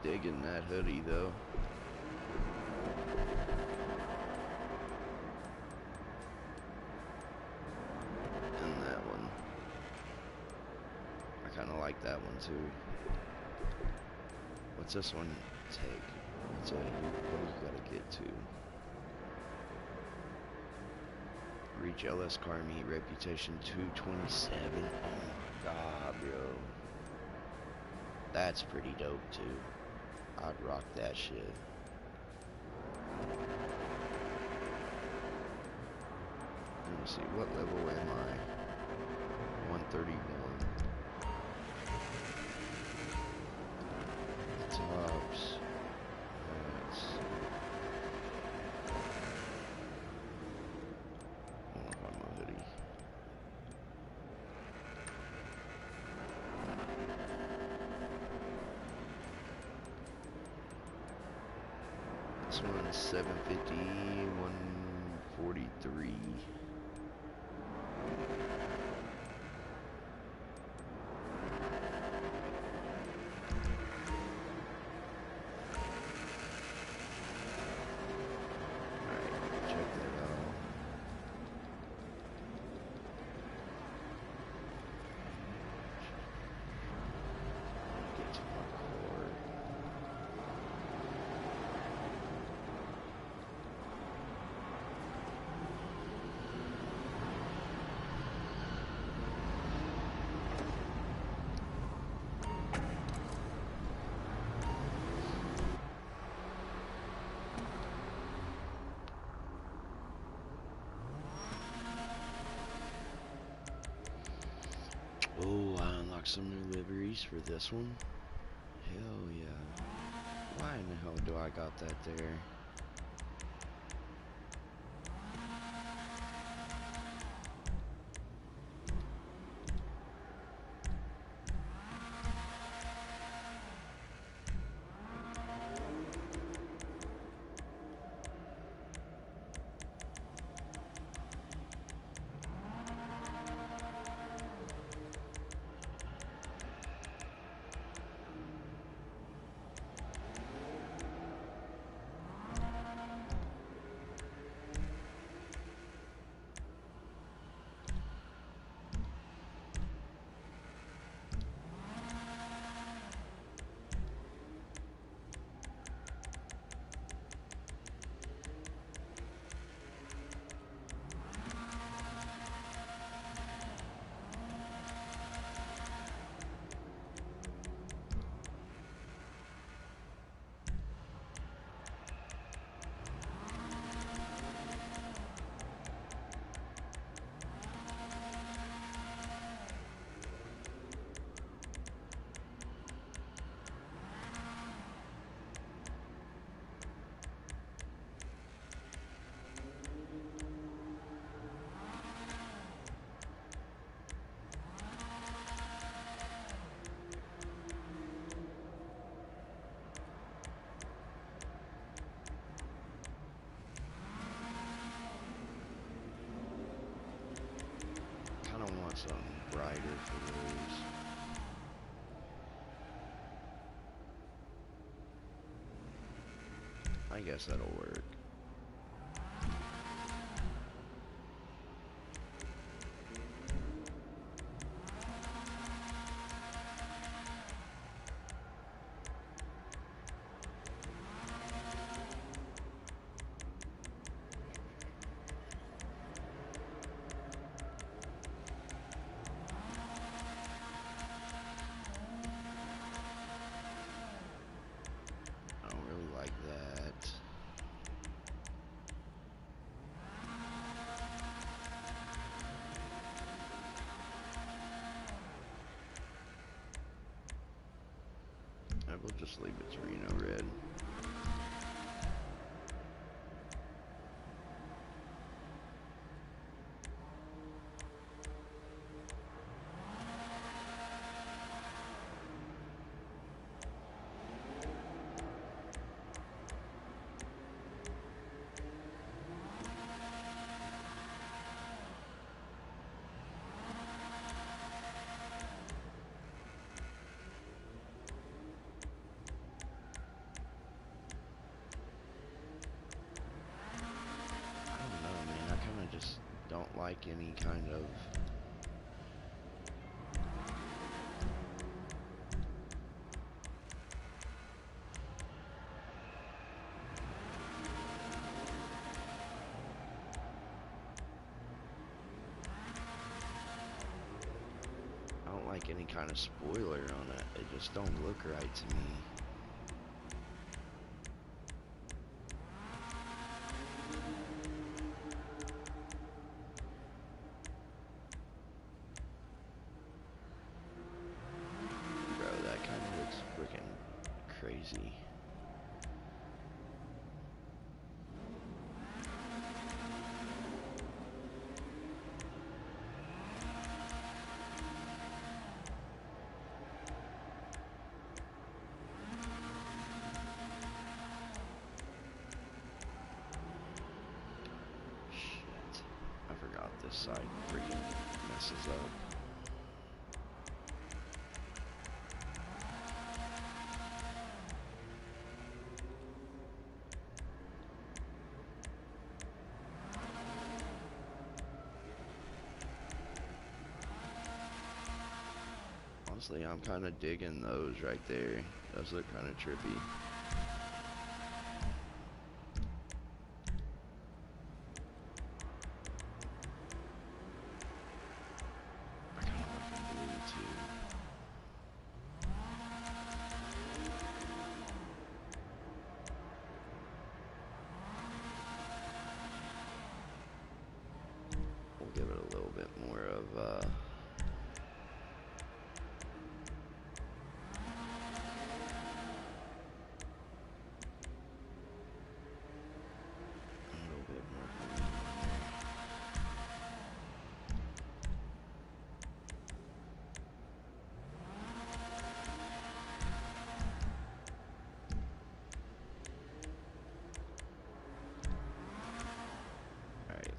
Digging that hoodie though. And that one. I kind of like that one too. What's this one take? What's what do you gotta get to? Reach LS car meet reputation 227. Oh my god, bro. That's pretty dope too. I'd rock that shit. Let me see, what level am I? 131. Tops. That's... I want to find my hoodie. this one's 750, 143. Oh, I unlocked some new liveries for this one. Hell yeah. Why in the hell do I got that there? Something brighter for those. I guess that'll work. We'll just leave it to Reno red. Don't like any kind of spoiler on it. It just don't look right to me. Crazy. this side freaking messes up. Honestly, I'm kind of digging those right there. Those look kind of trippy. I kind of like the blue too. We'll give it a little bit more of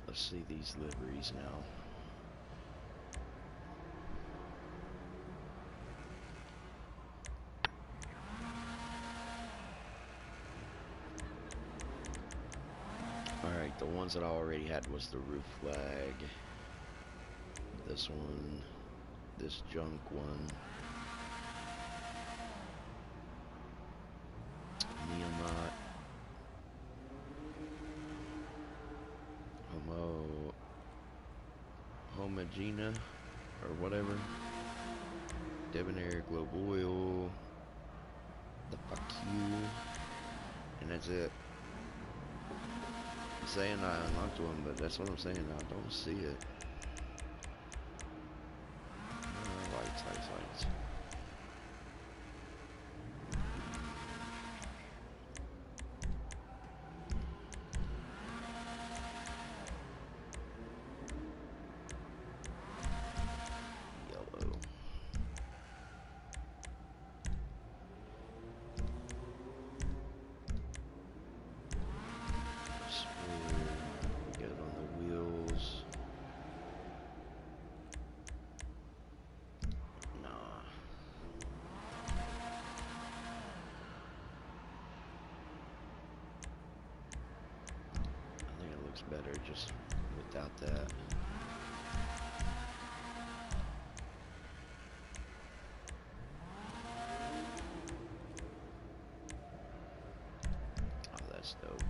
let's see these liveries now. Alright, the ones that I already had was the roof flag. This one. This junk one. Neonot. Homogena or whatever. Debonair globe oil. The fuck you. And that's it. I'm saying I unlocked one, but that's what I'm saying. I don't see it. Lights. Better just without that. Oh, that's dope.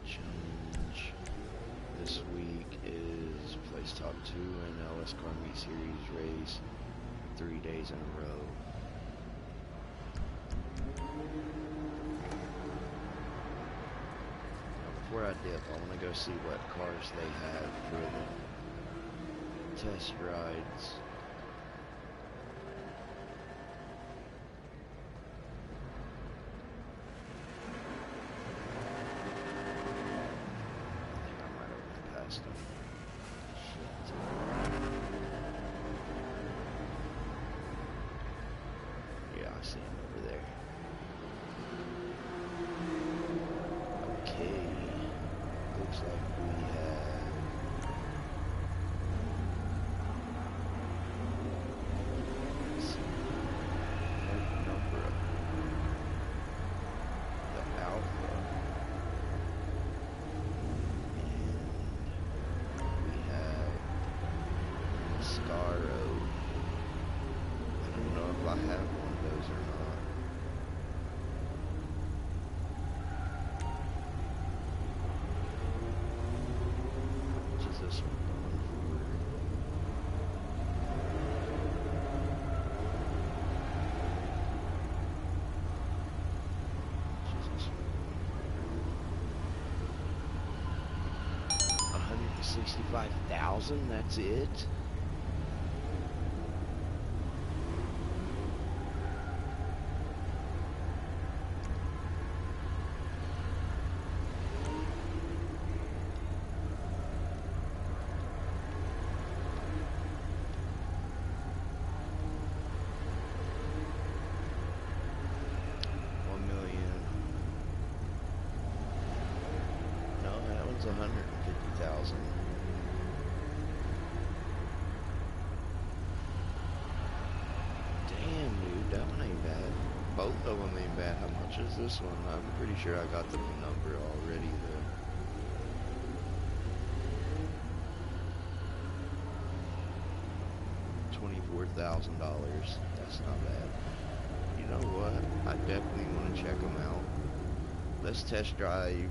Challenge this week is place top 2 in LS Car Meet Series race 3 days in a row. Now before I dip, I want to go see what cars they have for the test rides. Yeah, I see him over there. Okay, looks like we have a number of the Alpha. Scaro. I don't know if I have one of those or not. How much is this one going for? How much is this one? 165,000, that's it? one's 150,000. Damn, dude, that one ain't bad. Both of them ain't bad. How much is this one? I'm pretty sure I got the number already, though. $24,000. That's not bad. You know what? I definitely want to check them out. Let's test drive,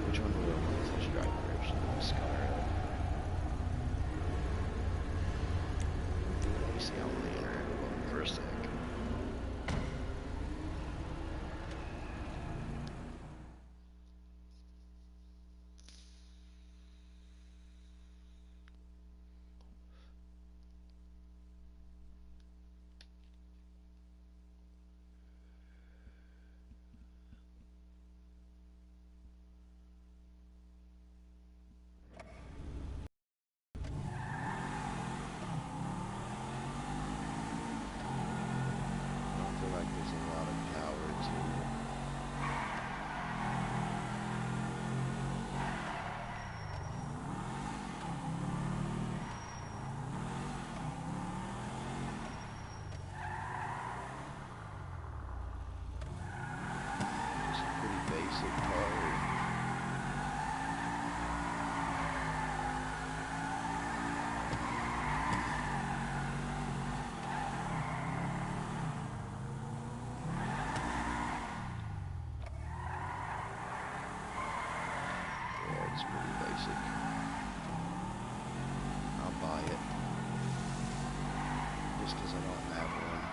which one do I want to test drive first? Mascara. Let me see on the internet for a sec. It's pretty basic. I'll buy it. Just because I don't have one.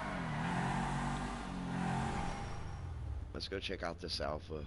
Let's go check out this alpha.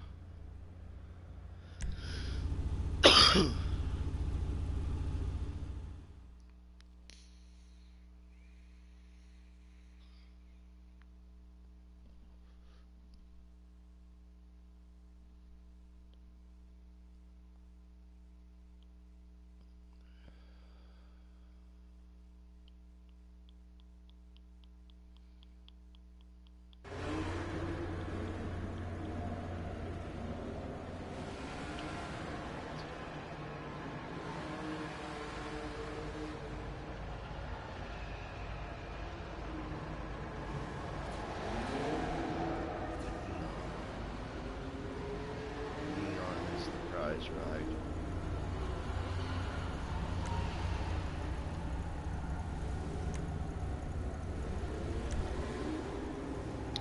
Right.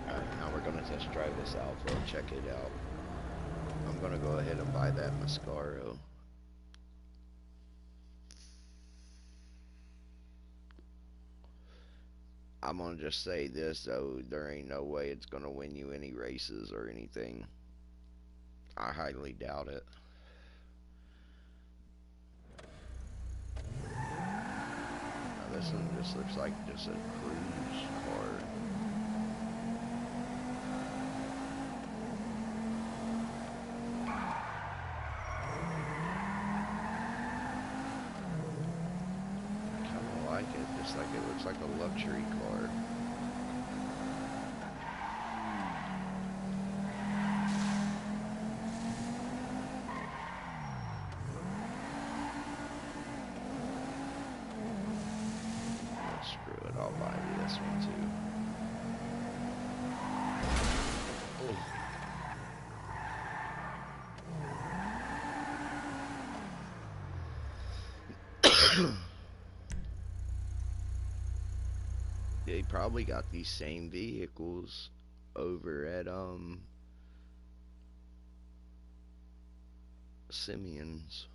Alright, now we're gonna test drive this alpha, check it out. I'm gonna go ahead and buy that mascara. I'm gonna just say this though, there ain't no way it's gonna win you any races or anything. I highly doubt it. This one just looks like just a cruise car. I kinda like it, just like it looks like a luxury car. Screw it, I'll buy this one too. They probably got these same vehicles over at Simeon's.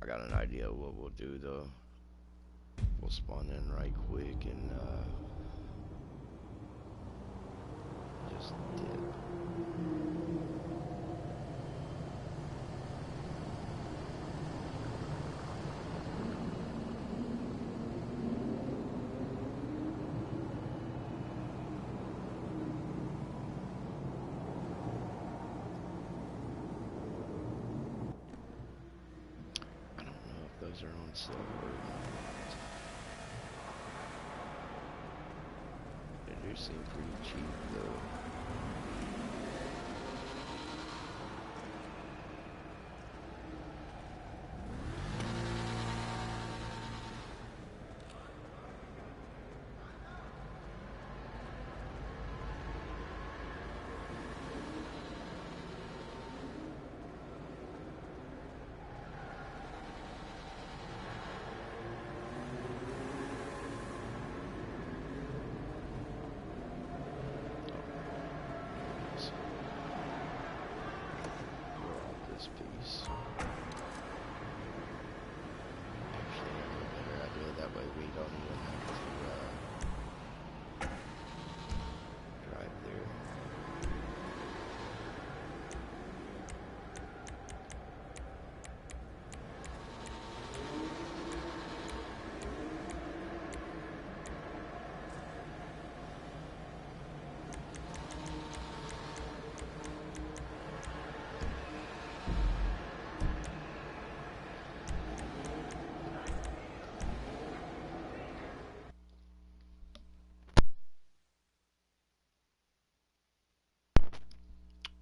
got an idea what we'll do though. We'll spawn in right quick and just dip. Those are on sale or not. They do seem pretty cheap though.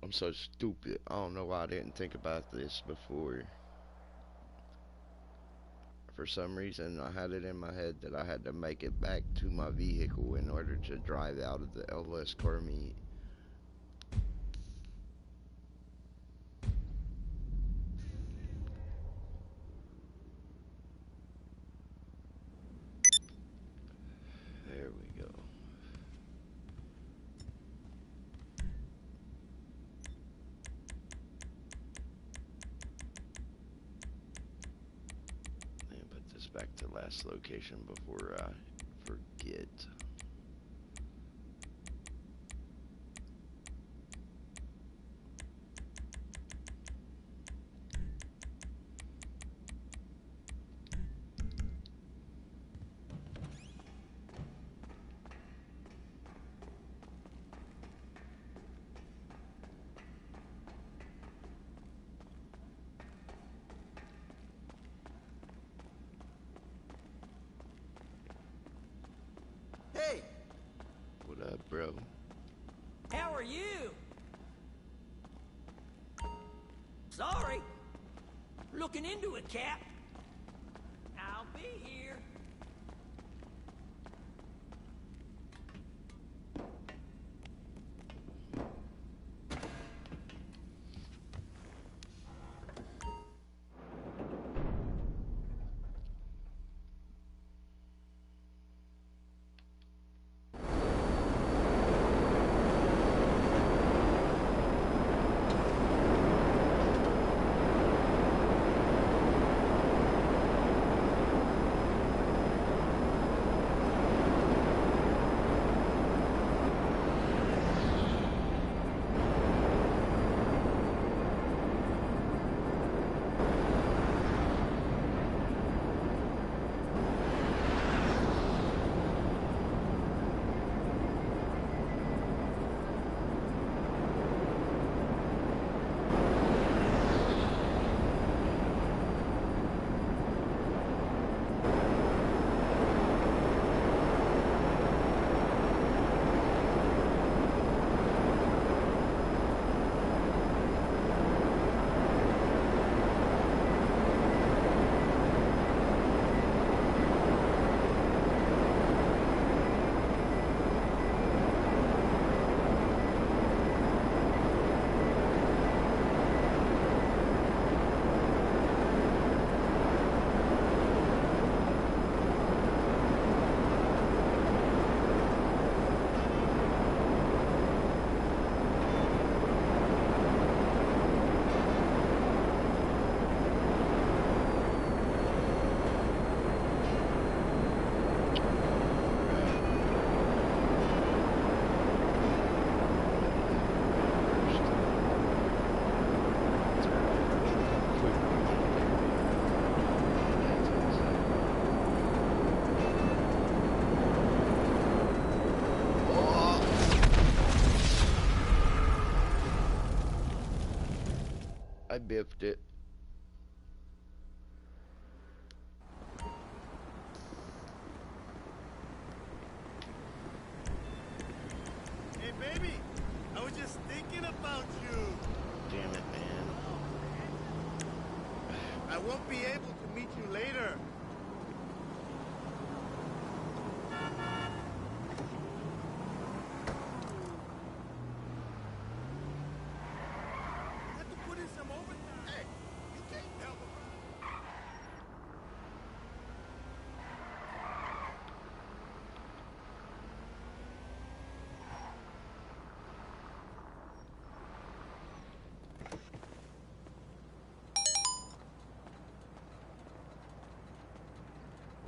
I'm so stupid. I don't know why I didn't think about this before. For some reason, I had it in my head that I had to make it back to my vehicle in order to drive out of the LS car meet. There we go. Back to last location before I forget. Hey, What up, bro? how are you? Sorry. Looking into it, Cap. I'll be here. I biffed it. Hey, baby, I was just thinking about you. Damn it, man. I won't be able to meet you later. I have to put in some overtime. Hey, you can't help it.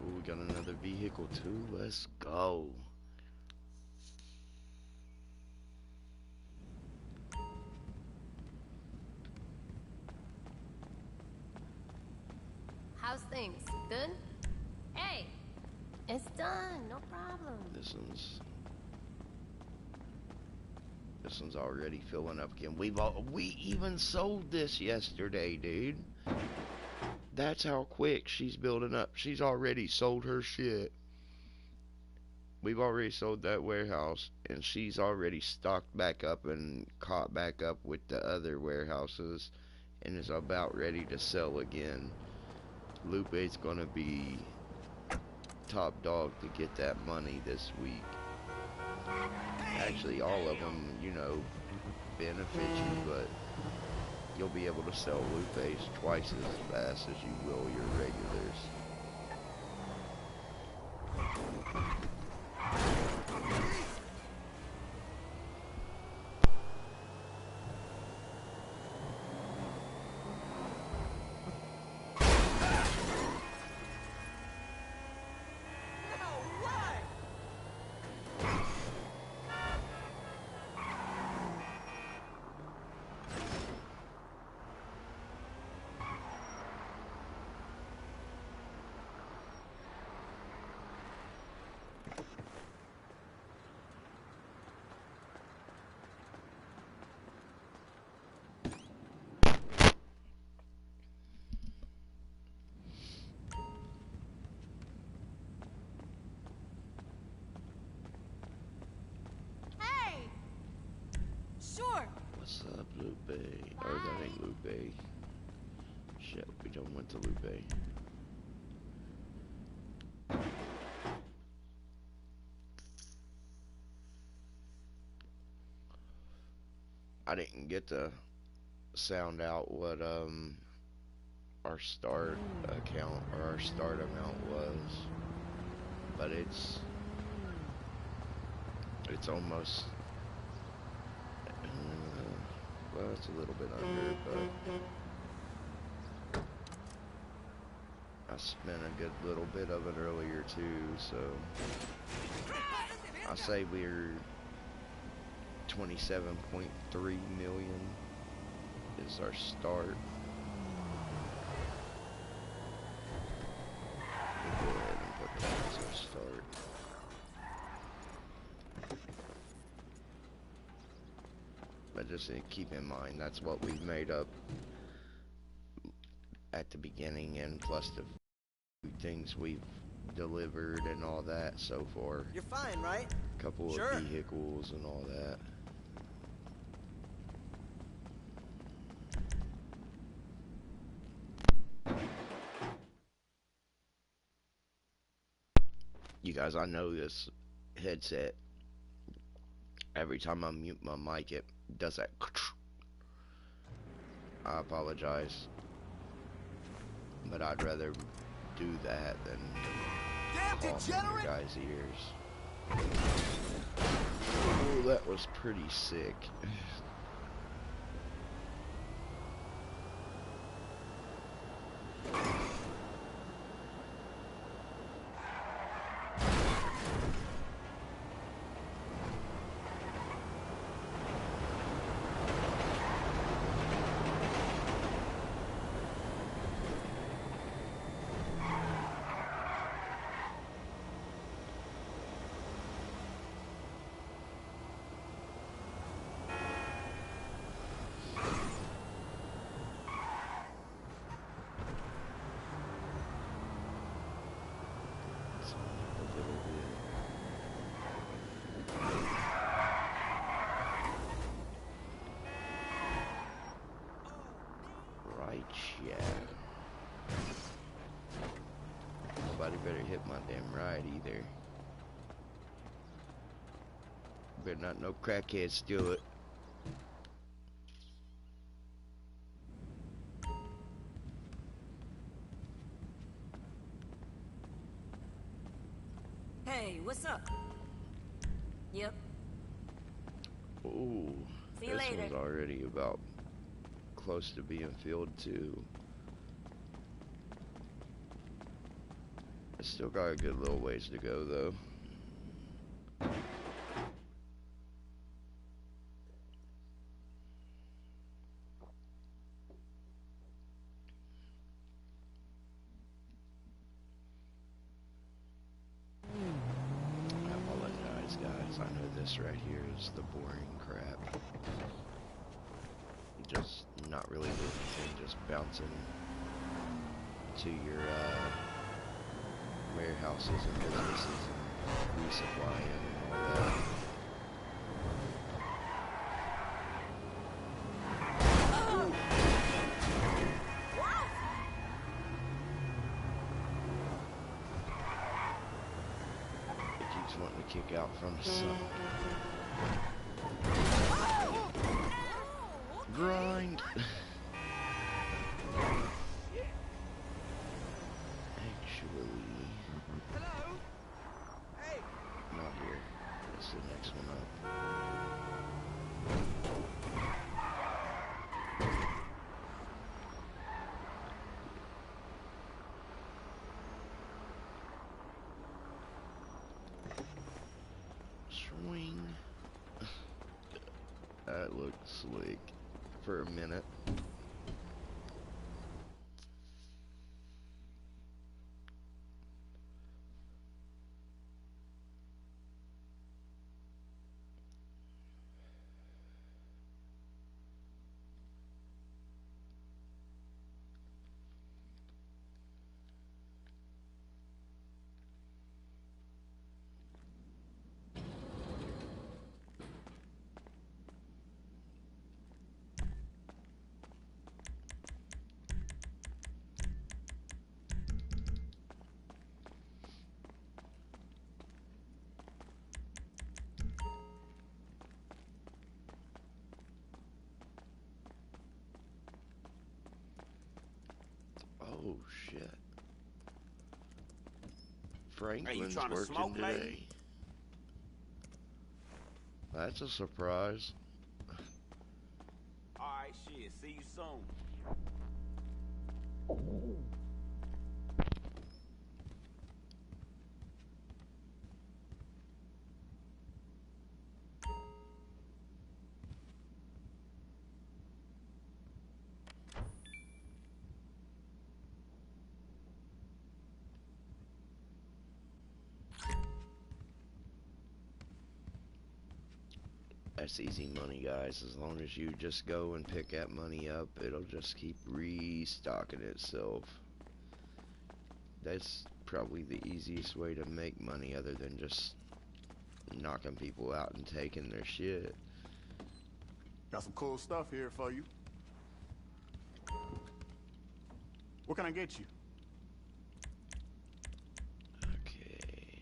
Oh, we got another vehicle too. Let's go. How's things? Good? Hey, it's done. No problem. This one's already filling up again. We even sold this yesterday, dude. That's how quick she's building up. She's already sold her shit. We've already sold that warehouse, and she's already stocked back up and caught back up with the other warehouses, and is about ready to sell again. Lupe's gonna be top dog to get that money this week. Actually, all of them, you know, benefit you, but you'll be able to sell Lupe's twice as fast as you will your regulars. Hey! Sure. What's up, Lupe? Or that ain't Lupe. Shit, we don't went to Lupe. I didn't get to sound out what our start account or our start amount was, but it's almost well, it's a little bit under, but I spent a good little bit of it earlier too, so I say we're 27.3 million is our start. We'll go ahead and put that as our start. But just keep in mind, that's what we've made up at the beginning, and plus the things we've delivered and all that so far. You're fine, right? Couple Sure. of vehicles and all that. You guys, I know this headset, every time I mute my mic, it does that. I apologize, but I'd rather do that than cough in your guys' ears. Oh, that was pretty sick. better hit my damn ride either. Better not no crackhead steal it. Hey, what's up? Yep. Ooh, See you this later. one's already about close to being filled too. I still got a good little ways to go though. I apologize guys, I know this right here is the boring crap. Just not really doing anything, just bouncing to your warehouses and businesses and resupplying and all that. It keeps wanting to kick out from the sun. Grind! Actually, Hello? Hey! not here. It's the next one up. Swing. That looked slick for a minute. Oh shit. Franklin's trying to working smoke, today. lady? That's a surprise. Alright, shit. See you soon. That's easy money, guys. As long as you just go and pick that money up, it'll just keep restocking itself. That's probably the easiest way to make money other than just knocking people out and taking their shit. Got some cool stuff here for you. What can I get you? Okay.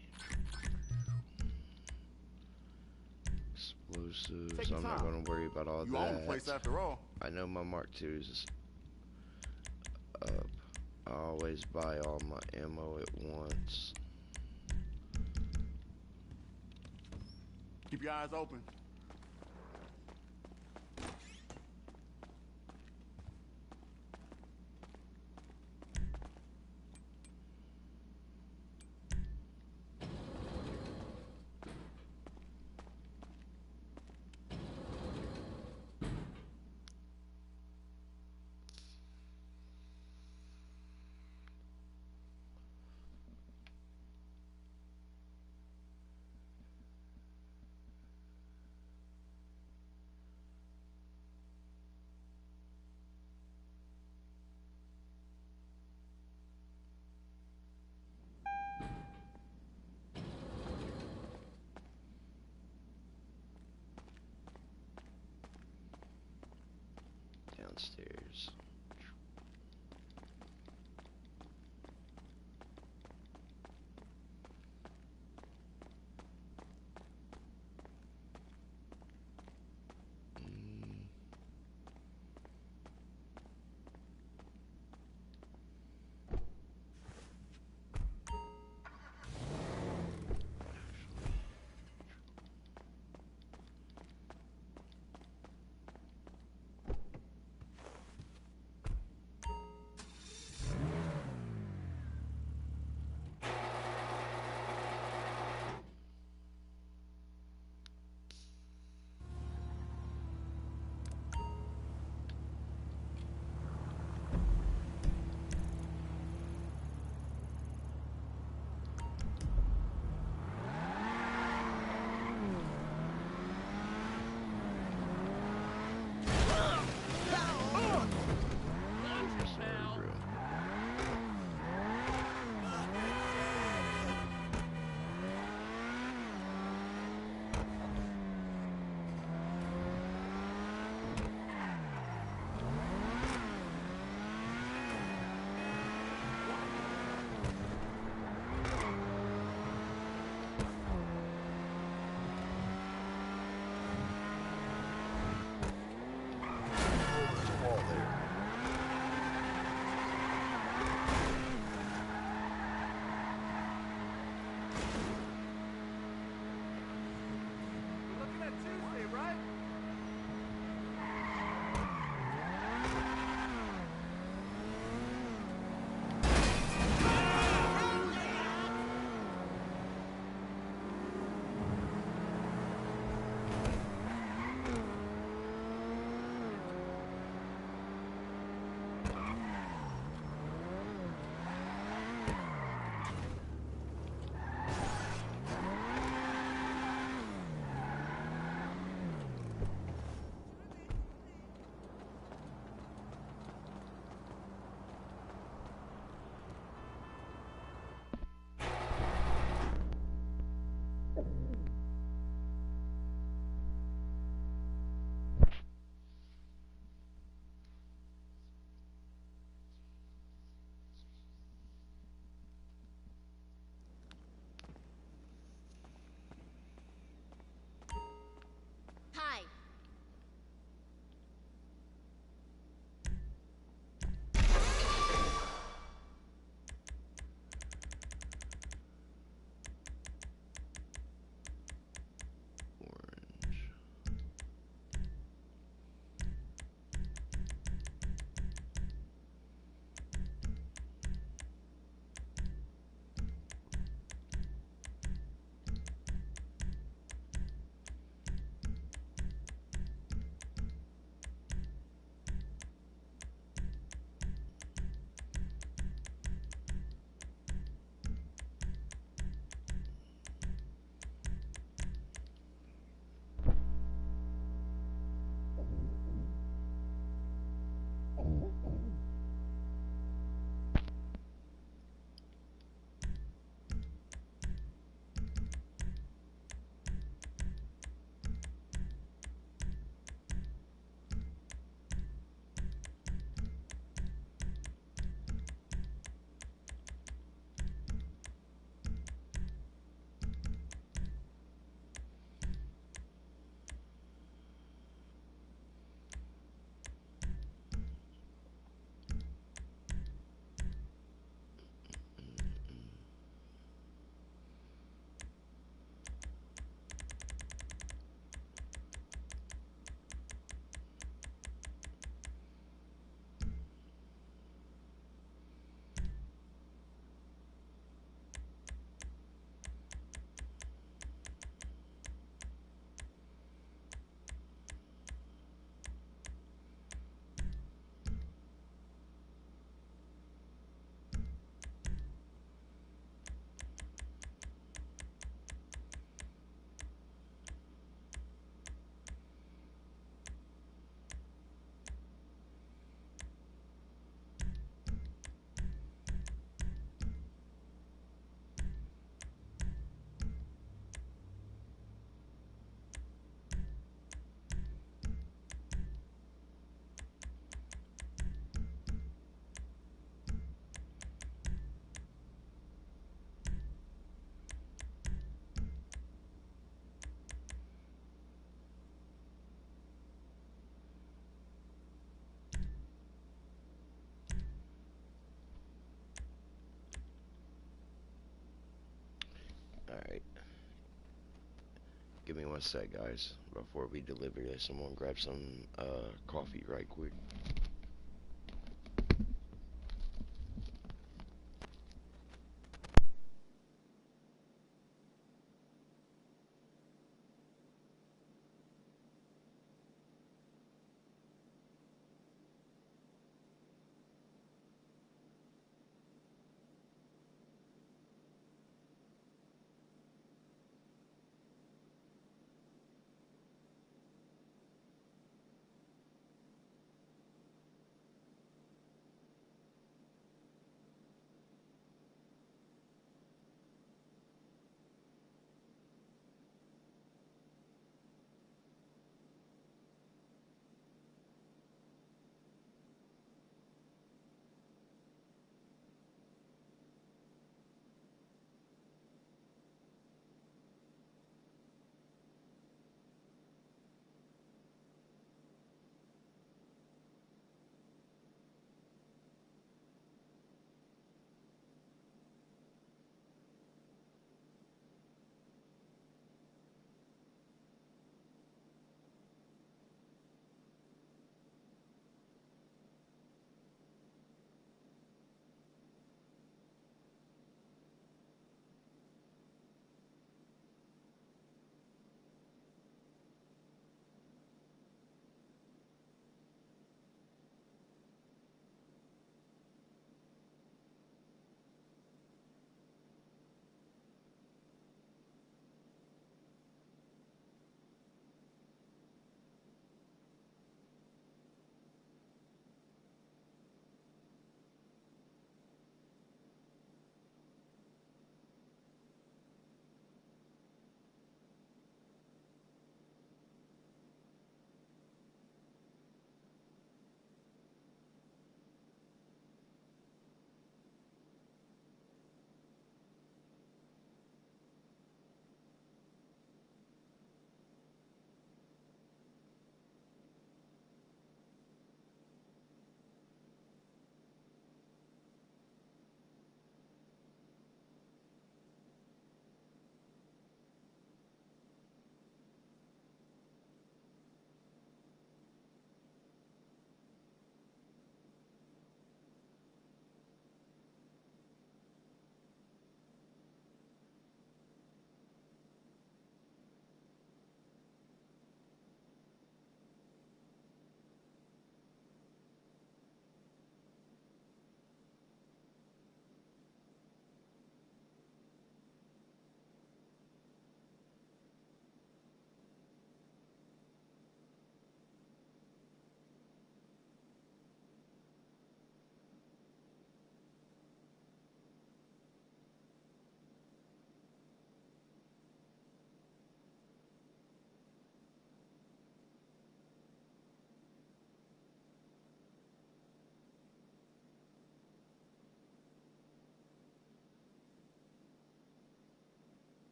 Explosives. Take your I'm not time. gonna worry about all You that. own the place after all. I know my Mark II's is up. I always buy all my ammo at once. Keep your eyes open. Downstairs. Give me one sec, guys. Before we deliver this, I'm gonna grab some coffee right quick.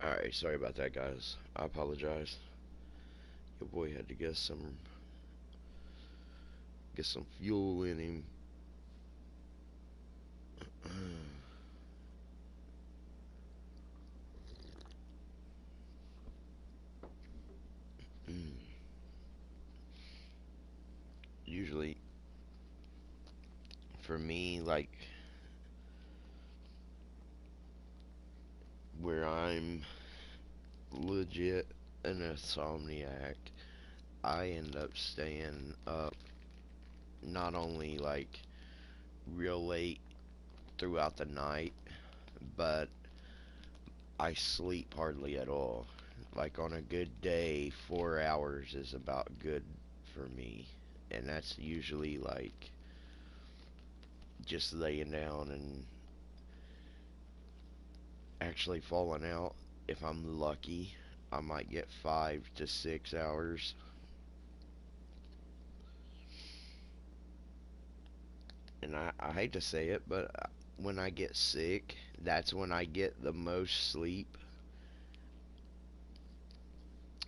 Alright, sorry about that, guys. I apologize. Your boy had to get some fuel in him. Usually, for me, like, where I'm legit an insomniac, I end up staying up not only like real late throughout the night, but I sleep hardly at all. Like on a good day, 4 hours is about good for me. And that's usually like just laying down and actually falling out. If I'm lucky, I might get 5 to 6 hours. And I hate to say it, but when I get sick, that's when I get the most sleep.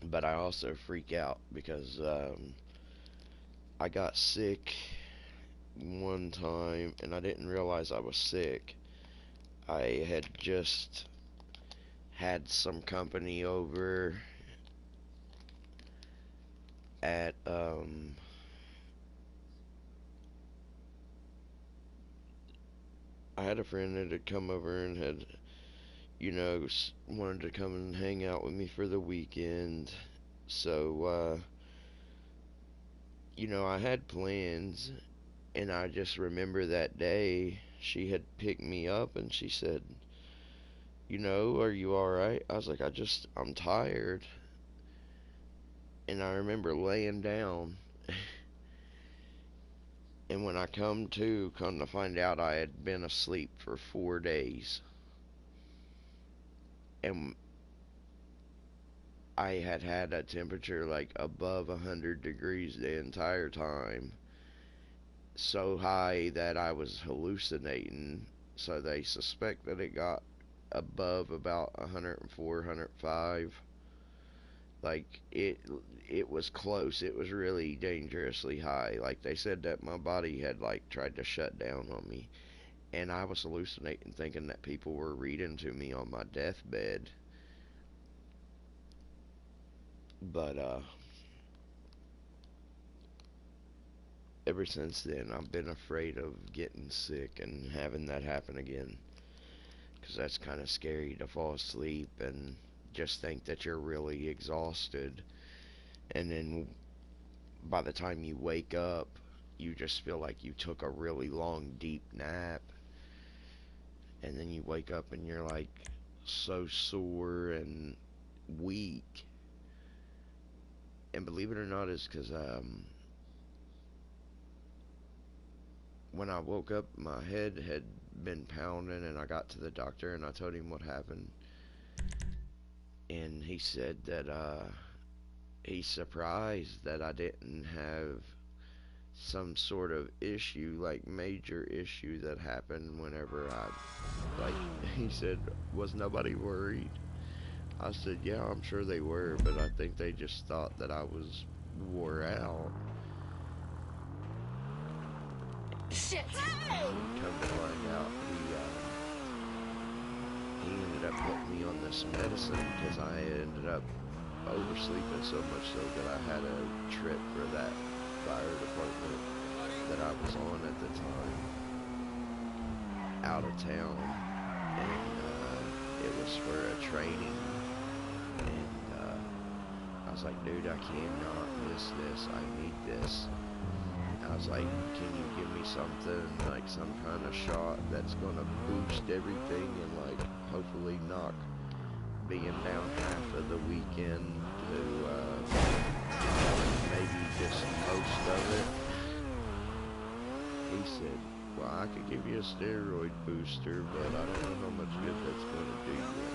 But I also freak out because I got sick one time and I didn't realize I was sick. I had just had some company over at I had a friend that had come over and had, wanted to come and hang out with me for the weekend. So, I had plans, and I just remember that day she had picked me up and she said, are you alright? I was like, I'm tired. And I remember laying down, and when I come to find out I had been asleep for 4 days. And I had had a temperature like above 100 degrees the entire time. So high that I was hallucinating. So they suspect that it got above about 104, 105. Like it was close. It was really dangerously high. Like they said that my body had like tried to shut down on me. And I was hallucinating thinking that people were reading to me on my deathbed. But ever since then I've been afraid of getting sick and having that happen again. Because that's kind of scary to fall asleep and just think that you're really exhausted. And then by the time you wake up, you just feel like you took a really long, deep nap. And then you wake up and you're like so sore and weak. And believe it or not, it's because when I woke up, my head had been pounding, and I got to the doctor and I told him what happened. And he said that he's surprised that I didn't have some sort of issue, like major issue that happened whenever he said, was nobody worried? I said, yeah, I'm sure they were, but I think they just thought that I was wore out. Shit! Come to find out, he ended up putting me on this medicine because I ended up oversleeping so much so that I had a trip for that fire department that I was on at the time out of town, and it was for a training, and I was like, dude, I cannot miss this, I need this. I was like, can you give me something, like some kind of shot that's gonna boost everything and like hopefully knock being down half of the weekend to maybe just most of it? He said, well, I could give you a steroid booster, but I don't know how much good that's gonna do you.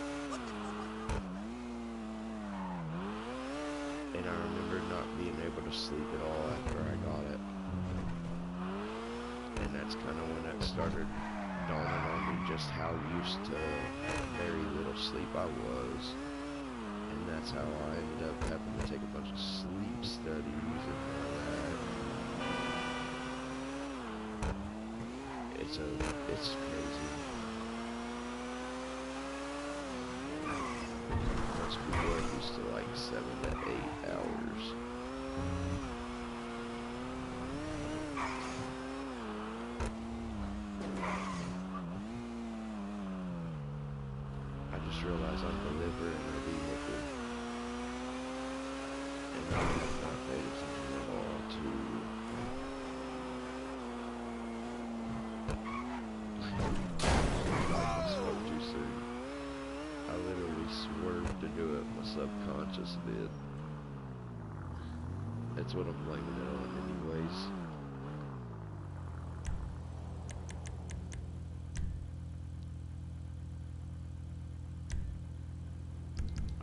And I remember not being able to sleep at all after I got it. And that's kind of when it started dawning on me just how used to very little sleep I was. And that's how I ended up having to take a bunch of sleep studies and all that. It's crazy. Most people are used to like 7 to 8 hours. I just realized I'm delivering a vehicle, and I have not paid attention at all to I spoke too soon. I literally swerved to do it, my subconscious did. That's what I'm blaming it on anyways.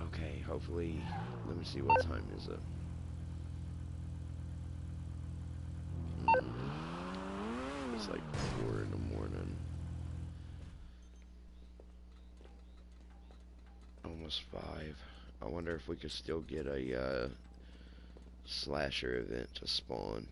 Okay, hopefully, let me see, what time is it? It's like 4 in the morning. was 5. I wonder if we could still get a slasher event to spawn.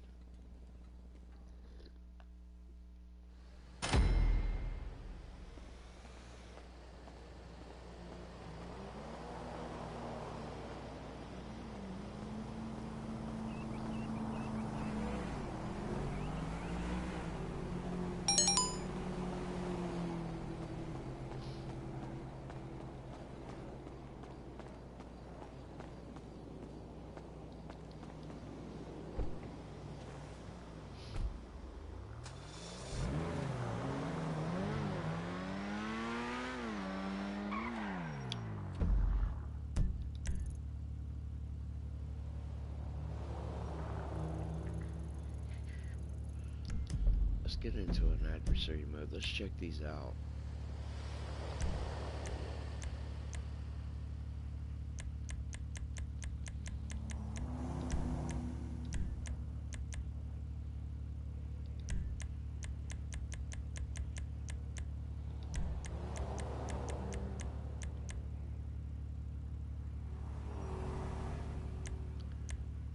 Let's get into an adversary mode. Let's check these out.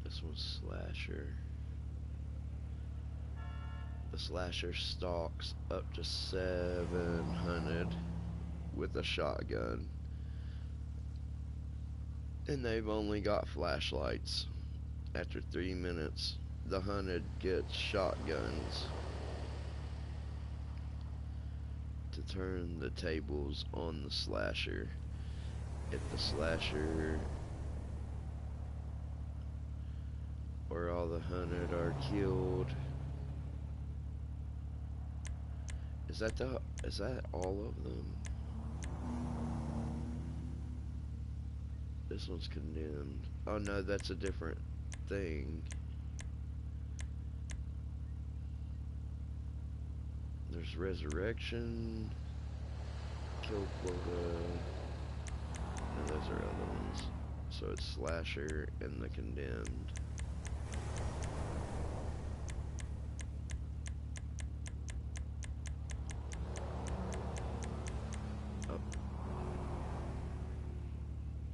This one's slasher. The slasher stalks up to 700 with a shotgun. And they've only got flashlights. After 3 minutes, the hunted gets shotguns to turn the tables on the slasher. If the slasher or all the hunted are killed, is that all of them? This one's condemned. Oh no, that's a different thing. There's resurrection, kill quota, and those are other ones. So it's slasher and the condemned.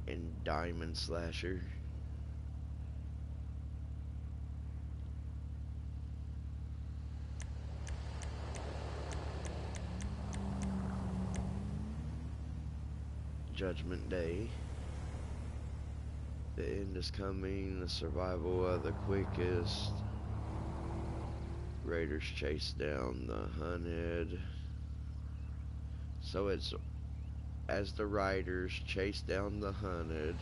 And diamond slasher. Judgment Day. The end is coming. The survival of the quickest. Raiders chase down the hunted. So it's as the riders chase down the hunted,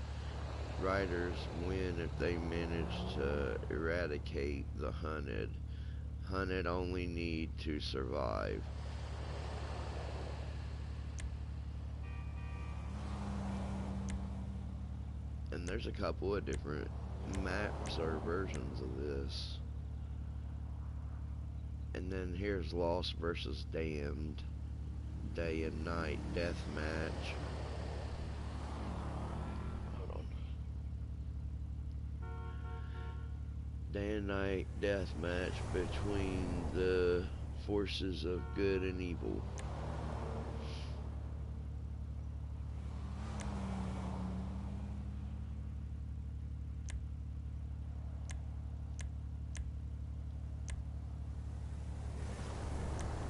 riders win if they manage to eradicate the hunted. Hunted only need to survive. And there's a couple of different maps or versions of this. And then here's Lost versus Damned. Day and night death match. Hold on. Day and night death match between the forces of good and evil.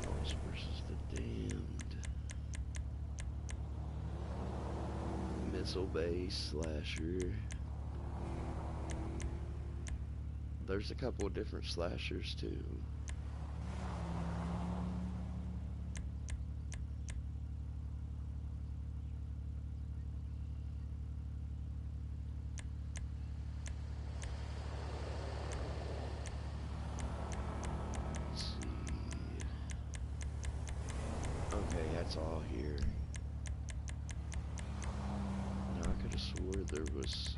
Lost versus the Damned. Missile base slasher. There's a couple of different slashers too. Let's see. Okay, that's all here. I could have swore there was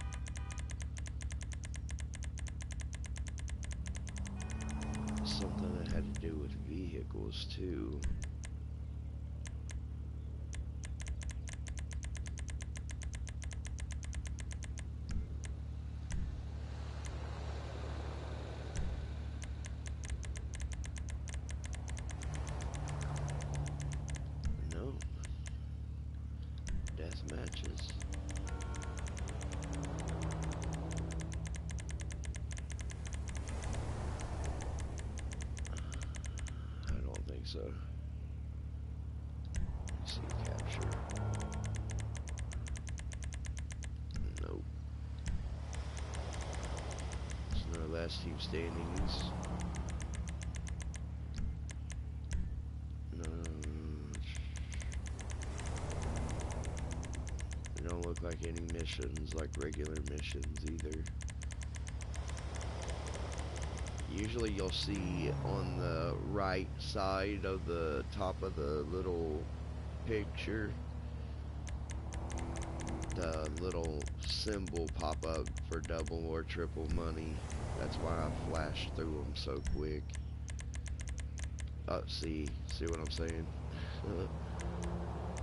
something that had to do with vehicles too. No. Death matches. so. Let's see, capture. Nope. It's no last team standings. No. They don't look like any missions, like regular missions either. Usually you'll see on the right side of the top of the little picture, the little symbol pop up for double or triple money. That's why I flashed through them so quick. See what I'm saying?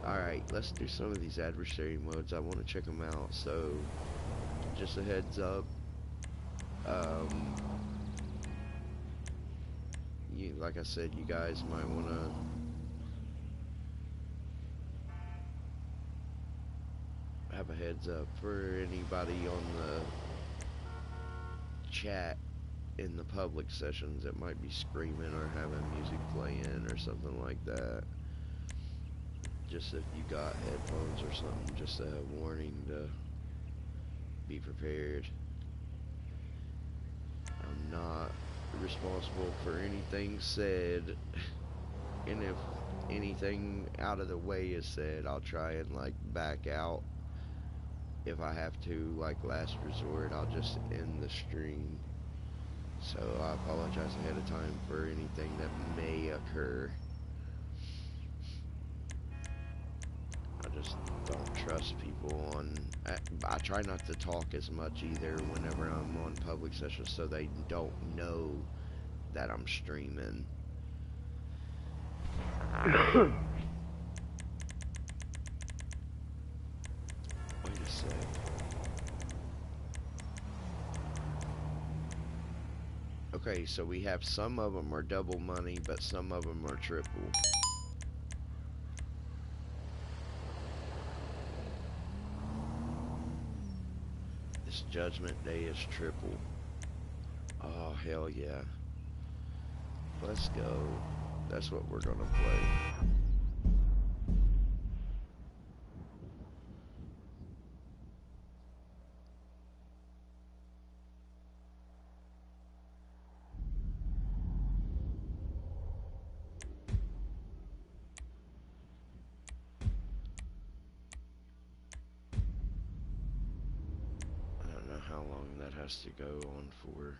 Alright, let's do some of these adversary modes. I want to check them out, so just a heads up. Like I said, you guys might want to have a heads up for anybody on the chat in the public sessions that might be screaming or having music playing or something like that. Just if you got headphones or something, just a warning to be prepared. I'm not responsible for anything said, and if anything out of the way is said, I'll try and like back out. If I have to, like last resort, I'll just end the stream. So I apologize ahead of time for anything that may occur. I just don't trust people on... I try not to talk as much either whenever I'm on public sessions, so they don't know that I'm streaming. Wait a sec. Okay, so we have some of them are double money, but some of them are triple. This Judgment Day is triple. Oh, hell yeah. Let's go. That's what we're gonna play. I don't know how long that has to go on for.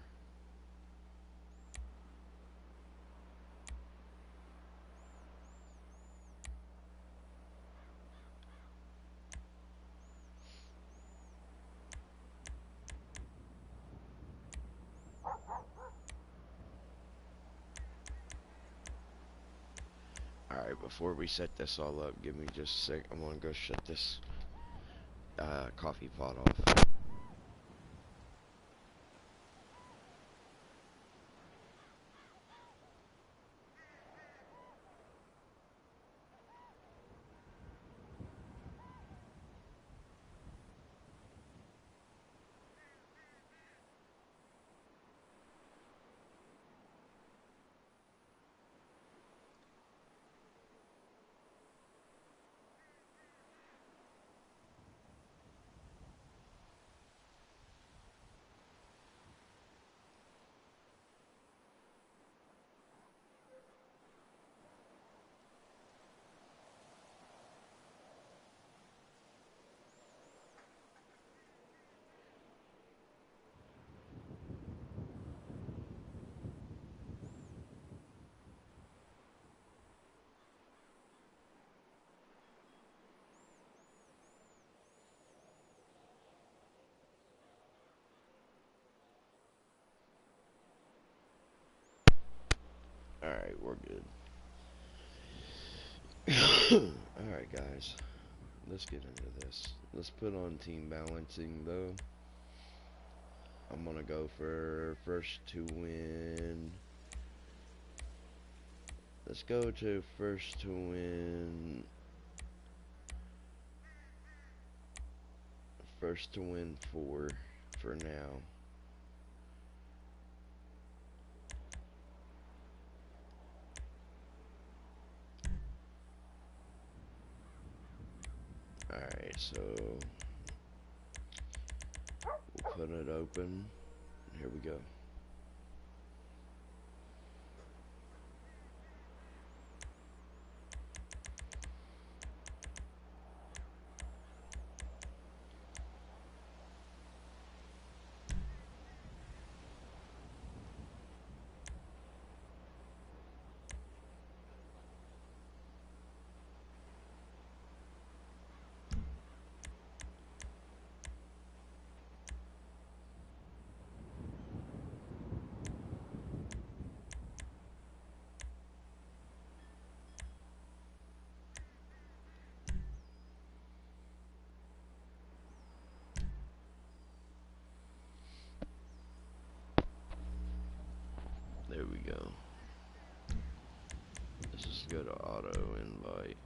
Alright, before we set this all up, give me just a sec. I'm gonna go shut this coffee pot off. Alright, we're good. Alright, guys. Let's get into this. Let's put on team balancing, though. I'm gonna go for first to win. Let's go to first to win. First to win 4 for now. Alright, so we'll put it open. Here we go. There we go. Let's just go to auto invite.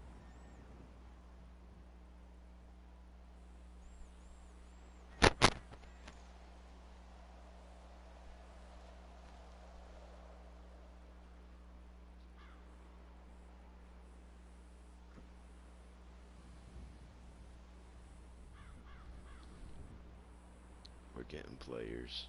We're getting players.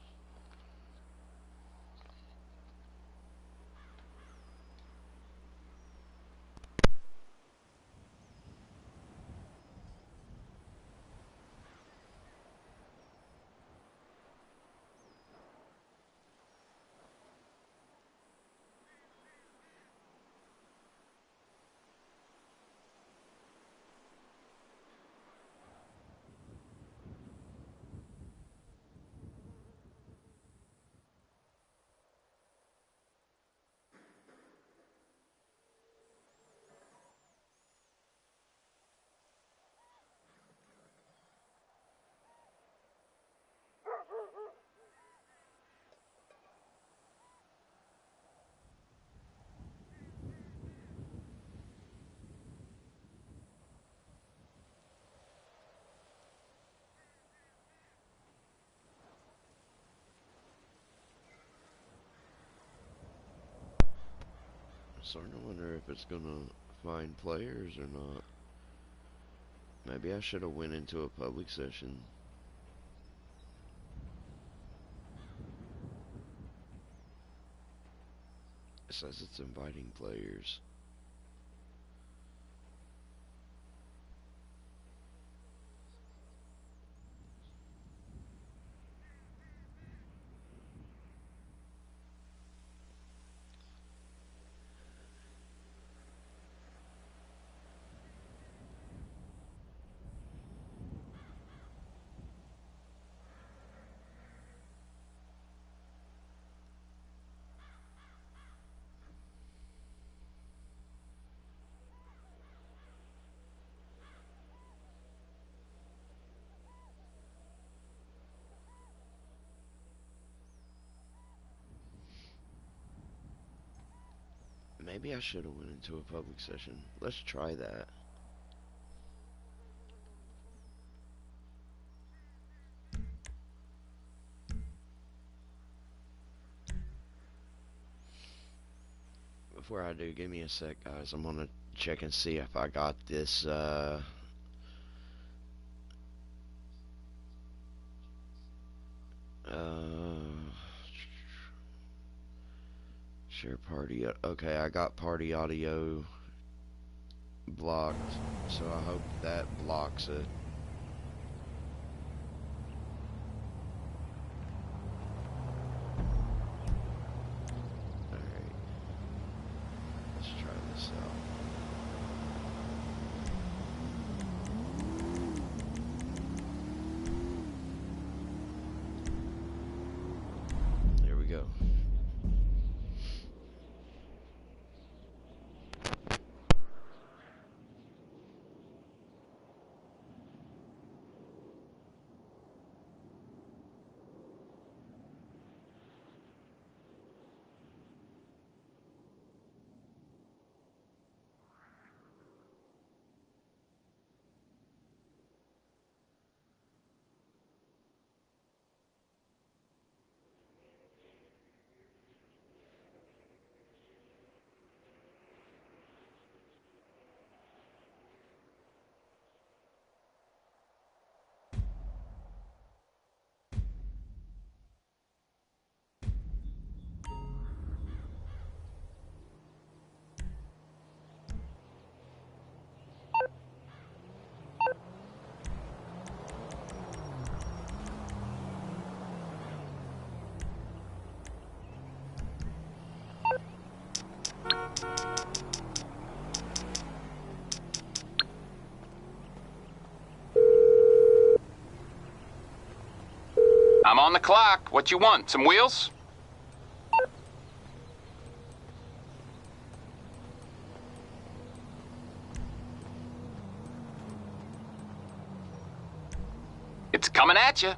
Starting to wonder if it's gonna find players or not. Maybe I should have went into a public session. It says it's inviting players. Maybe I should have went into a public session. Let's try that. Before I do, give me a sec, guys. I'm gonna check and see if I got this, share party. Okay, I got party audio blocked, so I hope that blocks it. Alright. Let's try this out. There we go. the clock. What you want? Some wheels? It's coming at you.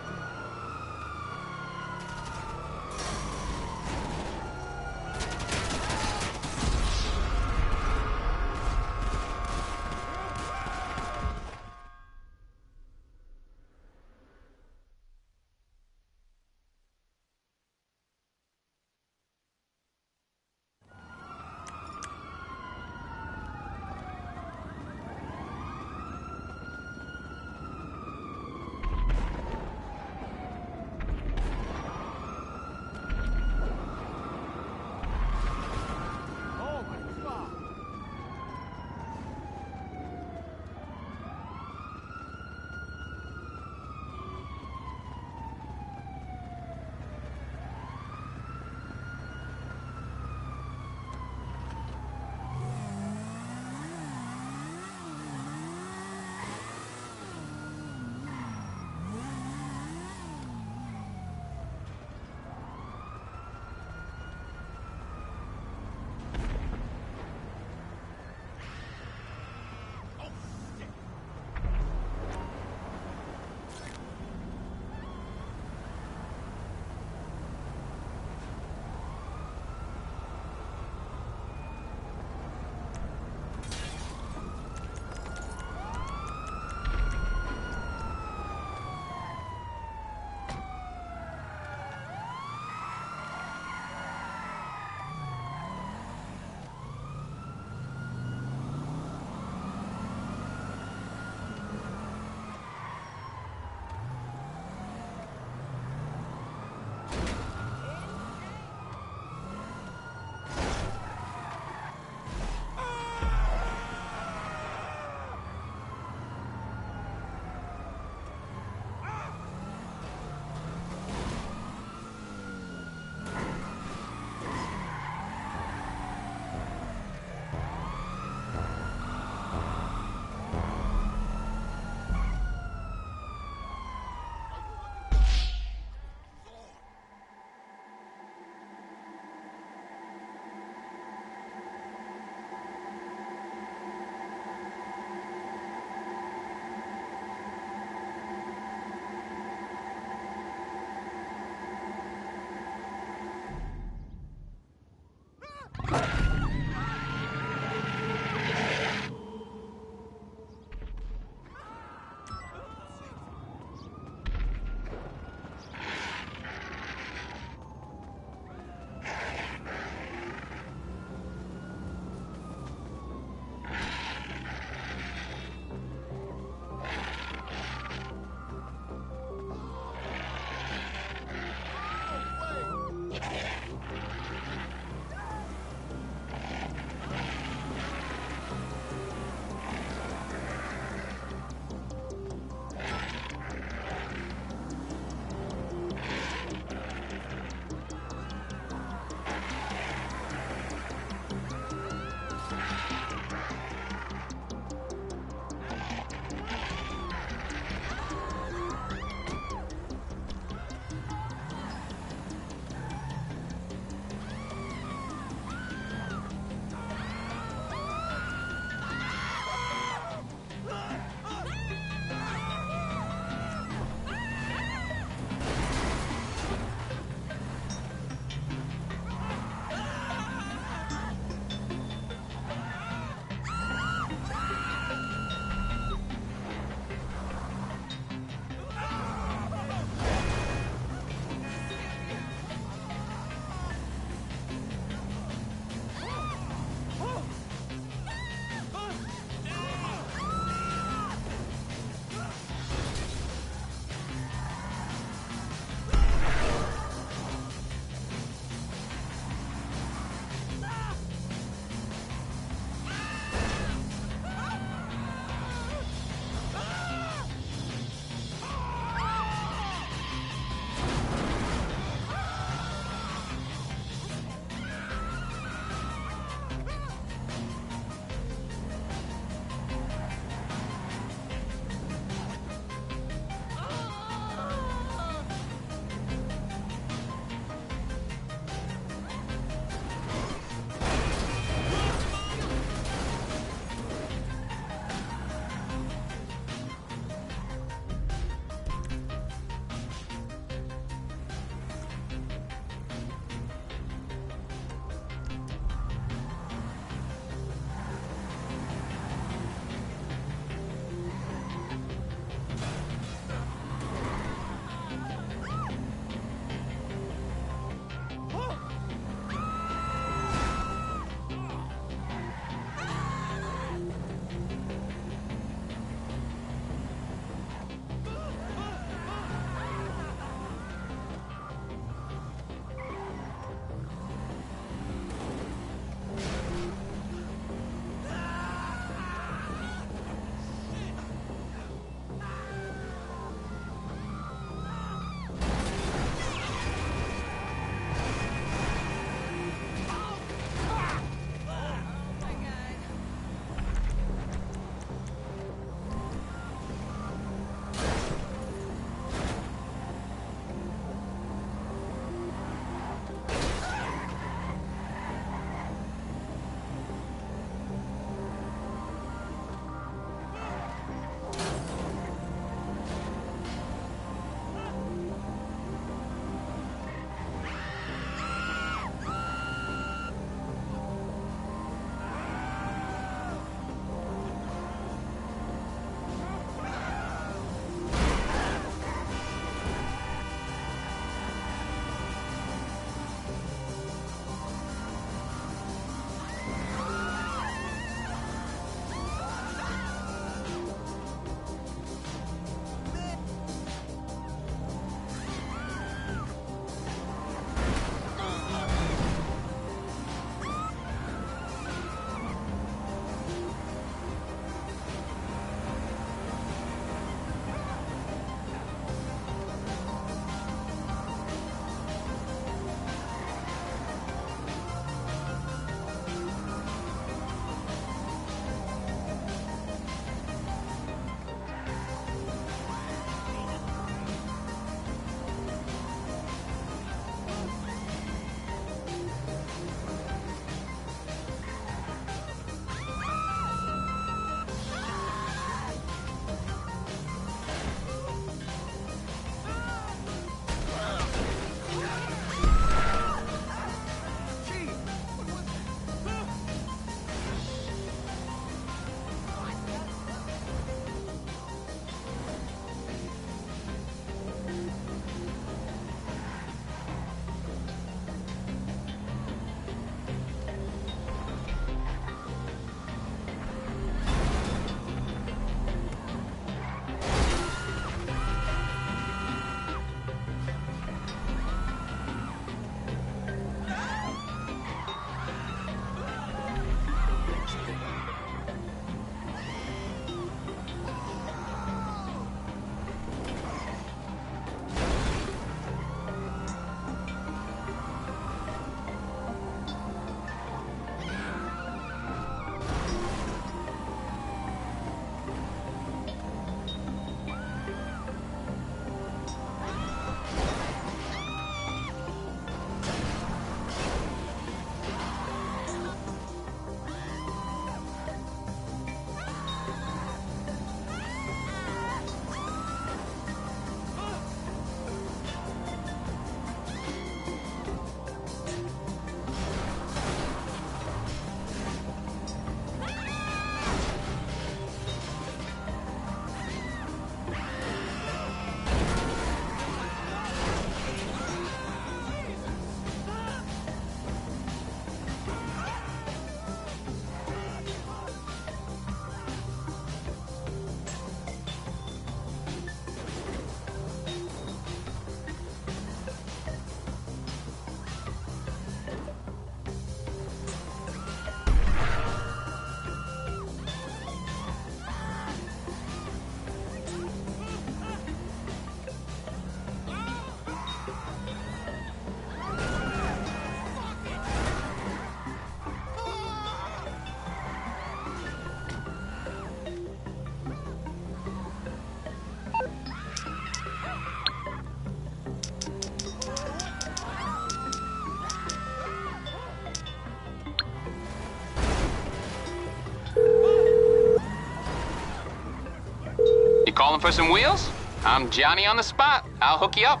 for some wheels? I'm Johnny on the spot. I'll hook you up.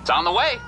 It's on the way.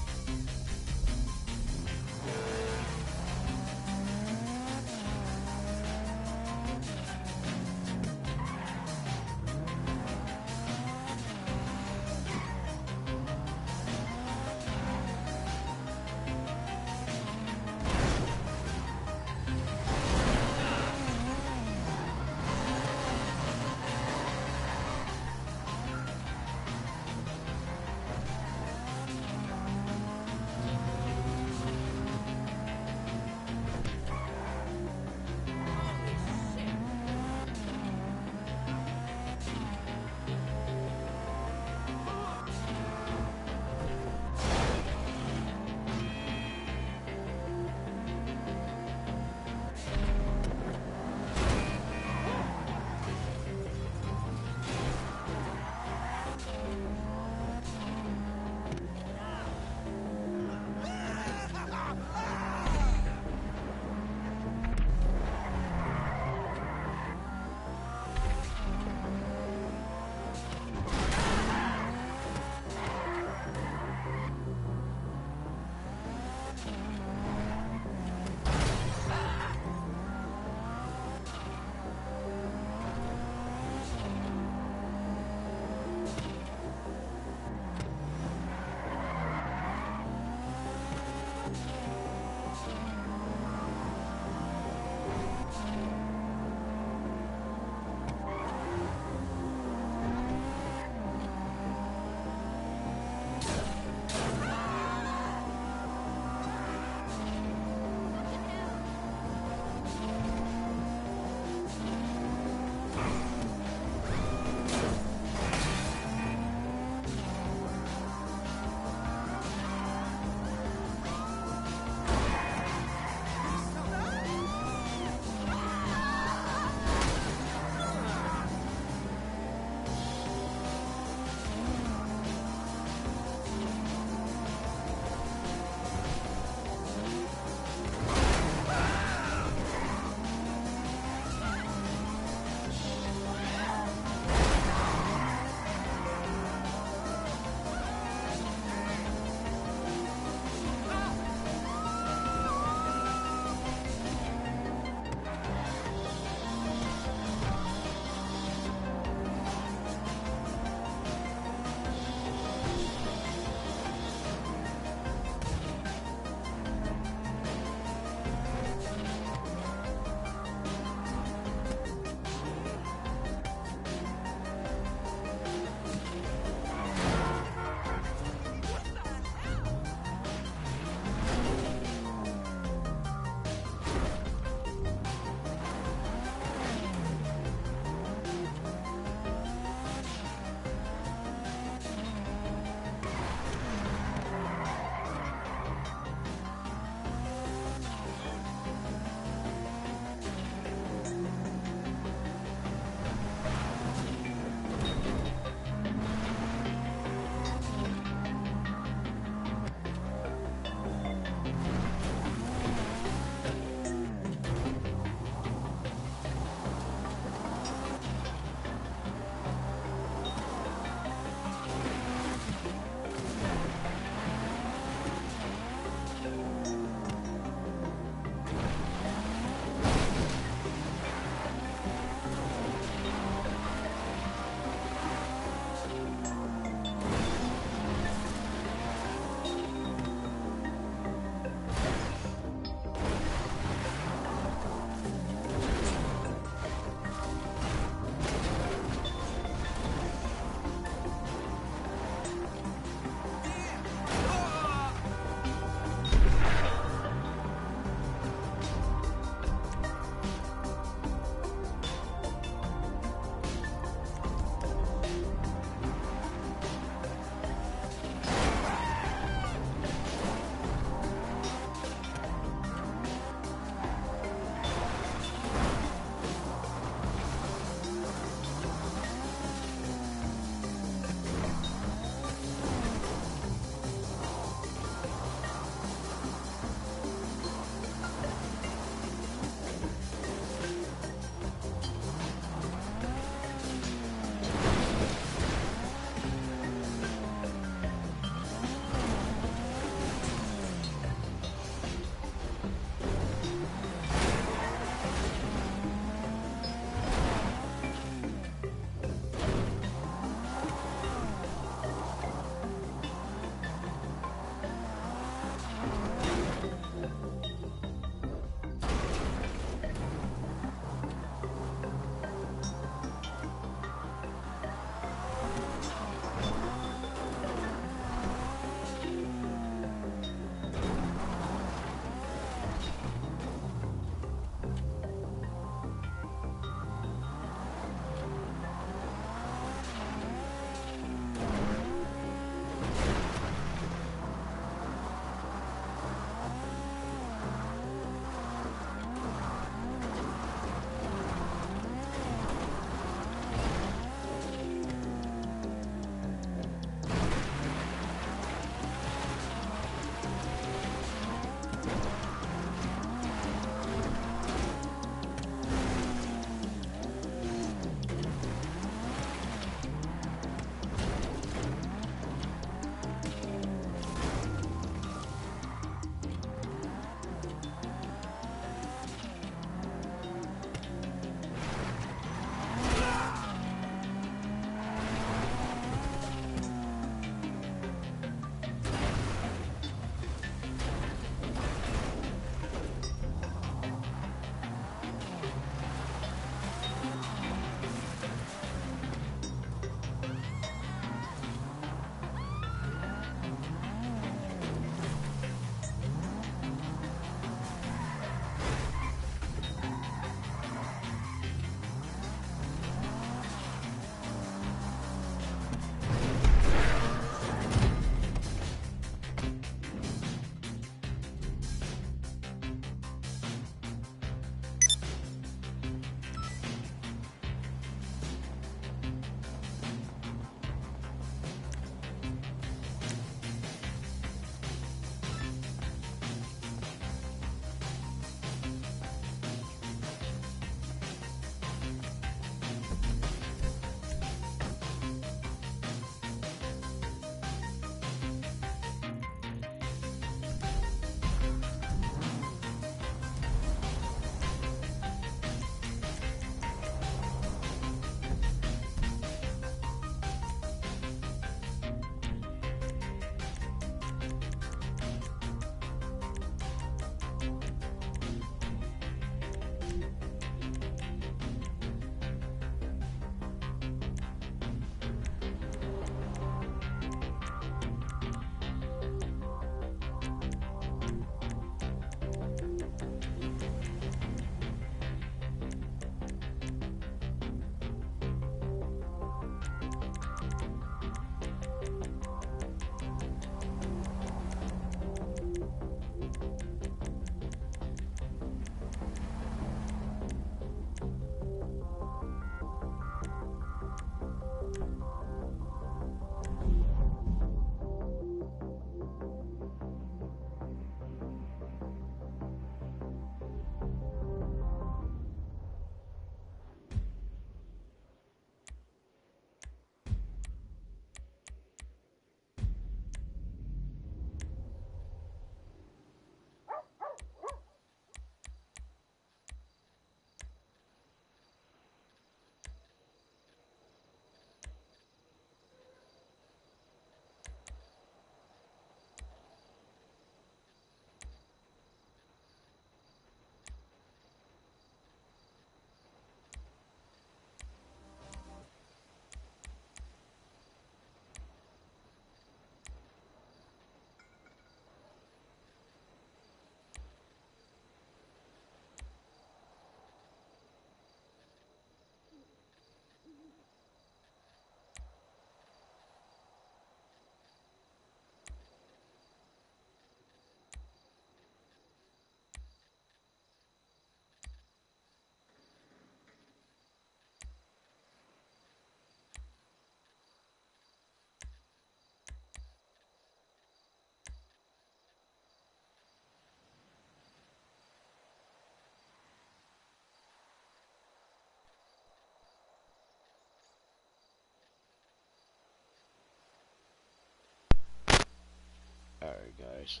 guys.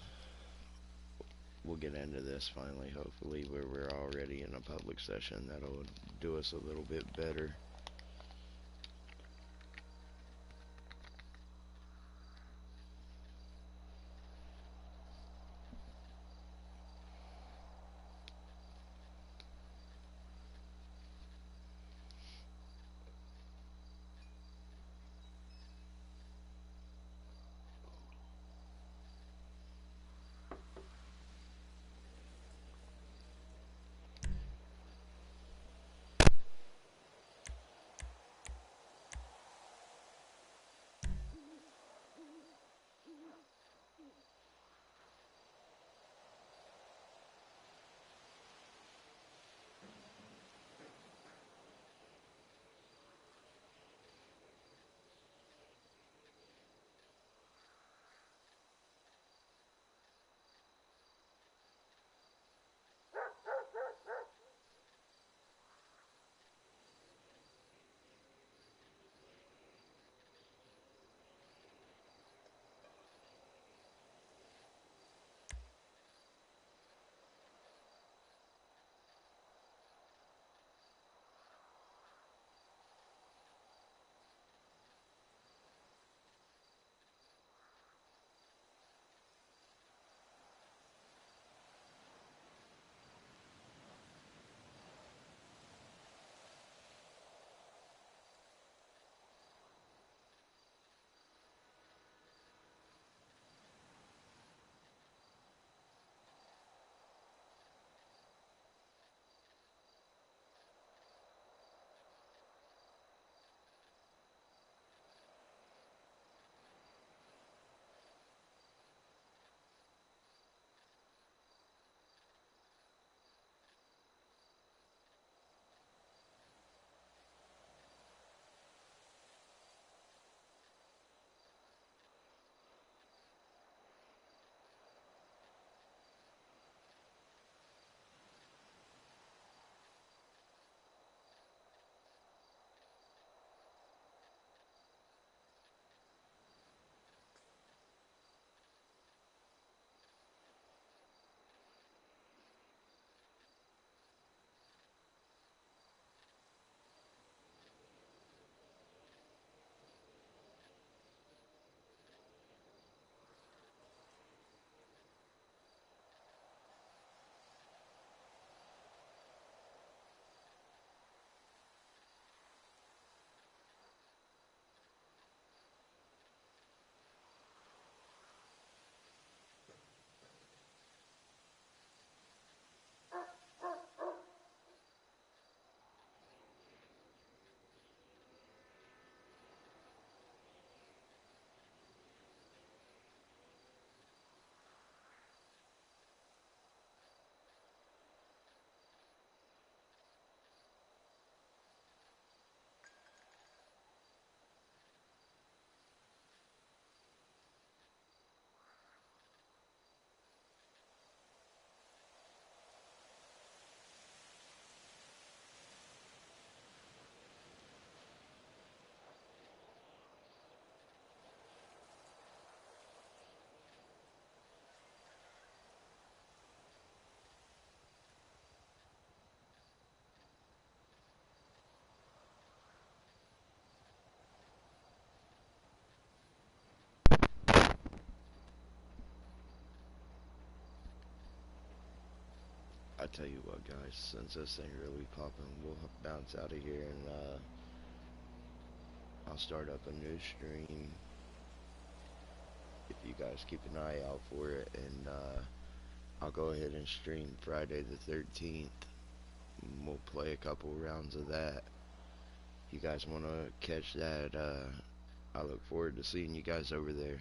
We'll get into this finally, hopefully, where we're already in a public session. That'll do us a little bit better. I tell you what, guys, since this ain't really popping, we'll bounce out of here and I'll start up a new stream if you guys keep an eye out for it, and I'll go ahead and stream Friday the 13th. We'll play a couple rounds of that. If you guys want to catch that, I look forward to seeing you guys over there.